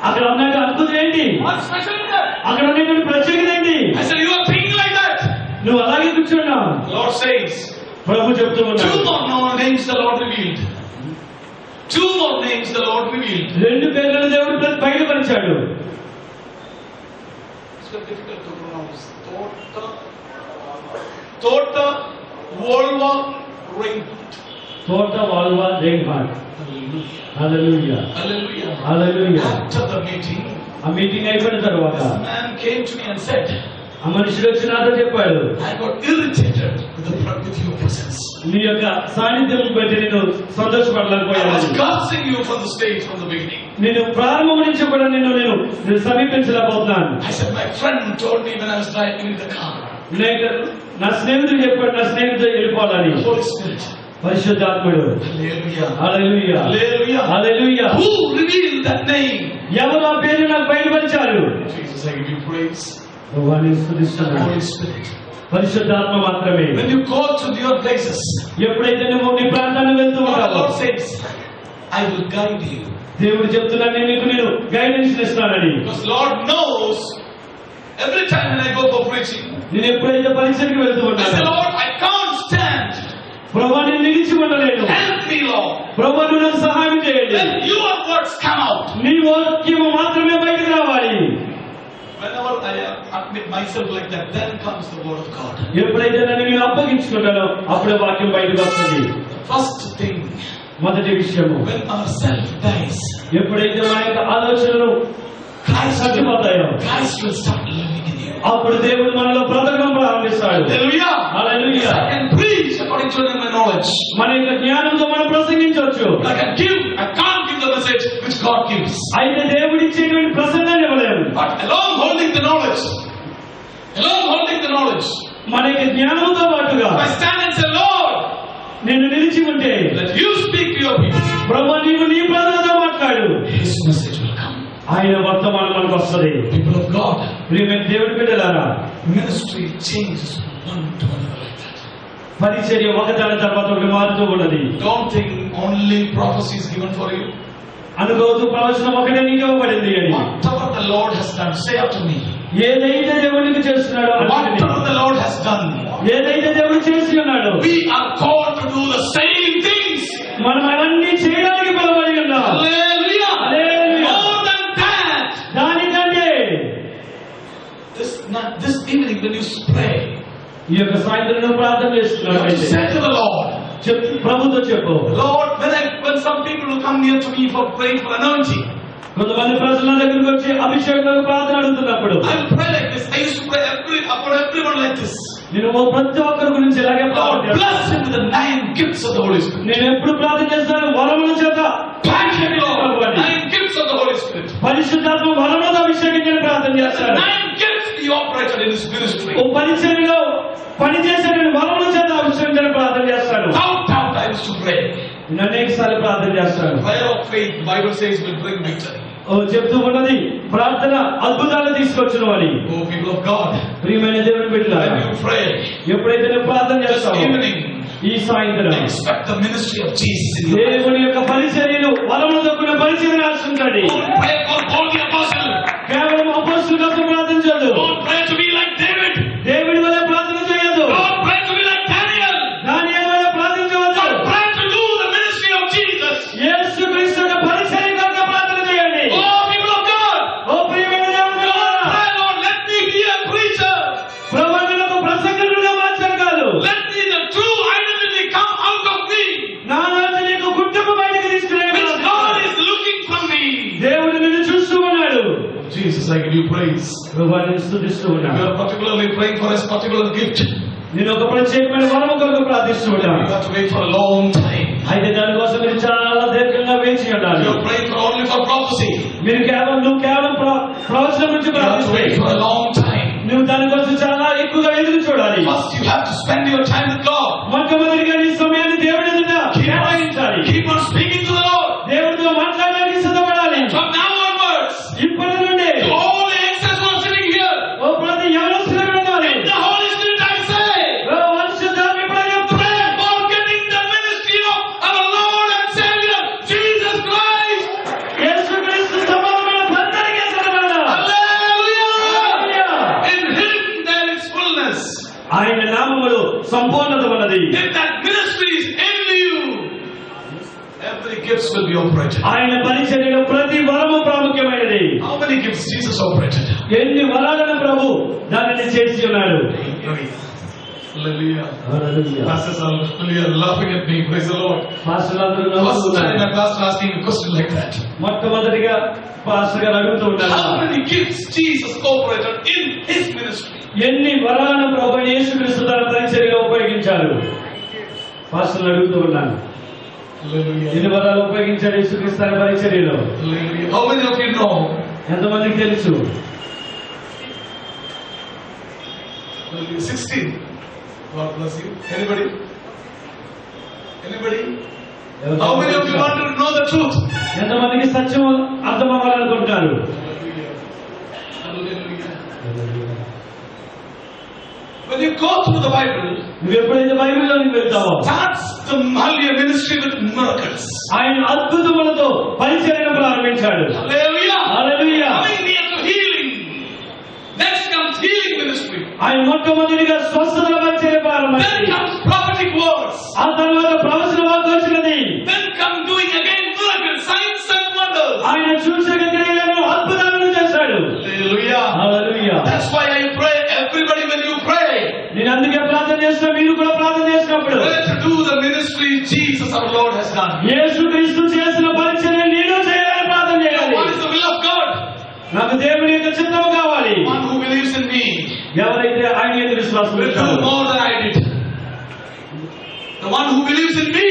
అక్కడ ఉన్నట్టు అద్భుతం ఏంటి, What's special in that? అక్కడ ఉన్నటువంటి ప్రత్యేకత ఏంటి. I said, you are thinking like that. నువ్వు అలాగే కూర్చున్నావు. The Lord says, ప్రభు చెప్తూ two ఉన్నాడు, more names the Lord revealed. Two more names the Lord revealed. రెండు పేర్లను దేవుడు బయలుపరిచాడు. It's very difficult to pronounce. Tota, Volva, Reinhardt. తోట వాల్వ రేణుహాట్. Hallelujah. Hallelujah. Hallelujah. Hallelujah. After the meeting, ఆ మీటింగ్ అయిపోయిన తర్వాత this man came to me and said, ఆ మనుషుడు వచ్చి నాతో చెప్పాడు, I got irritated with your presence. నీ యొక్క సాన్నిధ్యం బట్టి నేను I was సంతోషపడలేకపోయాను. cursing you from the stage from the beginning. నేను ప్రారంభం నుంచి కూడా నేను సమీపించలేకపోతున్నాను. I said, my friend told me when I was driving in the car. నా స్నేహితుడు చెప్పాడు, నా స్నేహితుడు వెళ్ళిపోవాలని. The Holy Spirit. పరిశుద్ధాత్ముడు. Hallelujah. Hallelujah. Hallelujah. Hallelujah. Who revealed that name? ఎవరు ఆ పేరు నాకు బయలుపరిచారు? Jesus, I give you praise. ప్రభువాన్ని The స్తుతిస్తున్నాను. Holy Spirit. పరిశుద్ధాత్మ మాత్రమే. When you go to your places, ఎప్పుడైతే నువ్వు నీ ప్రాంతాన్ని వెళ్తూ the ఉంటావో, Lord says, I will guide you. దేవుడు చెప్తున్నాను నేను గైడెన్స్ ఇస్తానని. Because Lord knows every time when I go for preaching, నేను ఎప్పుడైతే పరిచయకి వెళ్తూ I say, ఉంటాను, Lord, I can't stand. ప్రభువా నేను నిలిచి ఉండలేను. Help me, Lord. ప్రభువా నువ్వు నాకు సహాయం చేయండి. Let your words come out. నీ వాక్యము మాత్రమే బయటకు రావాలి. Whenever I admit myself like that, then comes the word of God. ఎప్పుడైతే నన్ను నేను అప్పగించుకుంటానో అప్పుడే వాక్యం బయటకు వస్తుంది. First thing, మొదటి విషయము, when our self dies, ఎప్పుడైతే మన యొక్క ఆలోచనలు చచ్చిపోతాయో Christ will start living in you. అప్పుడు దేవుడు మనలో బ్రతకడం ప్రారంభిస్తాడు. Hallelujah. Hallelujah. I can preach according to my knowledge. మన యొక్క జ్ఞానంతో మనం ప్రసంగించవచ్చు. I can't give the message which God gives. అయితే దేవుడు ఇచ్చేటువంటి ప్రసంగాన్ని ఇవ్వలేము. But along holding the knowledge, మన యొక్క జ్ఞానంతో పాటుగా if I stand and say, Lord, నేను నిలిచి ఉంటే, let you speak to your people, ప్రభువా నీవు నీ ప్రజలతో మాట్లాడు, His message will come. ఆయన వర్తమానం మనకు వస్తుంది. People of God, ప్రియమైన దేవుడి బిడ్డలారా, ministry changes one to another like that. పరిచర్య ఒకదాని తర్వాత ఒకటి మారుతూ ఉన్నది. Don't think only prophecy is given for you. అనుకోవద్దు ప్రవచనం ఒకటే నీకు ఇవ్వబడింది అని. Whatever the Lord has done, say after me. ఏదైతే దేవుడు నీకు చేస్తున్నాడో, Whatever the Lord has done, ఏదైతే దేవుడు చేసి ఉన్నాడో, we are called to do the same things. మనం అవన్నీ చేయడానికి పిలవబడి ఉన్నాం. Hallelujah. Hallelujah. More than that. దానికంటే This evening when you pray, ఈ యొక్క సాయంత్రం నువ్వు ప్రార్థన you have to చేస్తున్నావు. say to the Lord, ప్రభుతో చెప్పు, Lord, when some people will come near to me for praying for anointing, కొంతమంది ప్రజల దగ్గరికి వచ్చి అభిషేకం ప్రార్థన అడుగుతున్నప్పుడు, I will pray like this. I used to pray upon everyone like this. నేను ప్రతి ఒక్కరి గురించి ఇలాగే Lord, ప్రార్థన చేస్తాను. bless him with the 9 gifts of the Holy Spirit. నేను ఎప్పుడు ప్రార్థన చేస్తాను, వరముల చేత Thank him, Lord. 9 gifts of the Holy Spirit. పరిశుద్ధాత్మ వరములతో అభిషేకించని ప్రార్థన The చేస్తాను. 9 gifts he operated in his ministry. ఓ పరిచర్యలో పనిచేసే వరముల చేత అభిషేకించని ప్రార్థన చేస్తాను. Without doubt, I used to pray. నేను అనేక సార్లు ప్రార్థన చేస్తాను. Prayer of faith, the Bible says, will bring victory. ఓ చెప్తూ ఉన్నది, ప్రార్థన అద్భుతాలు తీసుకొచ్చును అని. Oh, people of God, ప్రియమైన దేవుని బిడ్డలారా, when you pray, ఎప్పుడైతే నువ్వు ప్రార్థన this చేస్తావో, evening, ఈ సాయంత్రం expect the ministry of Jesus in you. దేవుని యొక్క పరిచర్యలు వరములు దక్కున్న పరిచర్యను ఆశించండి. Don't pray for Paul the apostle. కేవలం అపోస్తలుల కోసం ప్రార్థించదు. Don't pray to be like David. దేవుడి వలె ప్రార్థన చేయదు. Don't pray to be like Daniel. దానియేలు వలె ప్రార్థించవద్దు. Don't pray to do the ministry of Jesus. యేసుక్రీస్తు యొక్క పరిచర్య కొరకు ప్రార్థన చేయండి. Oh, people of God. ఓ ప్రియమైన దేవుని Don't వారలారా, pray, Lord, let me be a preacher. ప్రభువునకు ప్రసంగకుడిగా మార్చడం కాదు. Let me the true identity come out of me. నా నుంచి నీకు గుర్తింపు బయటకు తీసుకునే Which God is looking from me. దేవుడు నిన్ను చూస్తూ ఉన్నాడు. Jesus, I give you praise. ప్రభువుని స్తుతిస్తూ You ఉన్నాడు. are particularly praying for a particular gift. నేను ఒక ప్రత్యేకమైన వరము కొరకు ప్రార్థిస్తూ You ఉన్నాను. have to wait for a long time. అయితే దానికోసం మీరు చాలా దీర్ఘంగా వేచి ఉండాలి. You are praying for only for prophecy. నువ్వు కేవలం ప్రవచనం గురించి You have to wait ప్రార్థిస్తావు. for a long time. నువ్వు దానికోసం చాలా ఎక్కువగా ఎదురు చూడాలి. First, you have to spend your time with God. మొట్టమొదటిగా నీ సమయాన్ని దేవుడి ఎదుట కేటాయించాలి. Keep on speaking to the Lord. దేవుడితో మాట్లాడడానికి సిద్ధపడాలి. From now onwards, ఇప్పటి నుండి to all the youngsters who are sitting here, ఓ ప్రతి యవనస్తులు ఉండాలి. in the Holy Spirit I say, ఓ పరిశుద్ధాత్మ ఎప్పుడైనా pray for getting the ministry of our Lord and Savior, Jesus Christ. యేసుక్రీస్తు సమానమైన బంధానికి సిద్ధపడాలి. Hallelujah! In Him there is fullness. ఆయన నామములో సంపూర్ణత ఉన్నది. If that ministry is in you, every gift will be operated. ఆయన పరిచర్యలో ప్రతి వరము ప్రాముఖ్యమైనది. How many gifts Jesus operated? ఎన్ని వరాలను ప్రభు దానిని చేసి ఉన్నాడు. Hallelujah. Hallelujah. Pastors are hallelujah, laughing at me. Praise the Lord. పాస్టర్లందరూ First time నవ్వుతున్నారు. my pastor asking a question like that. మొట్టమొదటిగా పాస్టర్ గారు అడుగుతూ How ఉన్నారు, many gifts Jesus operated in His ministry? ఎన్ని వరాలను ప్రభు యేసుక్రీస్తు తన పరిచర్యలో ఉపయోగించారు. పాస్టర్లు అడుగుతూ ఉన్నాను, Hallelujah. ఎన్ని వరాలు ఉపయోగించాడు యేసుక్రీస్తు తన పరిచర్యలో. Hallelujah. How many of you know? ఎంతమందికి తెలుసు? Hallelujah. 16. God bless you. Anybody? Anybody? How many of you want to know the truth? ఎంతమందికి సత్యం అర్థం అవ్వాలనుకుంటున్నారు? Hallelujah. When you go through the Bible, నువ్వు ఎప్పుడైతే బైబిల్లోకి వెళ్తావో starts the Hallelujah ministry with miracles. ఆయన అద్భుతములతో పరిచర్యను ప్రారంభించాడు. Hallelujah. Hallelujah. Coming near to healing. Next comes healing ministry. ఆయన మొట్టమొదటిగా స్వస్థతల పరిచర్య Then ప్రారంభించాడు. comes prophetic words. ఆ తర్వాత ప్రవచన వాక్కు వచ్చినది. Then come doing again miracles, signs and wonders. ఆయన సూచక క్రియలను అద్భుతాలను చేశాడు. Hallelujah. Hallelujah. That's why I pray, everybody when you pray, నేను అందుకే ప్రార్థన చేస్తున్నా, మీరు కూడా ప్రార్థన చేసినప్పుడు pray to do the ministry Jesus our Lord has done. యేసుక్రీస్తు చేసిన పరిచర్య నేను చేయాలని ప్రార్థన చేయాలి. What is the will of God? నాకు దేవుని యొక్క చిత్తము కావాలి. One who believes in me ఎవరైతే ఆయన యందు విశ్వాసం will do ఉంచారో, more than I did. The one who believes in me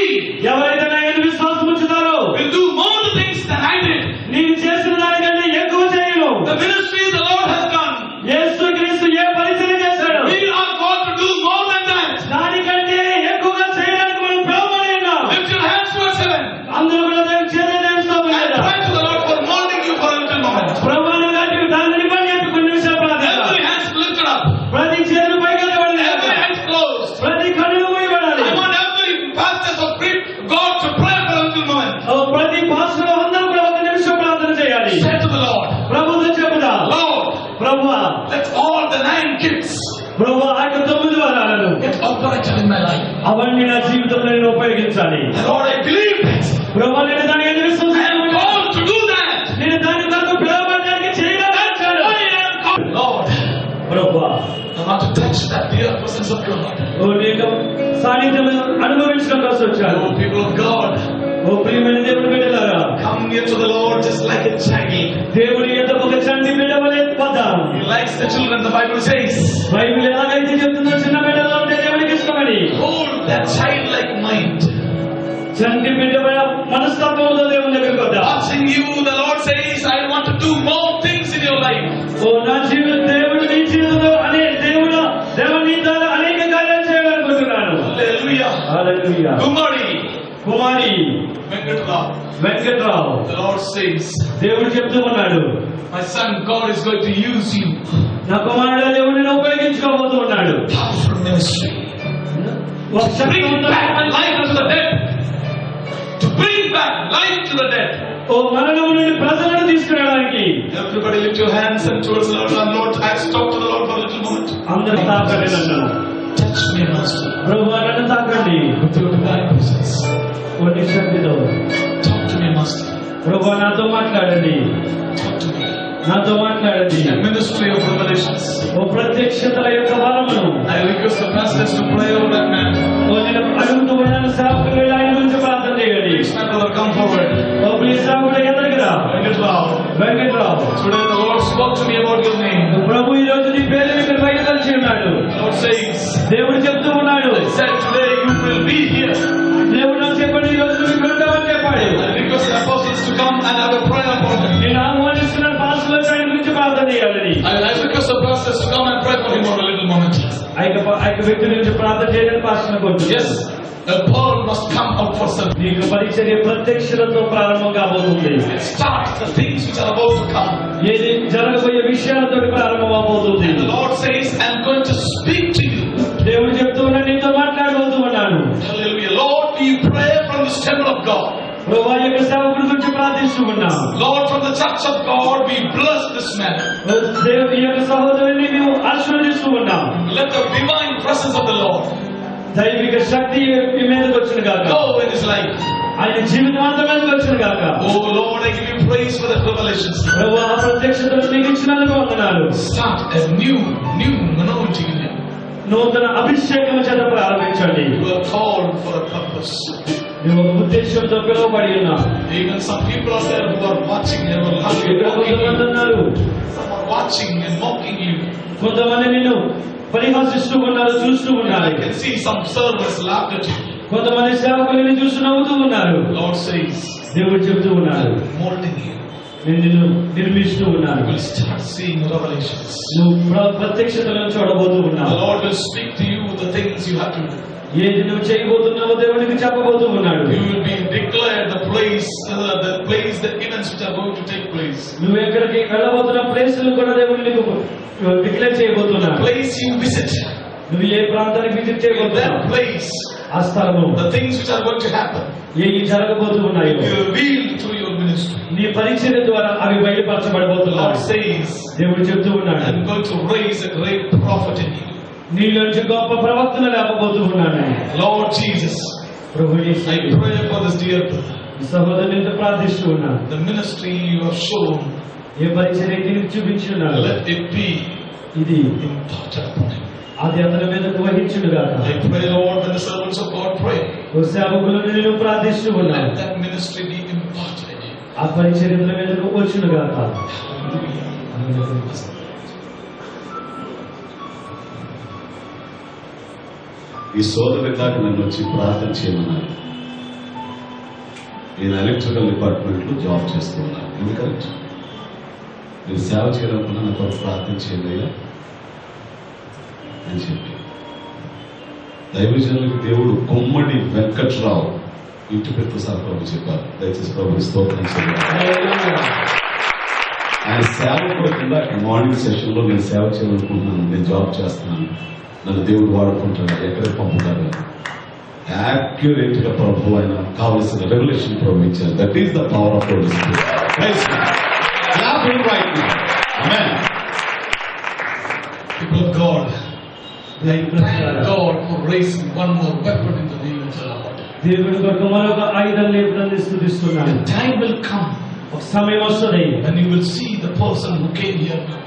ఎవరైతే నా యందు విశ్వాసం ఉంచుతారో will do more things than I did. నేను చేసిన దానికంటే ఎక్కువ చేయను. The ministry the Lord has done, యేసుక్రీస్తు ఏ పరిచర్య చేశాడో we are called to do more than that. దానికంటే ఎక్కువగా చేయడానికి మనం పిలువబడి ఉన్నాం. Lift your hands towards heaven అందరూ కూడా దేవుని చేతులు and pray to the Lord for molding you for a little moment. ప్రభువుని గారికి దానిని పని చెప్పి కొన్ని నిమిషాలు ప్రార్థన. Every hands lifted up, ప్రతి చేతులు పైకి every లేవబడాలి. hands closed. ప్రతి కన్నులు మూయబడాలి. I want every pastor of God to pray for a little moment. ప్రతి పాస్టర్ అందరూ కూడా ఒక నిమిషం ప్రార్థన చేయాలి. Say to the Lord, ప్రభుతో చెబుదా, Lord, ప్రభువా, let all the 9 gifts ప్రభువా ఆ యొక్క 9 వరాలను get operated in my life. అవన్నీ నా జీవితంలో నేను ఉపయోగించాలి. Lord, I believe that. ప్రభువా, నేను దాని యందు I am విశ్వసిస్తున్నాను. called to do that. నేను దాని కొరకు పిలువబడడానికి చేయడానికి వచ్చాను. I am called. Lord, ప్రభువా, I want to touch that dear presence of God. ఓ నీ యొక్క సాన్నిధ్యం అనుభవించడం కోసం వచ్చాను. Oh, people of God, ఓ ప్రియమైన దేవుని బిడ్డలారా, come near to the Lord just like a child. దేవుని యొక్క ఒక చంటి బిడ్డ వలె వద్దాం. He likes the children, the Bible says. Bible ఎలాగైతే చెప్తుందో చిన్న బిడ్డలో ఉంటే దేవునికి ఇష్టమని, Hold that childlike mind. చంటి బిడ్డ మనస్తత్వంతో దేవుని దగ్గరికి వద్దాం. Watching you, the Lord says, I want to do more things in your life. ఓ నా జీవితం దేవుడు నీ జీవితంలో దేవుని ద్వారా అనేక కార్యాలు చేయాలనుకుంటున్నాను. Hallelujah. Hallelujah. Kumari Venkatrao, The Lord says, దేవుడు చెప్తూ ఉన్నాడు, my son, God is going to use you. నా కుమారుడు దేవుడిని ఉపయోగించుకోబోతూ ఉన్నాడు. Powerful ministry. ఒక To bring back శక్తివంతమైన life to the dead. To bring back life to the dead. ఓ మరణం నుండి ప్రజలను తీసుకురావడానికి Everybody lift your hands and towards the Lord. And Lord, I talk to the Lord for a little moment. అందరూ తాకండి నన్ను. Touch me, Master, ప్రభువా నన్ను తాకండి. with your divine presence. కొన్ని శక్తితో Talk to me, Master. ప్రభువా నాతో మాట్లాడండి. Talk to me. నాతో మాట్లాడండి. A ministry of revelations. ఓ ప్రత్యక్షతల యొక్క వరమును I request the pastors to pray over that man. ఓ నేను అడుగుతూ ఉన్నాను, సేవకులు వెళ్ళి ఆయన గురించి ప్రార్థన చేయండి. Please, my brother, come forward. Oh please సేవకుడు ఎదురుకి రా. Venkatram. Venkatrao, Today the Lord spoke to me about your name. ప్రభు ఈ రోజు నీ పేరు ఇక్కడ బయలుదేరి ఉన్నాడు. The Lord says, దేవుడు చెప్తూ ఉన్నాడు, I said today you will be here. దేవుడు నాకు చెప్పండి ఈ రోజు నువ్వు ఇక్కడ ఉంటావని చెప్పాడు. I request the apostles to come and have a prayer for him. నేను ఆహ్వానిస్తున్నాను పాస్టర్లకు ఆయన గురించి ప్రార్థన చేయాలని. I request the pastors to come and pray for him for a little moment. ఆ యొక్క వ్యక్తి గురించి ప్రార్థన చేయడానికి పాస్టర్ కోరుతున్నాను. Yes, a pearl must come out for self. నీకు పరిచర్య ప్రత్యక్షలతో ప్రారంభం కాబోతుంది. Start the things which are about to come. ఏది జరగబోయే విషయాలతో ప్రారంభం అవబోతుంది. And the Lord says, I'm going to speak to you. దేవుడు చెప్తూ ఉన్నాడు, నీతో మాట్లాడబోతూ ఉన్నాను. Hallelujah. Lord, we pray from this temple of God. ప్రభు ఆ యొక్క సేవకుడి గురించి ప్రార్థిస్తూ ఉన్నాం. Lord, from the church of God, we bless this man. దేవుడి యొక్క సహోదరుని మేము ఆశీర్వదిస్తూ ఉన్నాం. Let the divine presence of the Lord దైవిక శక్తి ఈ మీదకి వచ్చిన గాక. go in his life. ఆయన జీవితం అంతా మీదకి వచ్చిన గాక. Oh Lord, I give you praise for the revelations. ప్రభు ఆ ప్రత్యక్షతను నీకు ఇచ్చినందుకు వందనాలు. Start a new anointing in him. నూతన అభిషేకం చేత ప్రారంభించండి. You are called for a purpose. నువ్వు ఒక ఉద్దేశంతో పిలువబడి ఉన్నావు. Even some people are there who are watching and were ఇక్కడ mocking కొంతమంది you. ఉన్నారు, Some are watching and mocking you. కొంతమంది నిన్ను పరిహాసిస్తూ ఉన్నారు, చూస్తూ ఉన్నారు. I can see some servants laughed at you. కొంతమంది సేవకులను చూసి నవ్వుతూ ఉన్నారు. Lord says, దేవుడు చెబుతూ ఉన్నాడు, I'm molding you. నేను నిన్ను నిర్మిస్తూ ఉన్నాను. You will start seeing revelations. నువ్వు ప్రత్యక్షతలను చూడబోతూ The ఉన్నావు. Lord will speak to you the things you have to do. ఏది నువ్వు చేయబోతున్నావో దేవుడికి చెప్పబోతూ ఉన్నాడు. You will be declared the place, the events which are going to take place. నువ్వు ఎక్కడికి వెళ్ళబోతున్న ప్లేసులు కూడా దేవుడు నీకు డిక్లేర్ చేయబోతున్నాడు. Place you visit, నువ్వు ఏ ప్రాంతానికి విజిట్ in చేయబోతున్నావు, that place, ఆ స్థలము the things which are going to happen ఏవి జరగబోతూ ఉన్నాయో will be revealed through your ministry. నీ పరిచర్య ద్వారా అవి The బయలుపరచబడబోతున్నావు. Lord says, దేవుడు చెప్తూ ఉన్నాడు, I'm going to raise a great prophet in you. నీలోంచి గొప్ప ప్రవక్తను లేపబోతూ ఉన్నాను. Lord Jesus, Prabhu Yesu, I pray for this dear brother. ఈ సహోదరునితో ప్రార్థిస్తూ ఉన్నాను. The ministry you have shown, ఏ పరిచర్య నీకు చూపించి ఉన్నాను, let it be ఇది imparted upon him. అది అతని మీదకు వహించుగాక. I pray, Lord, when the servants of God pray, ఓ సేవకులను నేను ప్రార్థిస్తూ ఉన్నాను, let that ministry be imparted in him. ఆ పరిచర్యల మీదకు వచ్చునుగాక. ఈ సోదరు దాకా నన్ను వచ్చి ప్రార్థన చేయమన్నారు. నేను ఎలక్ట్రికల్ డిపార్ట్మెంట్లో జాబ్ చేస్తూ ఉన్నాను. ఇది కరెక్ట్. నేను సేవ చేయాలనుకున్నా నా కొరకు ప్రార్థన చేయండి అయ్యా అని చెప్పి దైవజనులకు దేవుడు గుమ్మడి వెంకట్రావు ఇంటి పెద్ద సార్ ప్రభు చెప్పారు. దయచేసి ప్రభు స్తోత్రం చేయాలి. ఆయన సేవ కూడా మార్నింగ్ సెషన్లో నేను సేవ చేయాలనుకుంటున్నాను, నేను జాబ్ చేస్తున్నాను, నన్ను దేవుడు వాడుకుంటాడు, ఎక్కడికి పంపుతాడు, యాక్యురేట్ గా ప్రభు ఆయన కావలసిన రెవల్యూషన్ ప్రభు ఇచ్చారు. That is the power of Holy Spirit. Praise God. Clap him right now. Amen. People of God, I thank God for raising one more weapon in the name of the Lord. దేవుడి కొరకు మరొక ఆయుధం లేపుదని స్తుతిస్తున్నాను. The time will come ఒక సమయం వస్తుంది, when you will see the person who came here now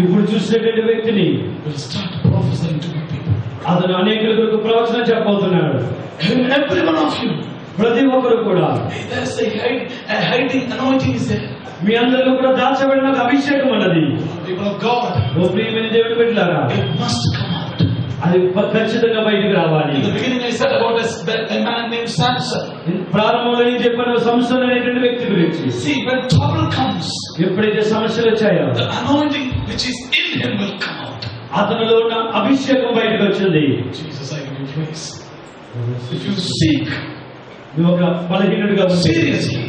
ఇప్పుడు చూసినటువంటి వ్యక్తిని will start prophesying to the people. అతను అనేకులకు ప్రవచనం చెప్పబోతున్నాడు. Every one of you, ప్రతి ఒక్కరు కూడా, there's a hiding anointing is there. మీ అందరిలో కూడా దాచబడిన ఒక అభిషేకం అన్నది. People of God, ఓ ప్రియమైన దేవుడి బిడ్డలారా, it must come out. అది ఖచ్చితంగా బయటికి రావాలి. In the beginning I said about a man named Samson. ప్రారంభంలో నేను చెప్పిన సంస్థలు అనేటువంటి వ్యక్తి గురించి. See, when trouble comes, ఎప్పుడైతే సమస్యలు వచ్చాయో the anointing which is in him will come out. అతనిలో ఉన్న అభిషేకం బయటకు వచ్చింది. Jesus, I give you praise. If you seek నువ్వు ఒక బలహీనుడిగా seriously,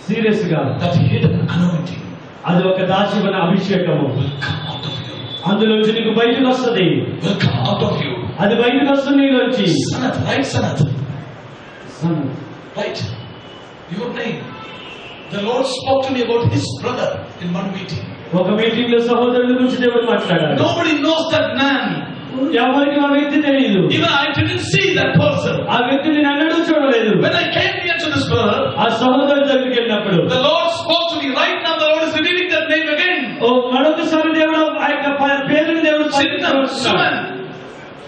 సీరియస్ గా, that hidden anointing అది ఒక దాచి ఉన్న అభిషేకము will come out of you. అందులోంచి నీకు బయటకు వస్తుంది. Will come out of you. అది బయటకు వస్తుంది నీలోంచి. Sanath, right, Sanath? Right. Your name. The Lord spoke to me about his brother in one meeting. ఒక మీటింగ్ లో సహోదరుల గురించి దేవుడు మాట్లాడాడు. Nobody knows that man. ఎవరికి ఆ వ్యక్తి తెలియదు. Even I didn't see that person. ఆ వ్యక్తిని నేను అన్నడూ చూడలేదు. When I came near to this brother, ఆ సహోదరుడి దగ్గరికి వెళ్ళినప్పుడు the Lord spoke to me. Right now the Lord is revealing that name again. ఓ మరొకసారి దేవుడు ఆ యొక్క పేరుని దేవుడు Chintan Suman.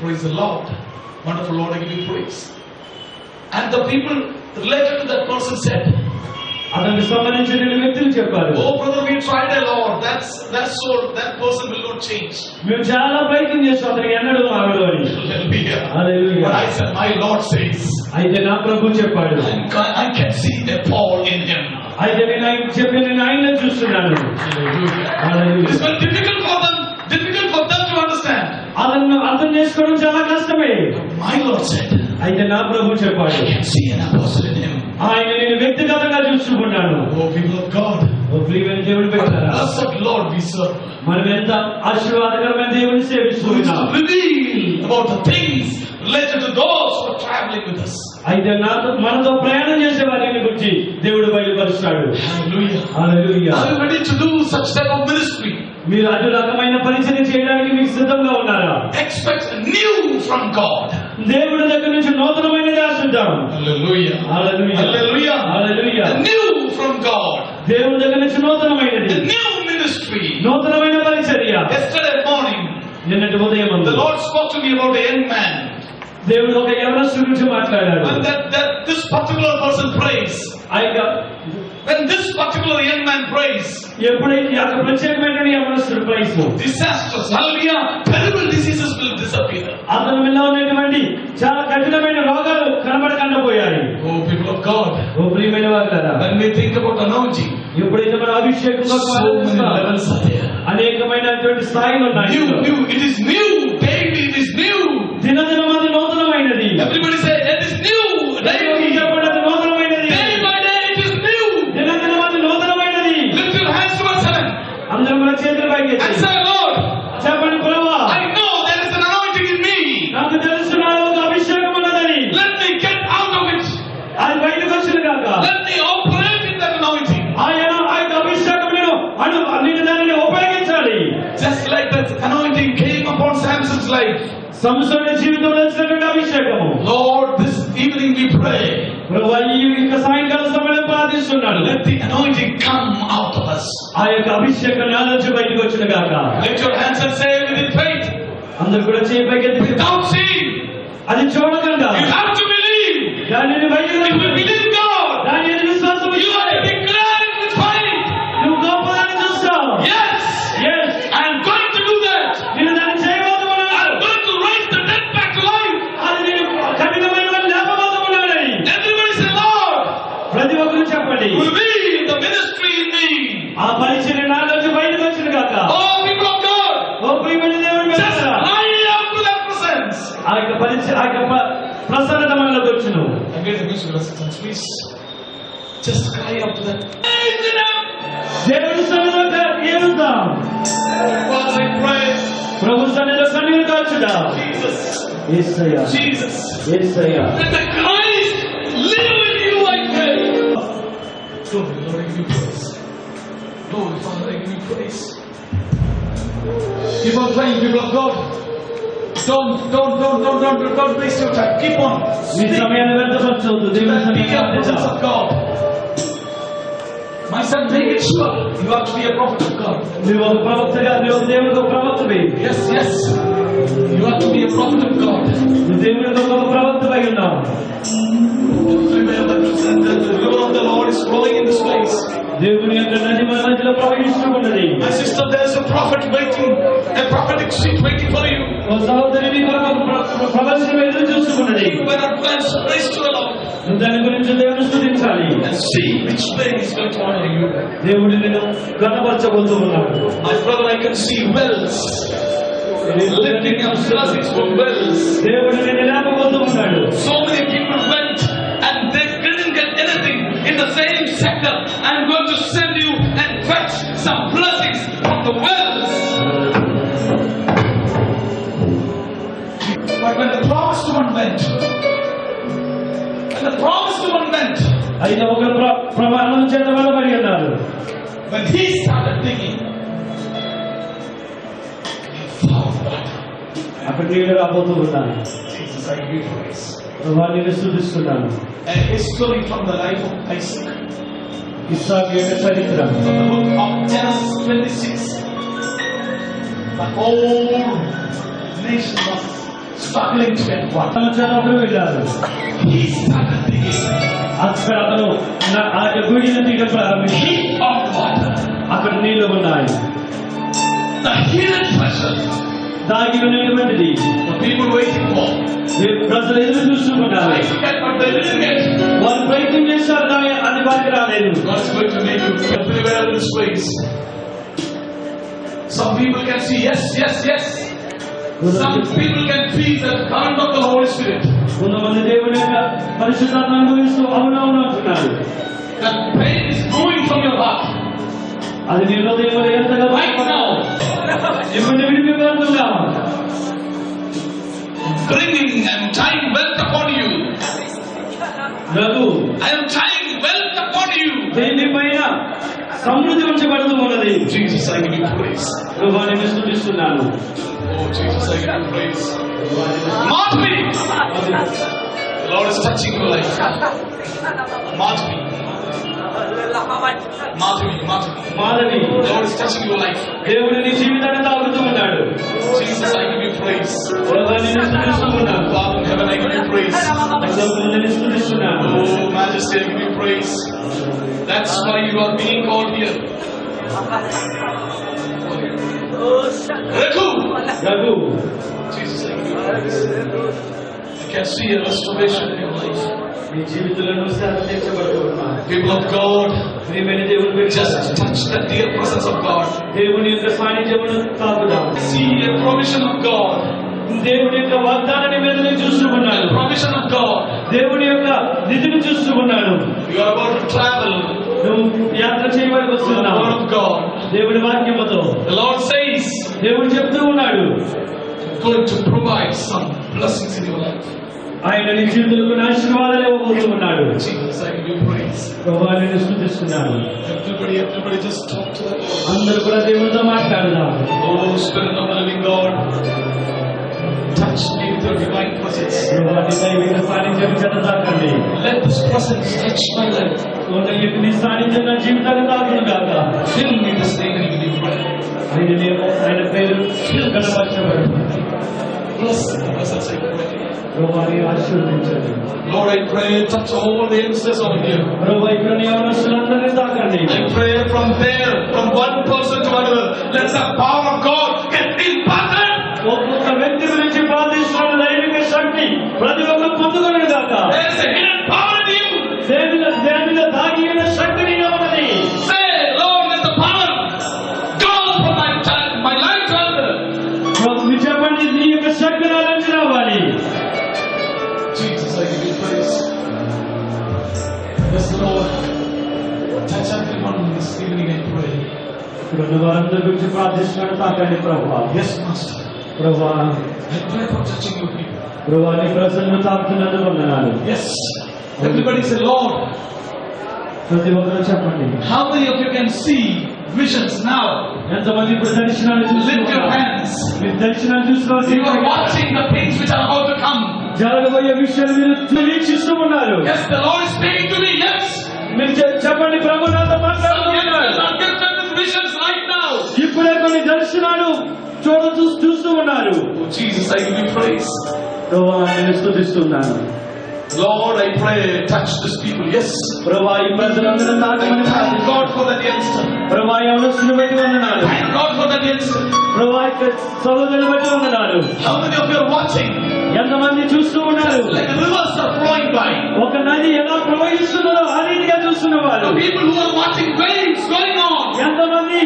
Praise the Lord. Wonderful Lord, I give you praise. And the people related to that person said, అతనికి సంబంధించిన రెండు వ్యక్తులు చెప్పారు, oh brother, we tried a lot. That's so that person will not change. మేము చాలా ప్రయత్నం చేస్తాం అతనికి ఎన్నడూ మారడు అని. Hallelujah. Hallelujah. But I said, my Lord says, అయితే నా ప్రభు చెప్పాడు, I can see a Paul in him. అయితే నేను ఆయనను చూస్తున్నాను. Hallelujah. It's very difficult for them to understand. అతను అర్థం చేసుకోవడం చాలా కష్టమే. My Lord said, అయితే నా ప్రభు చెప్పాడు, I can see an apostle in him. ఆయన నేను వ్యక్తిగతంగా చూసుకున్నాను. Oh people of God, ఓ ప్రియమైన దేవుని బిడ్డలారా, blessed Lord we serve. మనం ఎంత ఆశీర్వాదకరమైన దేవుని Who is సేవిస్తున్నాం. to reveal about the things related to those who are traveling with us. అయితే మనతో ప్రయాణం చేసే వారిని గురించి దేవుడు బయలుపరుస్తాడు. Hallelujah. Hallelujah. Are you ready to do such type of ministry? మీరు అటు రకమైన పరిచయం చేయడానికి మీకు సిద్ధంగా ఉన్నారా? Expect new from God. దేవుడి దగ్గర నుంచి నూతనమైనది ఆశిద్దాం. Hallelujah. Hallelujah. Hallelujah. Hallelujah. A new from God. దేవుడి దగ్గర నుంచి నూతనమైనది, A new ministry. నూతనమైన పరిచర్య. Yesterday morning, నిన్నటి ఉదయం the Lord spoke to me about a young man. దేవుడు ఒక యవనస్తుడి గురించి మాట్లాడాడు. And that this particular person prays. When this particular young man prays, ఎప్పుడైతే ఆ ప్రత్యేకమైన యవనస్తుడు price disasters, hallelujah, terrible diseases will disappear. అతని మీద ఉన్నటువంటి చాలా కఠినమైన రోగాలు కనబడకుండా పోయాయి. Oh people of God, ఓ ప్రియమైన వారులారా, when we think about anointing, ఎప్పుడైతే మన అభిషేకం so many levels are there. అనేకమైనటువంటి స్థాయిలు ఉన్నాయి. New, it is new. Daily it is new. దినదినం అది నూతనమైనది. Everybody say it is new. Daily. చెప్పండి, అది నూతనమైనది. Day by day it is new. దినదినం అది నూతనమైనది. Lift your hands towards heaven అందరూ మన చేతులు and పైకెత్తి say, Lord, చెప్పండి, ప్రభువా, I know there is an anointing in me. నాకు తెలుసు నాలో ఒక అభిషేకం ఉన్నదని. Let me get out of it. అది బయటకు వచ్చింది కాక Let me operate in that anointing. ఆయన ఆ యొక్క అభిషేకం నేను దానిని ఉపయోగించాలి. Just like that anointing came upon Samson's life. సంసోను జీవితంలో వచ్చినటువంటి అభిషేకము. Lord, this evening we pray. ప్రభువా, ఈ యొక్క సాయంకాల సమయంలో ప్రార్థిస్తున్నాను. Let the anointing come out of us. ఆ యొక్క అభిషేకం నా నుంచి బయటకు వచ్చిన కాక. Lift your hands and say with faith. అందరూ కూడా చేయి పైకెత్తి Without seeing. అది చూడకుండా You have to believe. దానిని బయటకు If you believe God, దాని విశ్వాసం you are to declare it with faith. నువ్వు గొప్పదాన్ని చూస్తావు. Yes. Yes, I am going to do that. నేను దాన్ని చేయబోతున్నాను. I am going to raise the dead back to life. అది నేను కఠినమైన వాడిని లేపబోతున్నానని. Everybody say, Lord, ప్రతి ఒక్కరు చెప్పండి, will be the ministry in me. ఆ పరిచయం నా నుంచి బయటకు వచ్చిన కాక. Oh, people of God, ఓ ప్రియమైన దేవుని just బిడ్డలారా, cry out to that presence. ఆ యొక్క ప్రసన్నత మనలోకి వచ్చును. Again, the musical assistants, please. Just cry out to that. Raise it up. దేవుని సన్నిధిలో ఏరుదాం. Father, I pray. ప్రభు సన్నిధిలో కన్నీరు కాచుదా. Jesus. Yesayya, Jesus. Yesayya. Let the Christ live in you, I pray. Glory, Lord, I give you praise. Glory, Father, I give you praise. Keep on praying, people of God. Don't waste your time. Keep on. మీ సమయాన్ని వ్యర్థపరచవద్దు. దేవుని Be సన్నిధిలో a presence of God. My son, make it sure you have to be a prophet of God. నువ్వు ఒక ప్రవక్తగా, నువ్వు దేవునికి ఒక ప్రవక్తవి. Yes, yes. You have to be a prophet of God. నువ్వు దేవునికి ఒక ప్రవక్తవై ఉన్నావు. Remember that the river of the Lord is flowing in this place. దేవుని యొక్క నది మన మధ్యలో ప్రవహిస్తున్నది. My sister, there is a prophet waiting, a prophetic seat waiting for you. ఓ సహోదరి, నీ కొరకు ప్రవచనం ఎదురు చూస్తున్నది. You better advance praise to the Lord నువ్వు దాని గురించి దేవుని స్తుతించాలి. and see which way He's going to honor you. దేవుడు నిన్ను గణపరచబోతూ ఉన్నాడు. My brother, I can see wells. Lifting up blessings from wells. దేవుడు నిన్ను లేపబోతూ ఉన్నాడు. So many people went and they didn't get anything in the same sector. I'm going to send you and fetch some blessings from the wells. But when అయితే ఒకరు ప్రమాణం చేత వెళ్ళబడి ఉన్నారు. When he started digging, he found water. అక్కడ నీళ్ళు రాబోతూ ఉన్నాయి. Jesus, I give you praise. వారిని స్థుతిస్తున్నాను. A history from the life of Isaac. ఇస్సాకు యొక్క చరిత్ర From the book of Genesis 26. The whole nation was struggling to get water. సంవత్సరాలు వెళ్ళారు. He started digging. అక్కడ అతను ఆ గుడిని తీయడం ప్రారంభించి He found water. అక్కడ నీళ్లు ఉన్నాయి. The hidden treasure. దాగి ఉన్నటువంటిది The people waiting for. ప్రజలు ఎదురు చూస్తున్నారు. Trying to get, but they didn't get. వారు ప్రయత్నం చేశారు కానీ అది వారికి రాలేదు. God is going to make you everywhere in this place. Some people can see yes, yes, yes. Some people can feel the current of the Holy Spirit. కొంతమంది దేవుని యొక్క పరిశుద్ధాత్మ అనుభవిస్తూ అవునవును అంటున్నారు. The pain is moving from your heart. అది నీ హృదయంలో ఎంతగా Right now, ఇప్పుడు విడిపిపోతుందా bringing and tying wealth upon you. Raghu I am tying wealth upon you. దేని పైన సమృద్ధి ఉంచబడుతూ ఉన్నది. Jesus, I give you praise. ప్రభువాన్ని స్తుతిస్తున్నాను. Oh, Jesus, I give you praise. Mark me. The Lord is touching your life. Mark me. Mark me. Mark me. Madhavi The Lord is touching your life. దేవుడు నీ జీవితాన్ని తాకుతూ ఉన్నాడు. Jesus, I give you praise. ప్రభువాన్ని స్తుతిస్తున్నాను. Father in heaven, I give you praise. ప్రభువాన్ని స్తుతిస్తున్నాను. Oh, Majesty, I give you praise. That's why you are being called here. Raghu. Raghu Jesus, I give you praise. I can see a restoration in your life. నీ జీవితంలో శాంతించబడుతూ ఉన్నాను. People of God, ప్రియమైన దేవుని పేరు just touch the dear presence of God. దేవుని యొక్క సాన్నిధ్యమును తాకుదాం. See a provision of God. దేవుని యొక్క వాగ్దానాన్ని మీద నేను చూస్తూ ఉన్నాను. The provision of God. దేవుని యొక్క నిధిని చూస్తూ ఉన్నాను. You are about to travel. నువ్వు యాత్ర చేయవలసి The వస్తున్నావు. word of God. దేవుడి వాక్యముతో The Lord says, దేవుడు చెప్తూ ఉన్నాడు, going to provide some blessings in your life. ఆయన నీ జీవితంలో ఆశీర్వాదాలు ఇవ్వబోతూ ఉన్నాడు. Jesus, I give you praise. ప్రభువాన్ని నేను స్తుతిస్తున్నాను. Everybody just talk to the Lord. అందరూ కూడా దేవునితో మాట్లాడదాం. Oh, Spirit of the living God, touch me with your divine presence. ప్రభువాన్ని దైవిక సాన్నిధ్యం చేత తాకండి. Let this presence touch my life. నీ సాన్నిధ్యం నా జీవితాన్ని తాకును గాక. Fill me this day and give you prayer. ఆయన పేరు కనపరచబడుతుంది. Bless the presence, I pray. ప్రభువాన్ని ఆశీర్వదించండి. Lord, I pray, touch all the youngsters over here. ప్రభువా ఇక్కడ నీ యవనస్తులందరినీ తాకండి. I pray from there, from one person to another, let the power of God get imparted. ఒక్కొక్క వ్యక్తి గురించి ప్రార్థిస్తున్న దైవిక శక్తి ప్రతి ఒక్కరు పొందుకునే గాక. There is a hidden power in you. దేవునిలో దాగి ఉన్న శక్తి నీలో ఉన్నది. Say, Lord, let the power go from my life to another. మీరు చెప్పండి, నీ యొక్క శక్తి నా నుంచి రావాలి. Jesus, I give you praise. Yes, Lord. Touch everyone this evening, I pray. ఇక్కడ ఉన్న వారందరి గురించి ప్రార్థిస్తున్నాడు. తాకండి ప్రభువా. Yes, Master. ప్రభువా, I pray for touching your people. ప్రభువా నీ ప్రజలను తాకుతున్నందుకు వందనాలు. Yes. Everybody say, Lord. ప్రతి ఒక్కరు చెప్పండి. How many of you can see visions now? ఎంతమంది ఇప్పుడు దర్శనాలు Lift your చూస్తున్నారు? hands. మీరు దర్శనాలు చూస్తున్నారు. You are watching the things which are about to come. జరగబోయే విషయాలు మీరు వీక్షిస్తూ ఉన్నారు. Yes, the Lord is speaking to me. Yes. మీరు చెప్పండి, ప్రభు నాతో Some మాట్లాడుతున్నారు. youngsters are gifted with visions right now. ఇప్పుడే కొన్ని దర్శనాలు చూస్తూ ఉన్నారు. Oh, Jesus, I give you praise. ప్రభువా నేను స్తుతిస్తున్నాను. Lord, I pray, touch these people. Yes. ప్రభువా ఈ ప్రజలందరూ I తాకమని thank ప్రార్థిస్తున్నాను. God for that youngster. ప్రభువా యవనస్తుని బట్టి వందనాలు. Thank God for that youngster. ప్రభువా సహోదరుని బట్టి వందనాలు. How many of you are watching? ఎంతమంది చూస్తూ ఉన్నారు? Like rivers are flowing by. ఒక నది ఎలా ప్రవహిస్తున్నదో ఆ రీతిగా చూస్తున్నవారు. The people who are watching waves going on. ఎంతమంది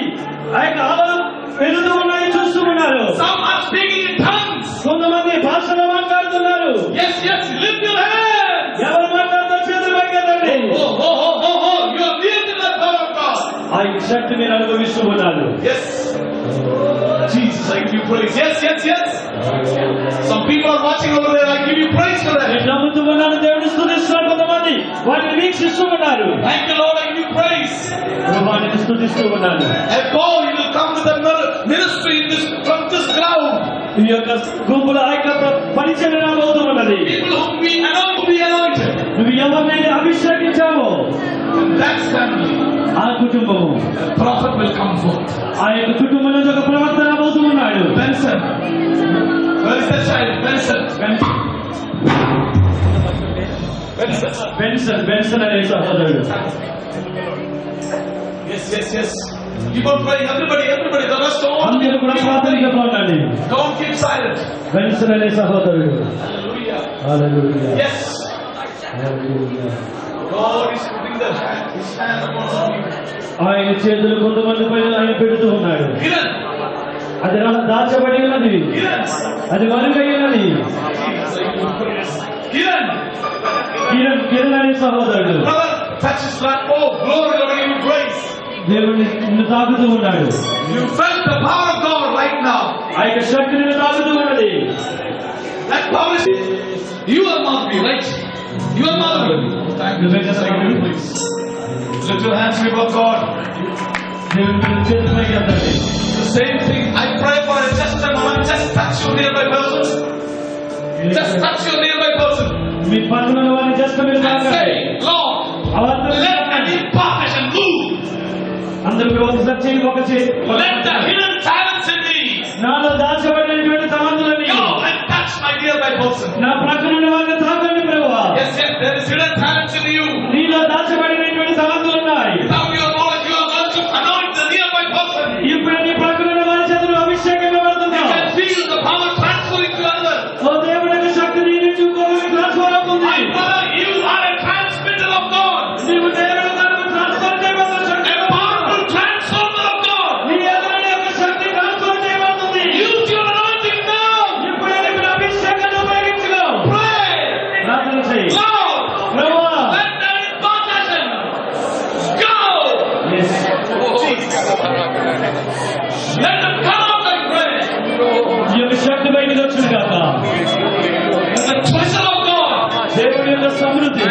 ఆ యొక్క అలలు పెరుగుతూ ఉన్నాయి చూస్తూ ఉన్నారు. Some are speaking in tongues. కొంతమంది భాషలో మాట్లాడుతున్నారు. Yes, yes, lift your hands. ఎవరు మాట్లాడుతూ చేతులు పైకెత్తండి. You are near to the power of God. ఆ శక్తి మీరు అనుభవిస్తూ ఉన్నారు. Yes. Jesus, I give you praise. Yes, yes, yes. Some people are watching over there. I give you praise for that. నేను నమ్ముతూ ఉన్నాను, దేవుని స్తుతిస్తున్నారు కొంతమంది, వాటిని వీక్షిస్తూ ఉన్నారు. Thank you, Lord. I give you praise. వాటిని స్తుతిస్తూ ఉన్నాను. And God, you will come with another ministry in this, from this ground. ఈ యొక్క గుంపుల ఆ యొక్క పరిచయం రాబోతూ ఉన్నది. People whom we anoint to be anointed. నువ్వు ఎవరినైతే అభిషేకించావో That's family. ఆ కుటుంబము, The prophet will come forth. ఆ యొక్క కుటుంబం నుంచి ఒక ప్రవక్త రాబోతూ ఉన్నాడు. Benson. Where is the child? Benson. Benson అనే సహోదరుడు. Yes, yes, yes. Keep on praying. Everybody, the rest all. అందరూ కూడా ప్రార్థనగా ఉండండి. Don't keep silent. బెన్సన్ అనే సహోదరుడు. Hallelujah. Hallelujah. Yes. Hallelujah. God is putting His hand upon some people. ఆయన చేతులు కొంతమంది పైన ఆయన పెడుతూ ఉన్నాడు. Kiran. అది దాచబడి ఉన్నది, Kiran. అది వరుగై ఉన్నది. Kiran. కిరణ్ అనే సహోదరుడు Brother, touch his life. Oh, glory, Lord, I give you praise. దేవుని నిన్ను తాకుతూ ఉన్నాడు. You felt the power of God right now. ఆ యొక్క శక్తి నిన్ను తాకుతూ ఉన్నది. That power is. You are Madhuri, right? You are Madhuri. Thank you, Jesus. I give you praise. Lift your hands before God. దేవుని చేతులపై ఎత్తండి. The same thing. I pray for it. Just a moment. Just touch your nearby person. Just touch your nearby person. మీ పక్కన ఉన్న వారిని just మీరు And తాకండి. say, Lord, let an impartation move. అందరూ ఒకసారి చేయి, ఒక చేయి. Let the hidden talents in me నాలో దాచబడినటువంటి తలంతులని go and touch my nearby person. నా ప్రక్కన ఉన్న వారిని తాకండి ప్రభువా. Yes, yes, there is hidden talents in you. నీలో దాచబడినటువంటి తలంతులు ఉన్నాయి. Without your knowledge, you are going to anoint the nearby person. ఇప్పుడు నీ ప్రక్కన ఉన్న వారి చేతులు అభిషేకం You ఇవ్వబడుతున్నావు. can feel the power transferring to another. ఓ దేవుని యొక్క శక్తి నీ నుంచి ఇంకొకరికి ట్రాన్స్ఫర్ అవుతుంది. My brother, you are a transmitter of God. నీవు దేవుని తరపు ట్రాన్స్ఫర్ చేయబడిన శక్తి. A powerful transformer of God. నీ ఎదురుని యొక్క శక్తి ట్రాన్స్ఫర్ చేయబడుతుంది. Use your anointing now. ఇప్పుడు నీ అభిషేకాన్ని ఉపయోగించుకో. Pray. ప్రార్థన చేయి. Lord, ప్రభువా. let that impartation go. Let them come out, I pray. ఈ యొక్క శక్తి బయటకు వచ్చింది కాక. The treasure of God దేవుని యొక్క సమృద్ధి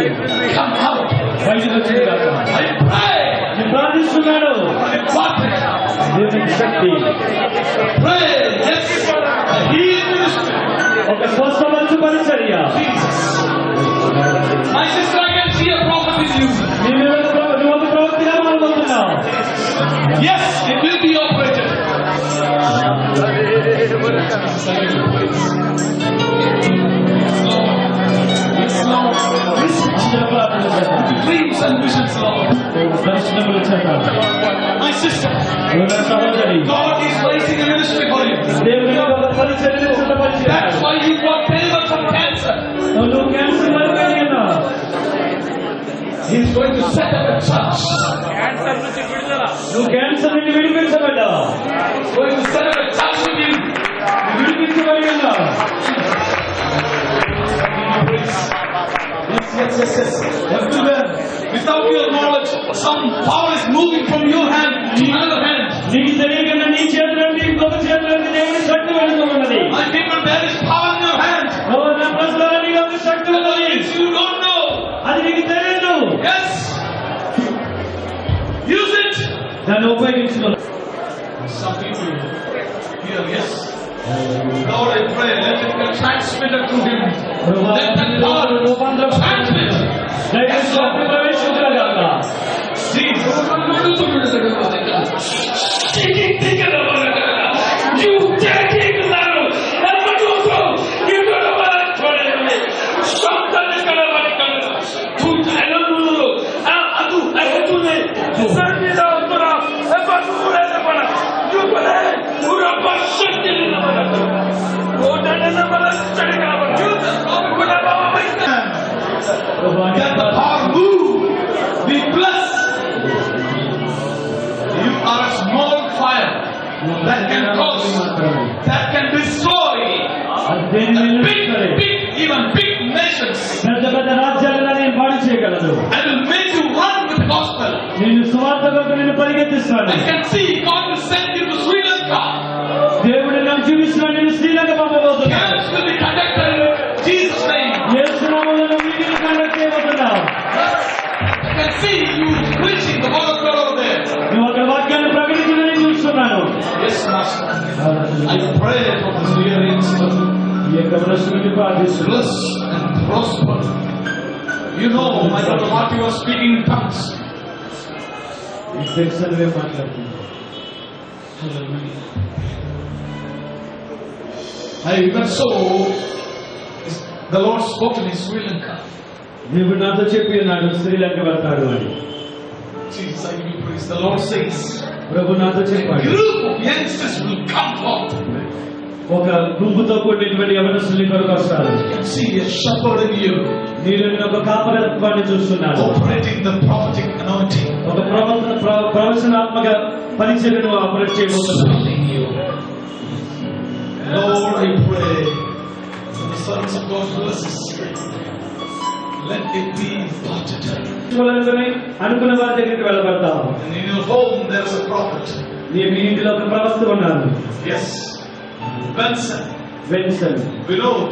come out. బయటకు వచ్చింది కాక. I pray. నేను ప్రార్థిస్తున్నాను. Impartation. దేవుని శక్తి Pray. Yes. The healing ministry. ఒక స్వస్థపరచు పరిచర్య. My sister, I can see a prophet in you. నువ్వు ఒక ప్రవక్తగా మారబోతున్నావు. Yes, it will be operated. అందరూ ప్రార్థన చేద్దాం. Dreams and visions, Lord. దర్శనములు చేద్దాం. My sister, నా సహోదరి, God is raising a ministry for you. దేవుని యొక్క ఒక పరిచర్యను That's సిద్ధపరిచాడు. why you got delivered from cancer. నువ్వు క్యాన్సర్ వరకు కలిగినా He's going to set up a church. నువ్వు క్యాన్సర్ నుండి విడిపించబడ్డావు. He's going to set up a church with you. విడిపించబడి ఉన్నావు. Yes, yes, yes. Everywhere. Without your knowledge, some power is moving from your hand to another hand. నీకు తెలియకుండా నీ చేతిలో నుండి ఇంకొక చేతిలోకి దేవుని శక్తి వెళుతూ ఉన్నది. My people, there is power in your hand. ఓ నా ప్రజలారా, నీ యొక్క శక్తి ఉన్నది. Which you don't know. అది నీకు తెలియదు. Yes. Use it. దాన్ని ఉపయోగించుకో. Some people here, yes. Lord, I pray, let it be transmitted to him. Let that power transmit. దయచేసి శక్తి ప్రవేశించగాక. You take it now. And what you do, you go to my toilet. Something is going to happen. I don't know. I want to know. Send me down to the. I want to know. You go there. You are passionate. Get the power move. Be blessed. You are a small fire that can cause, that can destroy big nations. పెద్ద పెద్ద రాజ్యాలను నేను పాడు చేయగలను. And will make you run with the gospel. నేను సువార్త కొరకు నిన్ను పరిగెత్తిస్తాను. I can see God will send you to Sri Lanka. pray for this dear youngster. ఈ యొక్క ప్రశ్నకి ప్రార్థిస్తున్నాను. Bless and prosper. You know, my brother Marty was speaking in tongues. ఈ తెలుసనివే మాట్లాడుతున్నాను. Even so, the Lord spoke to me, Sri Lanka. దేవుడు నాతో చెప్పి ఉన్నాడు శ్రీలంక వెళ్తాడు అని. Jesus, I give you praise. The Lord says, ప్రభు నాతో a చెప్పాడు, group of youngsters will come forth. ఒక గుంపుతో కూడినటువంటి యవనస్తుల కొరకు వస్తారు. You can see a shepherd in you, నీలో ఒక కాపరత్వాన్ని చూస్తున్నాను. operating the prophetic anointing. ఒక ప్రవచనాత్మక పరిచర్యను ఆపరేట్ చేయబోతున్నాను. In you. Lord, I pray for the sons of God blesses. Let it be imparted. అనుకున్న వారి దగ్గరికి వెళ్ళబడతాము. And in your home there is a prophet. మీ ఇంటిలో ఒక ప్రవక్త ఉన్నాను. Yes. Benson, Benson, Vinod,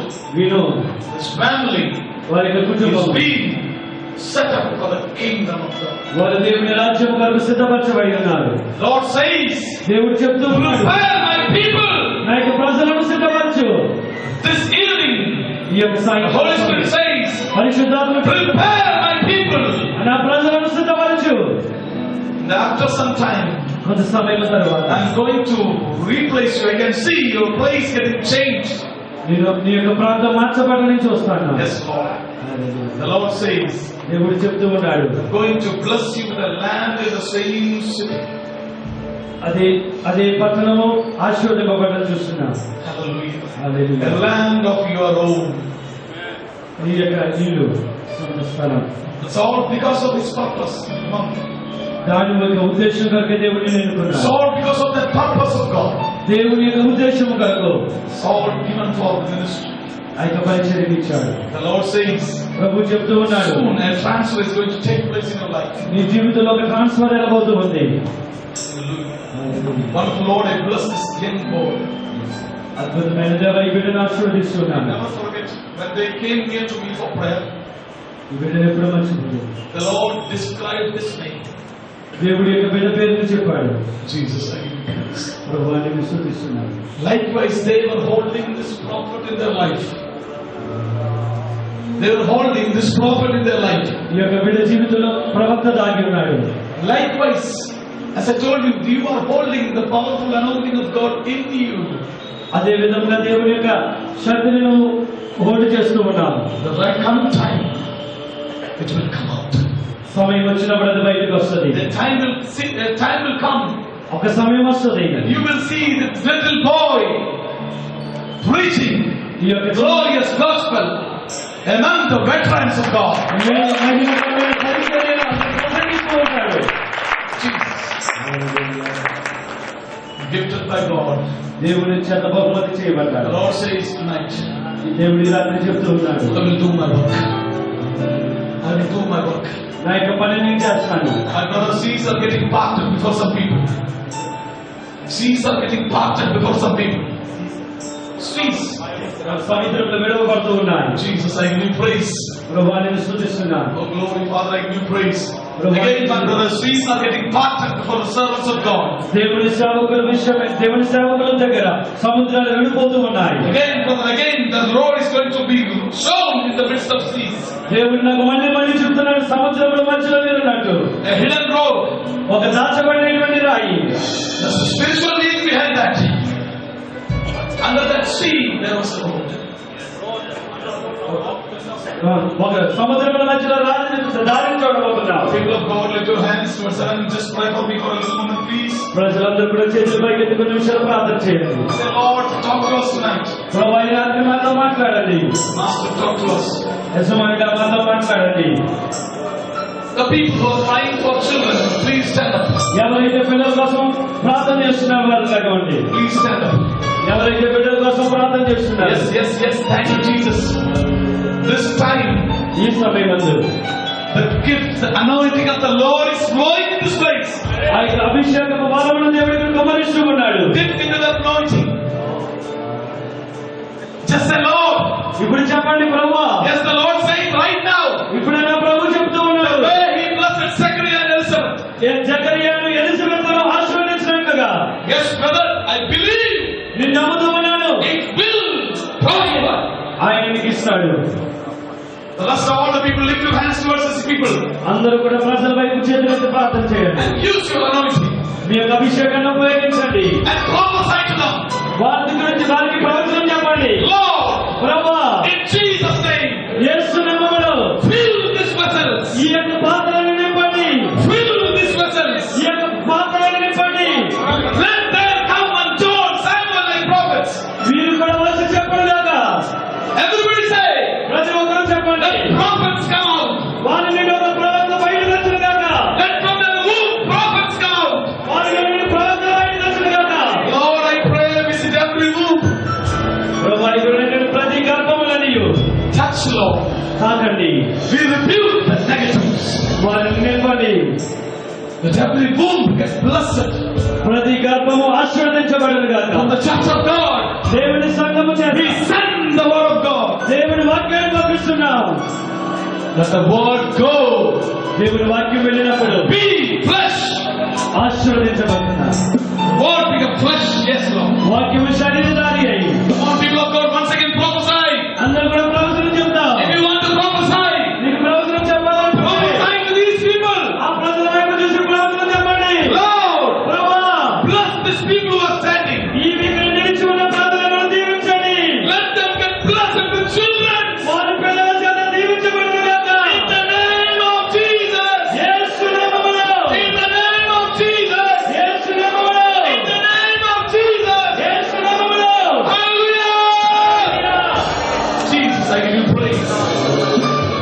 his family వారి యొక్క కుటుంబం is being set up for the kingdom of God. వారు దేవుని రాజ్యం కొరకు సిద్ధపరచబడి ఉన్నారు. Lord says, దేవుడు చెప్తూ ఉన్నాడు, prepare my people. నా యొక్క ప్రజలను సిద్ధపరచు. This evening, ఈ యొక్క the సాయంత్రం Holy Spirit says, పరిశుద్ధాత్మ prepare my people. నా ప్రజలను సిద్ధపరచు. And after some time, కొంత సమయం తర్వాత I'm going to replace you. I can see your place getting changed. నేను నీ యొక్క ప్రాంతం మార్చబడని చూస్తాను. Yes, Lord. The Lord says, దేవుడు చెప్తూ ఉన్నాడు, I'm going to bless you with a land in the same city. అదే పట్టణము ఆశీర్వదింపబడని చూస్తున్నాను. Hallelujah. Hallelujah. A land of your own. నీ యొక్క ఇల్లు, సొంత స్థలం. It's all because of His purpose. దాని యొక్క ఉద్దేశం కొరకు దేవుడిని It's ఎన్నుకున్నాడు. all because of the purpose of God. దేవుని యొక్క ఉద్దేశం కొరకు It's all given for the ministry. ఆ యొక్క పరిచర్యను ఇచ్చాడు. The Lord says, ప్రభు చెప్తూ ఉన్నాడు, soon a transfer is going to take place in your life. నీ జీవితంలో ఒక ట్రాన్స్ఫర్ ఎలాగవుతూ ఉంది. One of the Lord, I bless this young boy. అద్భుతమైన దేవ, ఈ బిడ్డను ఆశీర్వదిస్తున్నాను. Never forget, when they came near to me for prayer, ఈ బిడ్డను ఎప్పుడు మర్చిపోదు. the Lord described His name. దేవుడి యొక్క బిడ్డ పేరును చెప్పాడు. Jesus, I give you praise. ప్రభు అని విశ్వసిస్తున్నాను. Likewise, they were holding this prophet in their life. They were holding this prophet in their life. ఈ యొక్క బిడ్డ జీవితంలో ప్రవక్త దాగి ఉన్నాడు. Likewise, as I told you, you are holding the powerful anointing of God in you. అదే విధంగా దేవుని యొక్క శక్తిని నువ్వు హోల్డ్ చేస్తూ ఉన్నావు. The right coming time, it will come out. సమయం వచ్చినప్పుడు అది బయటకు వస్తుంది. The time will come. ఒక సమయం వస్తుంది. You will see this little boy preaching ఈ యొక్క glorious gospel among the veterans of God. మహిమకరమైన పరిచర్యను ప్రసంగిస్తూ ఉంటాడు. Gifted by God. దేవుని చేత బహుమతి The చేయబడ్డాడు. Lord says tonight, దేవుడి రాత్రి చెప్తూ ఉన్నాడు, I will do my work. I will do my work. నా యొక్క పని నేను చేస్తాను. My brother, seas are getting parted before some people. Seas are getting parted before some people. Seas. సముద్రంలో విడవబడుతూ ఉన్నాయి. Jesus, I give you praise. ప్రభువాన్ని స్తుతిస్తున్నాను. Oh glory, Father, I give you praise. Again, my brother, seas are getting parted before the servants of God. దేవుని సేవకుల దగ్గర సముద్రాలు విడిపోతూ ఉన్నాయి. Again, brother, again, the Lord is going to be shown in the midst of seas. దేవుడు నాకు మళ్ళీ చెప్తున్నాడు, సముద్రంలో మధ్యలో ఉన్నట్టు A hidden road. ఒక దాచబడినటువంటి రాయి. There's a spiritual meaning behind that. Under that sea, there was a road. ఒక సముద్రంలో మధ్యలో దారిని చూడబోతున్నావు. People of God, lift your hands towards heaven. Just pray for me for a little moment, please. ప్రజలందరూ కూడా చేతులు పైకెత్తి కొన్ని నిమిషాలు ప్రార్థన చేయండి. Say, Lord, talk to us tonight. ప్రభువా, ఈ రాత్రి మాతో మాట్లాడండి. Master, talk to us. యజమానుడా, మాతో మాట్లాడండి. The people who are crying for children, please stand up. ఎవరైతే పిల్లల కోసం ప్రార్థన చేస్తున్నారు వారు లేకండి. Please stand up. ఎవరైతే బిడ్డల కోసం ప్రార్థన చేస్తున్నారు. Yes. Thank you, Jesus. This time, ఈ సమయమందు the gift, the anointing of the Lord is flowing in this place. ఆ యొక్క అభిషేకపు బలమును దేవుడికి గమనిస్తూ ఉన్నాడు. Dip into the anointing. Just say, Lord. ఇప్పుడు చెప్పండి ప్రభువా. Yes, the Lord saying right now. ఇప్పుడు నా ప్రభు చెప్తూ ఉన్నాడు, The way He blessed Zechariah and Elizabeth. జకర్యాను ఎలిజబెత్తును ఆశీర్వదించినట్లుగా Yes, brother, I believe. నేను నమ్ముతూ ఉన్నాను. It will prosper. ఆయన నీకు ఇస్తాడు. The rest of all the people lift your hands towards these people అందరూ కూడా ప్రజల వైపు చేతులెత్తి ప్రార్థన చేయండి. and use your anointing మీ యొక్క అభిషేకాన్ని ఉపయోగించండి. and prophesy to them. వారి గురించి వారికి ప్రవచనం చెప్పండి. Lord, ప్రభువా, in Jesus' name, యేసు నామములో fill these vessels. ఈ యొక్క పాత్రలను నింపండి. Fill these vessels. ఈ యొక్క పాత్రలను నింపండి. Let them come and John, Samuel like prophets. వీరు కూడా వచ్చి చెప్పండి దాకా. Everybody say, ప్రతి ఒక్కరూ చెప్పండి. let prophets come out. వారి నుండి ఒక ప్రవక్త బయటకు వచ్చును గాక. Let from their womb prophets come out. వారి నుండి ప్రవక్త బయటకు వచ్చును గాక. Lord, I pray, visit every womb. ప్రభువా, ఇక్కడ ఉన్నటువంటి ప్రతి గర్భములనియు Touch, Lord. తాకండి. We rebuke the negatives. వారిని నింపండి. Let every womb get blessed ప్రతి గర్భము ఆశీర్వదించబడును గాక. from the church of God. దేవుని సంఘము చేత We send the word of God. దేవుని వాక్యాన్ని పంపిస్తున్నాం. Let the word go. దేవుని వాక్యం వెళ్ళినప్పుడు Be flesh. ఆశీర్వదించబడుతున్నారు. Word become flesh. Yes, Lord. వాక్యం శరీరధారి అయి Come on, people of God, once again prophesy. అందరూ కూడా ప్రవచనం చెప్తాం. If you want to prophesy, నీకు ప్రవచనం చెప్పాలంటే prophesy to these people. ఆ ప్రజల వైపు చూసి ప్రవచనం చెప్పండి. Lord, ప్రభువా, bless these people who are standing. ఈ వీధిలో నిలిచి ఉన్న ప్రజలను దీవించండి. Let them get blessed with children. వారి పిల్లల చేత దీవించబడును గాక. In the name of Jesus. యేసు నామములో, In the name of Jesus. యేసు నామములో, In the name of Jesus. యేసు నామములో. Hallelujah. Jesus, I give you praise.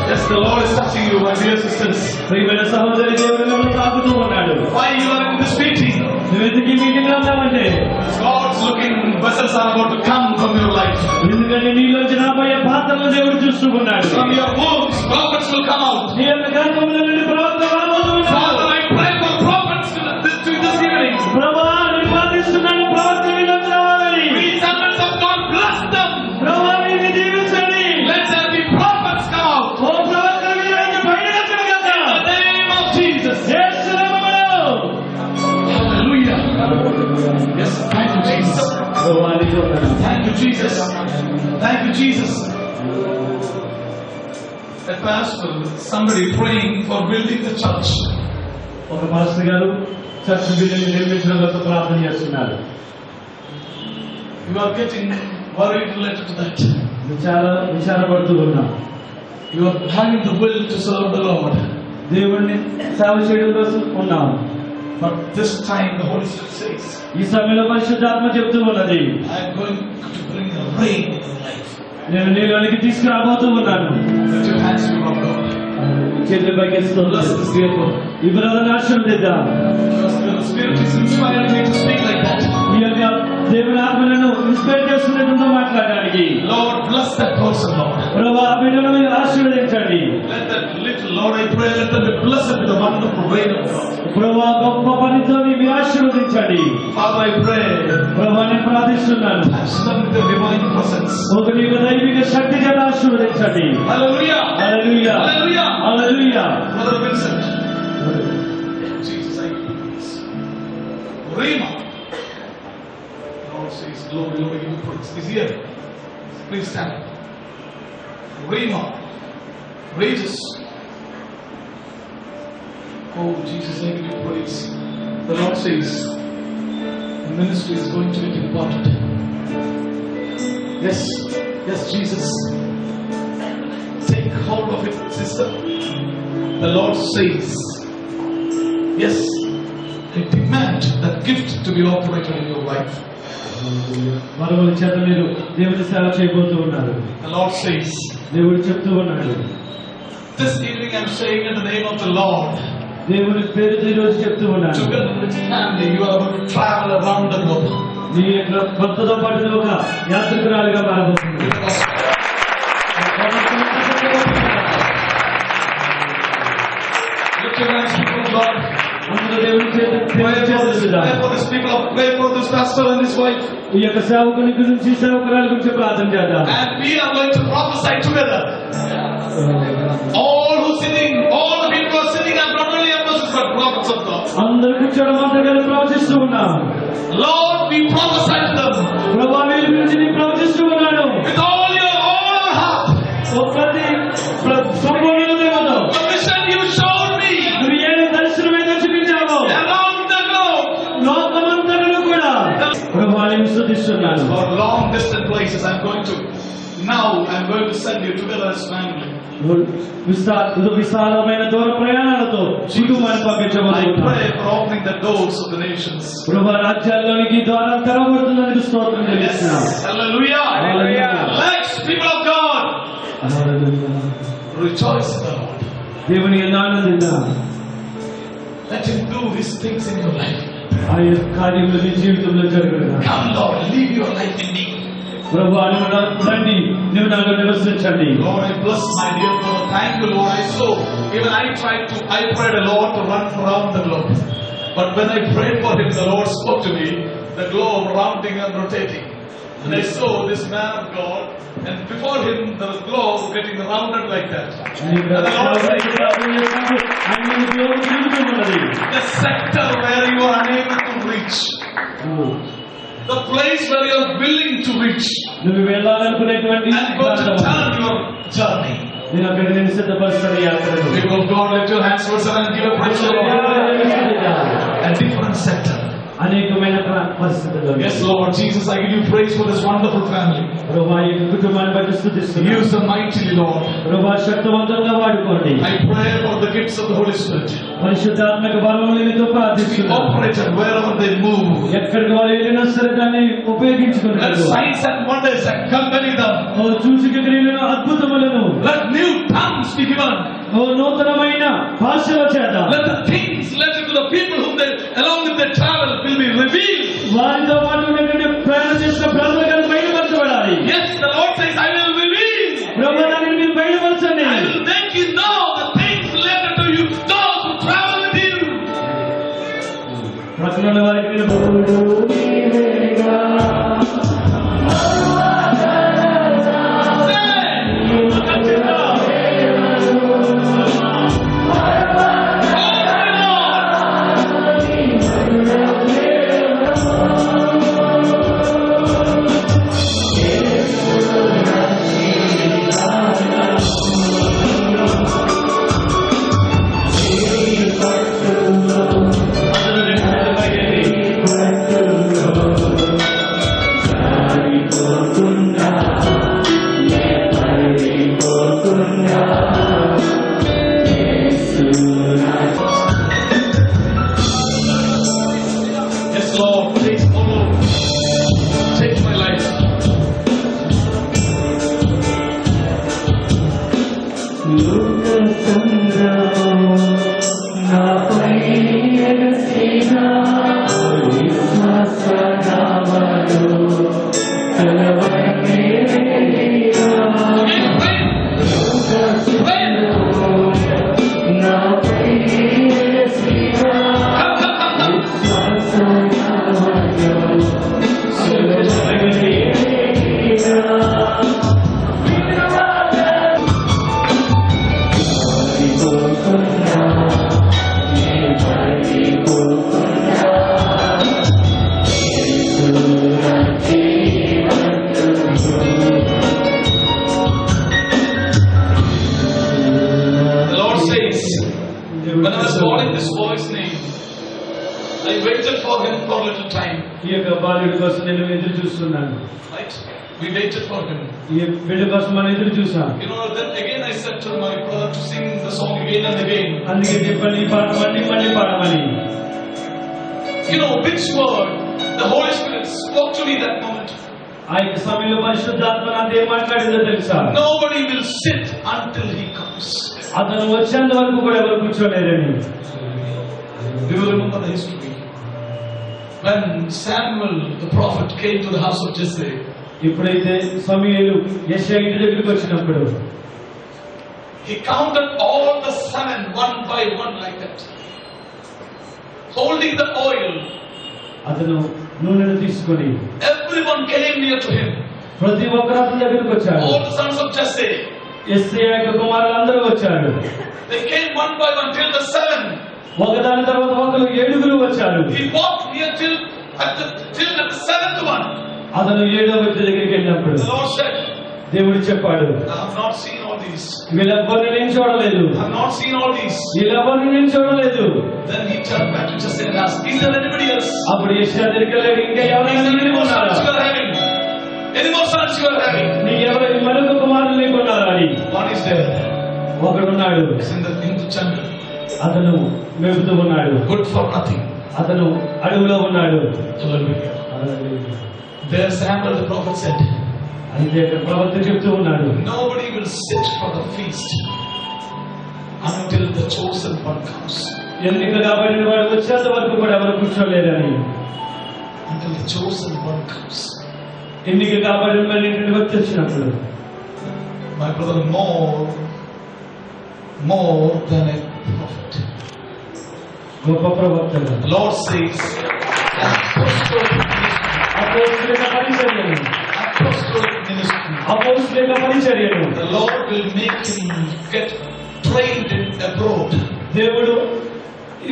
Yes, the Lord is touching you, my dear sisters. ప్రియమైన సహోదరి, దేవుడు మిమ్మల్ని తాకుతూ ఉన్నాడు. Why you are in this meeting? నువ్వు ఎందుకు ఈ మీటింగ్ లో ఉన్నావంటే God's looking, vessels are about to come from your life. ఎందుకంటే నీలోంచి రాబోయే పాత్రలను దేవుడు చూస్తూ ఉన్నాడు. From your wombs, prophets will come out. నీ యొక్క గర్భంలో నుండి ప్రవక్త రాబోతూ ఉన్నాడు. Father, I pray for prophets to this evening. ప్రభువా, నేను ప్రార్థిస్తున్నాను, ప్రవక్త నీలోకి రావాలని. We servants of God, bless them. ప్రభువా, వీరిని దీవించండి. Let there be prophets come out. ఓ ప్రవక్త వీరిని బయటకు వచ్చును గాక. In the name of Jesus. యేసు నామములో. Hallelujah. Yes, thank you, Jesus. ప్రభువా, నీకు వందనాలు. Thank you, Jesus. Thank you, Jesus. A pastor, somebody praying for building the church. ఒక పాస్టర్ గారు చర్చ్ బిల్డింగ్ నిర్మించడం కోసం ప్రార్థన చేస్తున్నారు. You are getting worried related to that. చాలా విచారపడుతూ ఉన్నాం. You are having the will to serve the Lord. దేవుణ్ణి సేవ చేయడం కోసం ఉన్నాం. But this time the Holy Spirit says, ఈ సమయంలో పరిశుద్ధాత్మ చెప్తూ ఉన్నది, I am going to bring the rain in your life. నేను నీలోనికి తీసుకురాబోతూ ఉన్నాను. Let your hands be on God. చేతులు పైకెత్తు. Bless this dear boy. ఈ బ్రదర్ని ఆశీర్వదిద్దాం. Because the Spirit is inspiring me to speak like that. ఈ యొక్క దేవుని ఆత్మలను ఇన్స్పైర్ చేస్తున్నట్టు మాట్లాడడానికి. Lord, bless that person, Lord. ప్రభువా, ఆ బిడ్డను మీరు ఆశీర్వదించండి. Let that little, Lord, I pray, let them be blessed with the wonderful rain of God. ప్రభువా, గొప్ప పనితో మీరు ఆశీర్వదించండి. Father, I pray, ప్రభువా, నేను ప్రార్థిస్తున్నాను, touch them with your divine presence. ఒక నీ యొక్క దైవిక శక్తి చేత ఆశీర్వదించండి. Hallelujah. Hallelujah, Hallelujah. Hallelujah. Brother Vincent. Jesus, I give you praise. Rhema. Lord says, Lord, I give you praise. He's here. Please stand. Rhema. Rages. Oh, Jesus, I give you praise. The Lord says, the ministry is going to get important. Yes, yes, Jesus. Take hold of it, sister. The Lord says, yes, I demand that gift to be operated in your life. మరొకరి చేత మీరు దేవుని సేవ చేయబోతూ ఉన్నారు. The Lord says, దేవుడు చెప్తూ ఉన్నాడు, this evening I'm saying in the name of the Lord, దేవుని పేరుతో ఈ రోజు చెప్తూ ఉన్నాడు, together with family, you are going to travel around the globe. నీ యొక్క భర్తతో పాటు నువ్వు ఒక యాత్రికురాలుగా మారబోతుంది. Lift your hands, people of God. అందులో దేవుని చేత Pray for this people, pray for this pastor and his wife. ఈ యొక్క సేవకుని గురించి సేవకురాల గురించి ప్రార్థన చేద్దాం. And we are going to prophesy together. All who sitting, all the people who are sitting are not only apostles but prophets of God. అందరూ కూర్చోవడం అంతా కలిసి ప్రవచిస్తూ ఉన్నాం. Lord, we prophesy to them ప్రభువా వీరి గురించి నేను ప్రవచిస్తూ ఉన్నాను. with all your heart. ప్రతి సంపూర్ణ హృదయంతో The vision you showed me నువ్వు ఏ దర్శనమైతే చూపించావో around the globe లోకమంతటను కూడా ప్రభువా నేను స్తుతిస్తున్నాను. for long distant places. I'm going to send you together as family. విశాలమైన దూర ప్రయాణాలతో సిగ్గుమని I పంపించబోతున్నాను. pray for opening the doors of the nations. ప్రభువా రాజ్యాల్లోనికి ద్వారాలు తెరవబడుతున్నందుకు స్తోత్రం చెల్లిస్తున్నాం. Hallelujah. Hallelujah. Let's, people of God, rejoice in the Lord. దేవుని యందు ఆనందిద్దాం. Let Him do His things in your life. ఆయన కార్యములు నీ జీవితంలో జరుగును. Come, Lord, live your life in me. ప్రభువా రండి నువ్వు నాలో నివసించండి. Lord, I bless my dear brother. Thank you, Lord. I prayed a lot to run around the globe. But when I prayed for him, the Lord spoke to me, the globe rounding and rotating. And I saw this man of God, and before him, the globe getting rounded like that. And the Lord said, the sector where you are unable to reach, the place where you are willing to reach, నువ్వు వెళ్ళాలనుకునేటువంటి and go to turn your journey. నేను అక్కడికి నేను సిద్ధపరుస్తాను యాత్రను. People of God, let your hands for and give a praise to the Lord. A different sector. అనేకమైన పరిస్థితుల్లో Yes, Lord Jesus, I give you praise for this wonderful family. ప్రభువా ఈ కుటుంబాన్ని బట్టి స్తుతిస్తున్నాను. Use them mightily, Lord. ప్రభువా శక్తివంతంగా వాడుకోండి. I pray for the gifts of the Holy Spirit. పరిశుద్ధాత్మక బలములతో To be ప్రార్థిస్తున్నాను. operated wherever they move. ఎక్కడికి వాళ్ళు వెళ్ళినా సరే దాన్ని Let ఉపయోగించుకుంటారు. signs and wonders accompany them. ఓ సూచక క్రియలను అద్భుతములను Let new tongues be given. ఓ నూతనమైన భాషల చేత Let the things related to the people whom they, along with their travel, will be revealed. వారితో పాటు ఉన్నటువంటి ప్రయాణం చేసిన ప్రజలకు బయలుపరచబడాలి. Yes, the Lord says, I will reveal. ప్రభువా దానిని మీరు బయలుపరచండి. I will make you know the things related to you, those who travel with you. ప్రక్కన ఉన్న వారికి నేను Yes, Lord, take all over. Take my life. The Lord says, when I was calling this boy's name, I waited for him for a little time. ఈ యొక్క బాలుడి కోసం నేను ఎదురు చూస్తున్నాను. Right? We waited for him. ఈ బిడ్డ కోసం మనం ఎదురు చూసాం. You know, then again I said to my brother to sing the song again and again. అందుకే చెప్పండి ఈ పాట మళ్ళీ పాడమని. You know, which word the Holy Spirit spoke to me that moment. ఆ యొక్క సమయంలో పరిశుద్ధాత్మ నాతో ఏం మాట్లాడిందో తెలుసా? Nobody will sit until he comes. అతను వచ్చేంత వరకు కూడా ఎవరు కూర్చోలేరని. Do you remember the history? When Samuel the prophet came to the house of Jesse, ఎప్పుడైతే సమూయేలు యెషయా ఇంటి దగ్గరికి వచ్చినప్పుడు he counted all the 7 one by one like that, holding the oil. అతను నూనెను తీసుకొని Everyone came near to him. ప్రతి ఒక్కరు అతని దగ్గరికి వచ్చారు. All the sons of Jesse, యెషయా యొక్క కుమారులందరూ వచ్చారు. they came one by one till the 7. ఒకదాని తర్వాత ఒకరు 7 వచ్చారు. He walked here till at the 7th one. అతను 7వ వ్యక్తి దగ్గరికి వెళ్ళినప్పుడు The Lord said, దేవుడు చెప్పాడు, I have not seen all these. వీళ్ళెవ్వరిని నేను చూడలేదు, I have not seen all these. వీళ్ళెవ్వరిని నేను చూడలేదు. Then he turned back to Jesse and asked, is there anybody else? అప్పుడు యెషయా దగ్గరికి వెళ్ళాడు, ఇంకా ఎవరైనా Any మిగిలి more ఉన్నారా? sons you are having? Any more sons you are having? నీ ఎవరైనా మరొక కుమారులు నీకున్నారా అని. One is there. ఒకడున్నాడు, He's in the jungle. అతను మేపుతూ ఉన్నాడు, Good for nothing. అతను అడవిలో ఉన్నాడు. Hallelujah. There Samuel the prophet said, అయితే ఇక్కడ ప్రవక్త చెప్తూ ఉన్నాడు, nobody will sit for the feast until the chosen one comes. ఎన్నిక కాబడిన వాడు వచ్చేంత వరకు కూడా ఎవరు కూర్చోలేదని. Until the chosen one comes. ఎన్నిక కాబడిన వాడి వ్యక్తి వచ్చినప్పుడు, My brother, more than a prophet. గొప్ప ప్రవక్త, The Lord says, అపోస్తలిక పరిచర్యను, అపోస్తలిక పరిచర్యను the Lord will make him get trained abroad. దేవుడు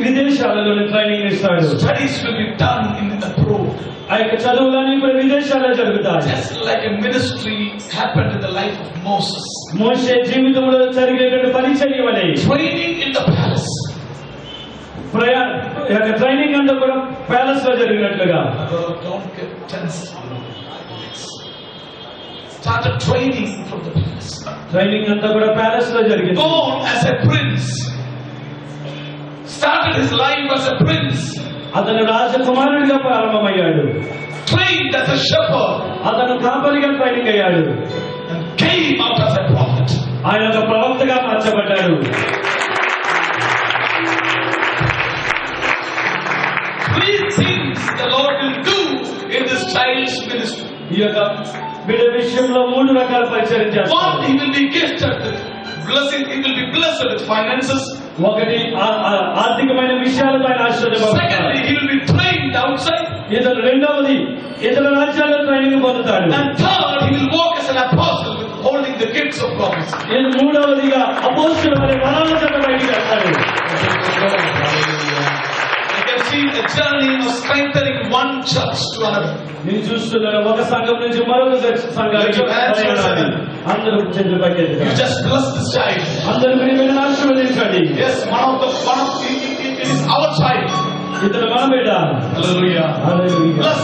విదేశాలలో ట్రైనింగ్ ఇస్తాడు. Studies will be done in abroad. ఆ యొక్క చదువులన్నీ కూడా విదేశాల్లో జరుగుతాయి. Just like a ministry happened in the life of Moses. మోషే జీవితంలో జరిగేటువంటి పరిచర్య వలె Training in the palace. Training అంతా కూడా ప్యాలెస్ లో జరిగినట్లుగా. Don't get tense. Started training from the palace. Training అంతా కూడా ప్యాలెస్ లో జరిగింది. Born as a prince. Started his life as a prince. అతను రాజకుమారుడిగా ప్రారంభమయ్యాడు. Trained as a shepherd. అతను కాపరిగా ట్రైనింగ్ అయ్యాడు. And came out as a prophet. ఆయన ఒక ప్రవక్తగా మార్చబడ్డాడు. Three things the Lord will do in this child's ministry. ఈ యొక్క బిడ్డ విషయంలో 3 రకాల పరిచయం చేస్తాడు. One, he will be gifted with blessing. He will be blessed with finances. ఒకటి ఆర్థికమైన విషయాలతో ఆయన ఆశీర్వదించబడతాడు. Secondly, he will be trained outside. ఇతను రెండవది ఇతర రాజ్యాల్లో ట్రైనింగ్ పొందుతాడు. And third, he will walk as an apostle with holding the gifts of prophecy. ఇది మూడవదిగా అపోస్తలుల వలె వరాల చేత బయటికి వస్తాడు. You can see a journey of strengthening one church to another. నేను చూస్తున్నాను ఒక సంఘం నుంచి మరొక సంఘానికి ప్రయాణాన్ని. అందరూ చేతులు పైకెత్తి You just bless this child. అందరూ మీరు ఆశీర్వదించండి. Yes, it is our child. ఇతను మన బిడ్డ. Hallelujah. Hallelujah. Bless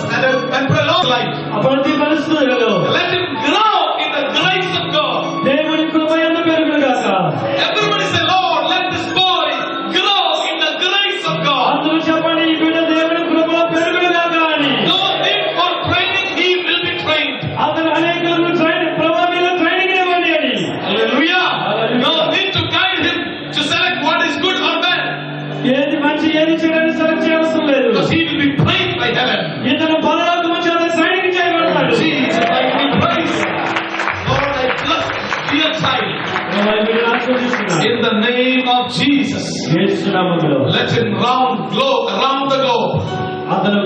and prolong life. ప్రతి పరిస్థితులలో Let him grow in the grace of God. దేవుని కృప యందు పెరుగును గాక. Everybody say, Lord, let this boy grow in the grace of God. అందరూ చెప్పండి, ఈ బిడ్డ దేవుని కృపలో పెరుగును గాక అని. No need for training, he will be trained. అతను అనేకులను ట్రైనింగ్ ఇవ్వండి అని. Hallelujah. No need to guide him to select what is good or bad. ఏది మంచి ఏది చెడని సెలెక్ట్ చేయవసరం లేదు. Because he will be trained by heaven. ఇతను పరలోకము చేత training చేయబడతాడు. Jesus, I give you praise. Lord, I bless dear child. In the name of Jesus. యేసు నామములో Let him around the globe. అతను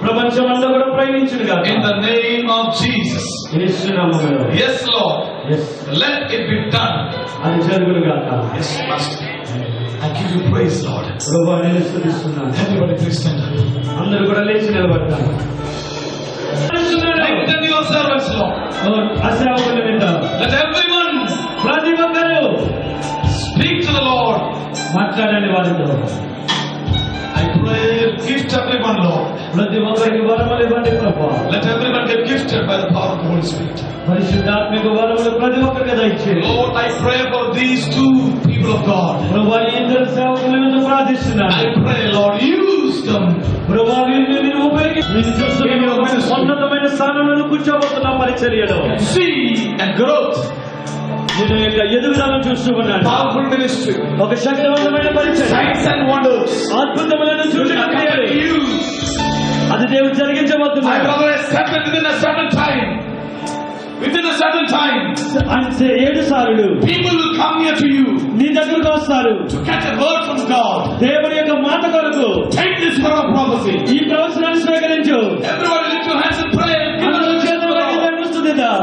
ప్రపంచమంతా కూడా ప్రయాణించును గాక. In the name of Jesus. యేసు నామములో. Yes, Lord. Yes. Let it be done. అది జరుగును గాక. Yes, Master. I give you praise, Lord. ప్రభువా నేను స్తుతిస్తున్నాను. Everybody please stand up. అందరూ కూడా లేచి నిలబడతారు. Strengthen your servants, Lord. అసేవకుల మీద Let everyone ప్రతి ఒక్కరూ speak to the Lord. మాట్లాడండి వారితో. I pray, gift everyone, Lord. ప్రతి ఒక్కరికి వరములు ఇవ్వండి ప్రభువా. Let everyone get gifted by the power of the Holy Spirit. పరిశుద్ధాత్మక వరములు ప్రతి ఒక్కరికి దయచేయండి. Lord, I pray for these two people of God. ప్రభువా ఈ ఇద్దరు సేవకుల మీద ప్రార్థిస్తున్నాను. I pray, Lord, use them. ప్రభువా వీరిని మీరు ఉపయోగించి మీరు చూస్తున్న ఉన్నతమైన స్థానంలో కూర్చోబోతున్న పరిచర్యలో See and growth. నేను యొక్క ఎదుగుదలను చూస్తూ ఉన్నాను. Powerful ministry. ఒక శక్తివంతమైన పరిచర్య, Signs and wonders. అద్భుతమైన సూచన క్రియలు Use. అది దేవుడు My జరిగించబోతున్నాడు. brother is settled within a certain time. Within a certain time, అంటే 7 సార్లు people will come here to you నీ దగ్గరకు వస్తారు. to catch a word from God. దేవుని యొక్క మాట కొరకు Take this word of prophecy. ఈ ప్రవచనాన్ని స్వీకరించు. Everybody lift your hands and pray. Give అందరూ us చేతులు పైకి దేవుని స్తుతిద్దాం.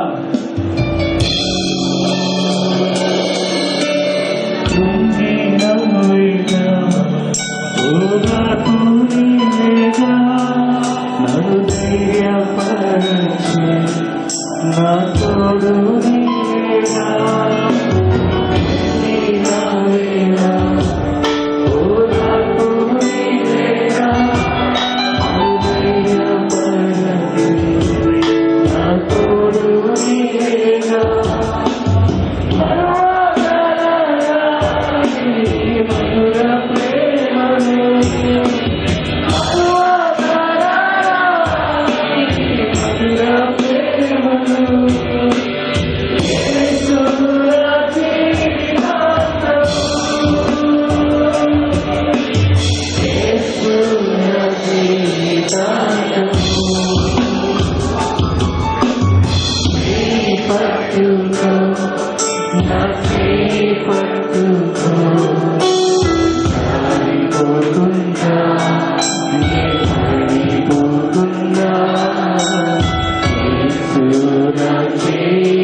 పడిపోతున్నా యేసు నా చేయి